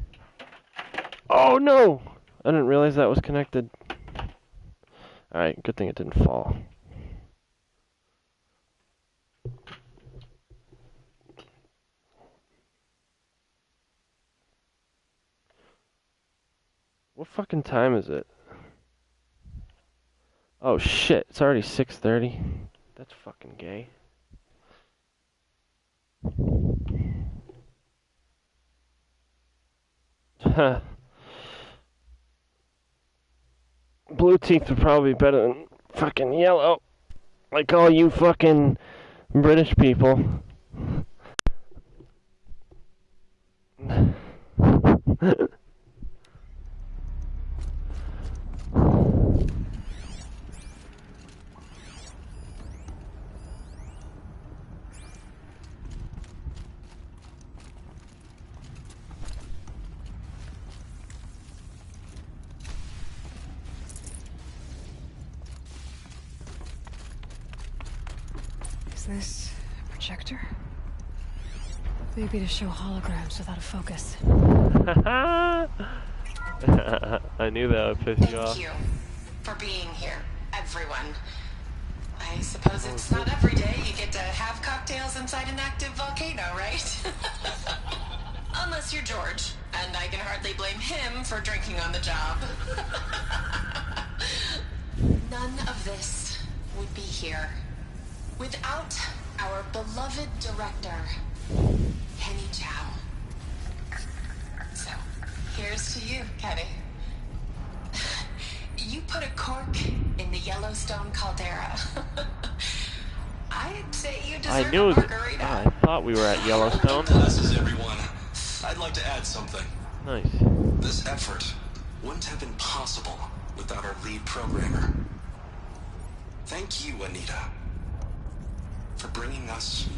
Oh no! I didn't realize that was connected. Alright, good thing it didn't fall. What fucking time is it? Oh shit, it's already 6:30. That's fucking gay. Bluetooth would probably be better than fucking yellow. Like all you fucking British people. Is this a projector? Maybe to show holograms without a focus. I knew that would piss you off. Thank you for being here, everyone. I suppose it's not every day you get to have cocktails inside an active volcano, right? Unless you're George, and I can hardly blame him for drinking on the job. None of this would be here without our beloved director, Kenny Chow. So, here's to you, Kenny. You put a cork in the Yellowstone caldera. I'd say you deserve a margarita. I thought we were at Yellowstone. Glasses, everyone. I'd like to add something. Nice. This effort wouldn't have been possible without our lead programmer. Thank you, Anita, for bringing us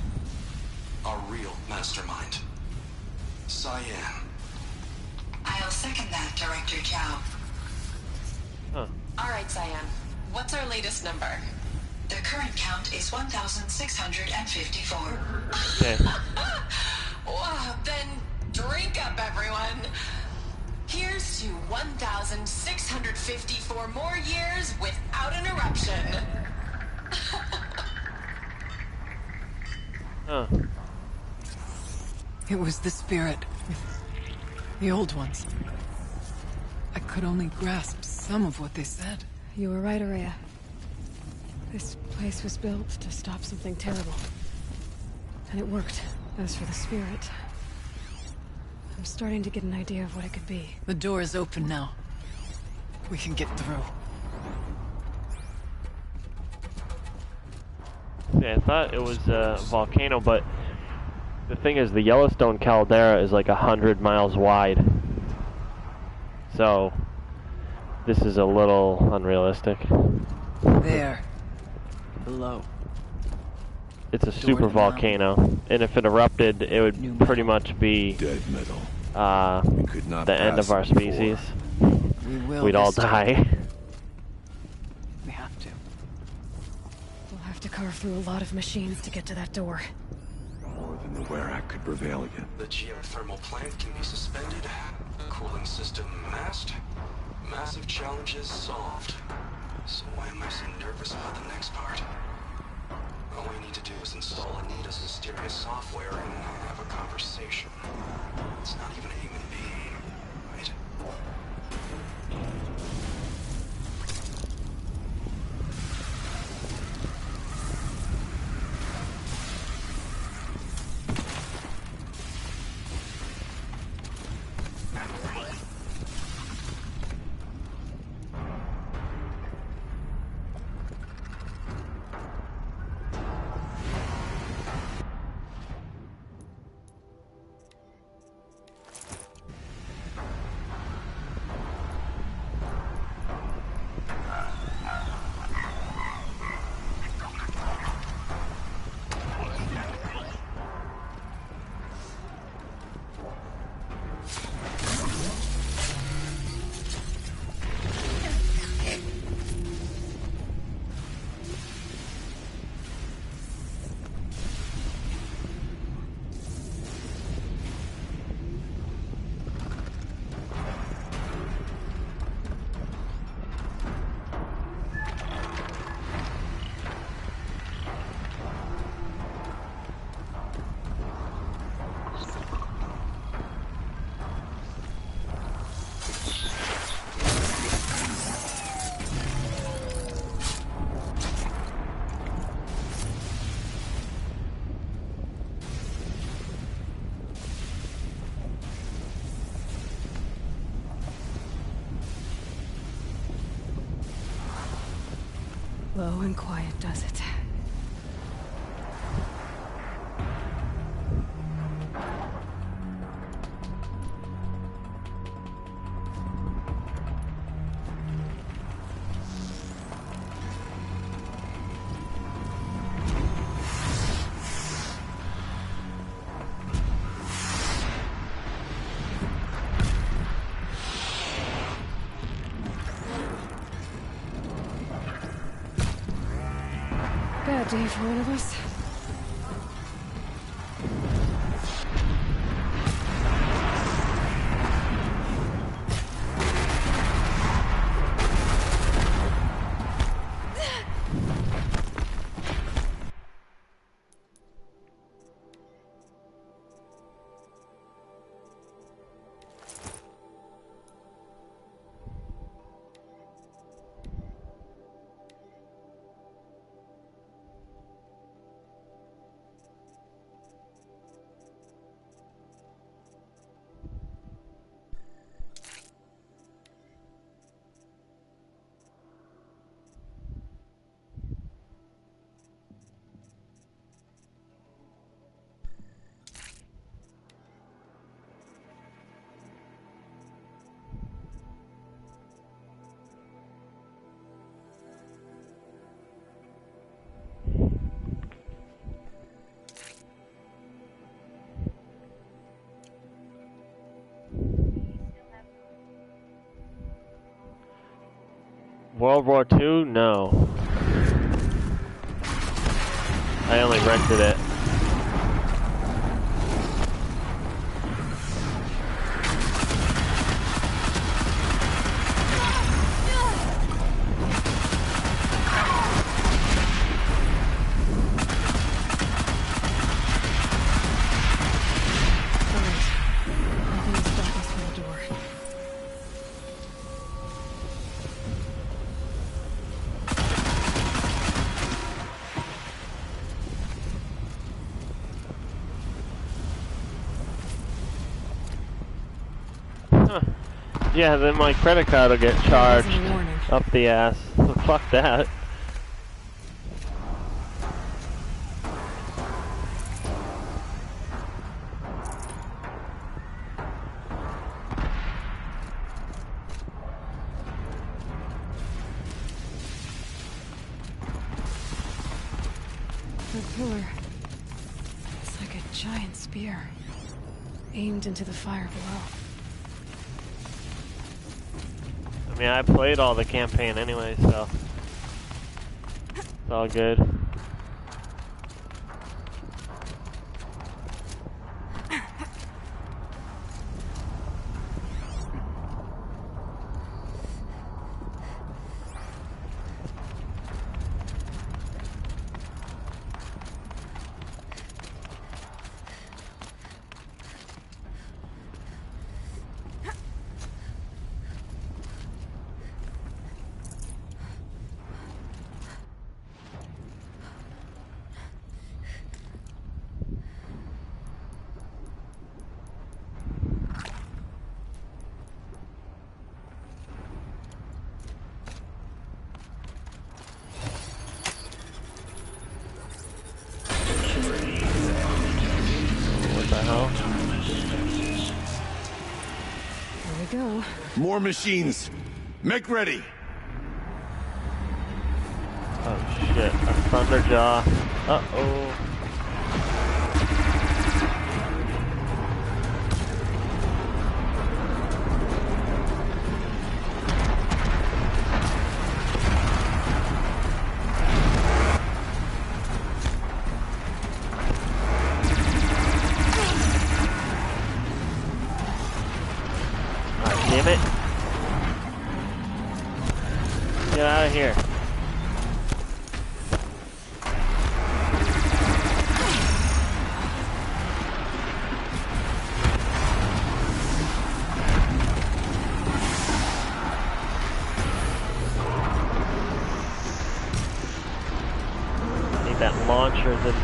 our real mastermind, Cyan. I'll second that, Director Chow. Huh. All right, Cyan. What's our latest number? The current count is 1,654. Okay. Wow, then drink up, everyone. Here's to 1,654 more years without an eruption. Huh. It was the spirit. The old ones. I could only grasp some of what they said. You were right, Araya. This place was built to stop something terrible. And it worked. As for the spirit, I'm starting to get an idea of what it could be. The door is open now. We can get through. Yeah, I thought it was a volcano, but The thing is, the Yellowstone caldera is like 100 miles wide. So, this is a little unrealistic. There. Below. It's a super volcano, and if it erupted, it would pretty much be dead metal. The end of our species. We'd all die. We have to. We'll have to carve through a lot of machines to get to that door. More than the Werak could prevail against. The geothermal plant can be suspended. Cooling system masked. Massive challenges solved. So why am I so nervous about the next part? All we need to do is install Anita's mysterious software and have a conversation. It's not even a human being, right? Low and quiet does it. Bad day for one of us. World War II? No. I only rented it. Yeah, then my credit card will get charged up the ass. Fuck that. pillar. It's like a giant spear, aimed into the fire below. I mean, I played all the campaign anyway, so it's all good. Go. More machines. Make ready. Oh shit, a Thunderjaw. Uh-oh. Damn it. Get out of here. I need that launcher then.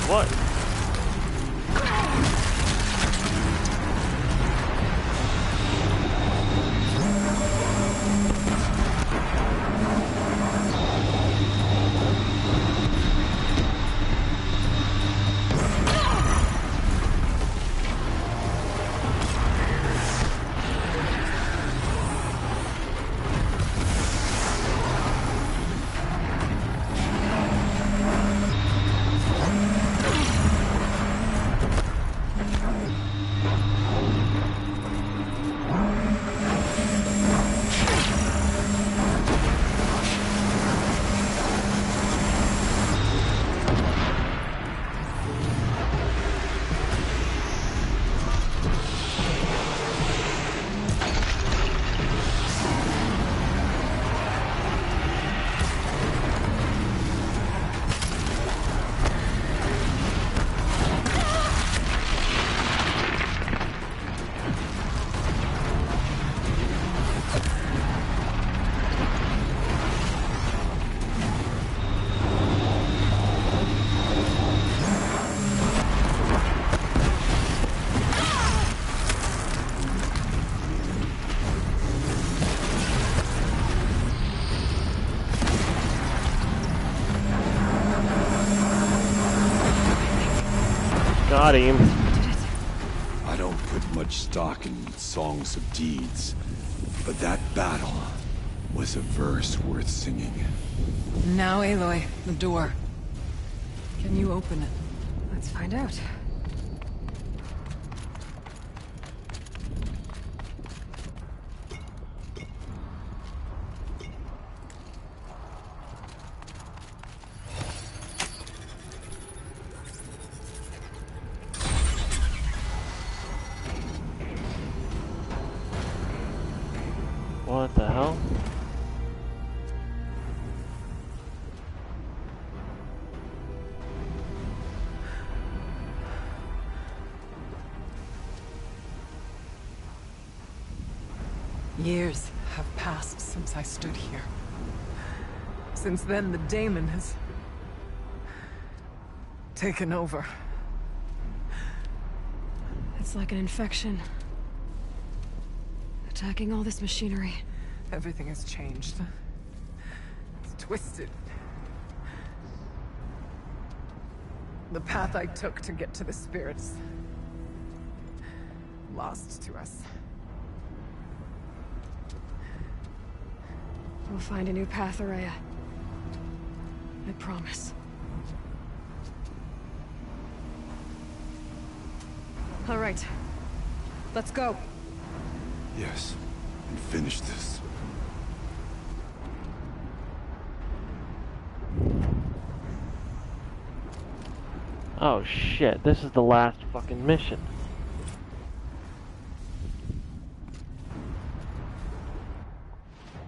What? Got him. I don't put much stock in songs of deeds, but that battle was a verse worth singing. Now, Aloy, the door. Can you open it? Let's find out. What the hell? Years have passed since I stood here. Since then, the daemon has taken over. It's like an infection. Attacking all this machinery. Everything has changed. It's twisted. The path I took to get to the spirits, lost to us. We'll find a new path, Araya. I promise. All right. Let's go. Yes, and finish this. Oh shit, this is the last fucking mission.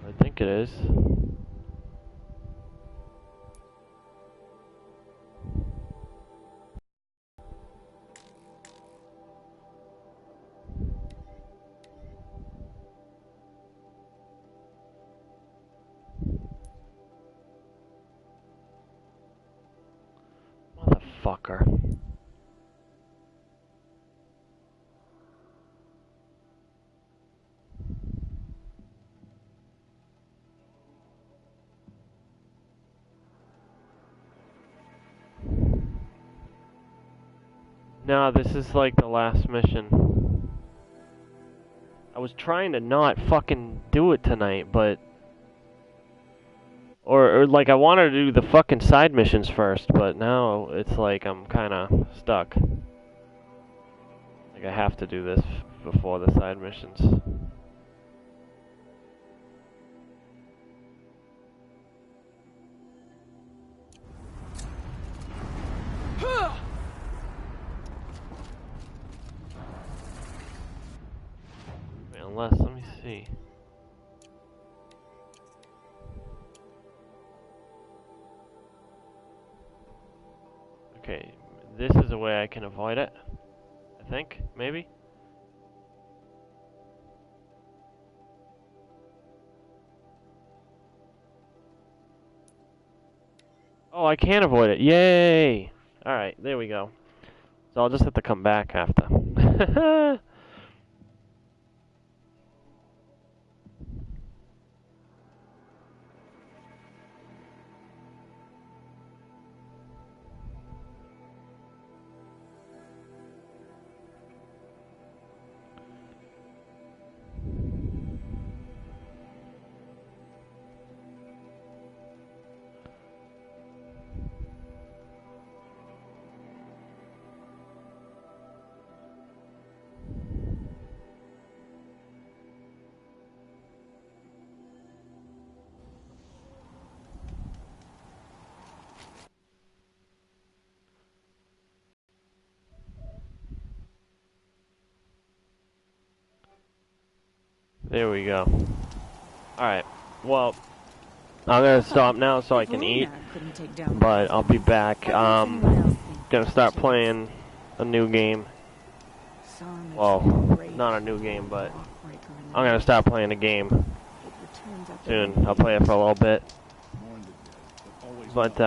I think it is. Motherfucker. No, this is like the last mission. I was trying to not fucking do it tonight, but... Or like I wanted to do the fucking side missions first, but now it's like I'm kinda stuck. Like I have to do this before the side missions. Unless, let me see. Okay, this is a way I can avoid it. I think, maybe? Oh, I can avoid it. Yay! Alright, there we go. So I'll just have to come back after. There we go. Alright, well, I'm gonna stop now so I can eat, but I'll be back. Gonna start playing a new game. Well, not a new game, but I'm gonna start playing a game soon. I'll play it for a little bit. But,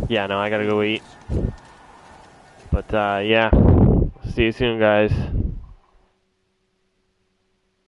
yeah, no, I gotta go eat. But, yeah, see you soon, guys.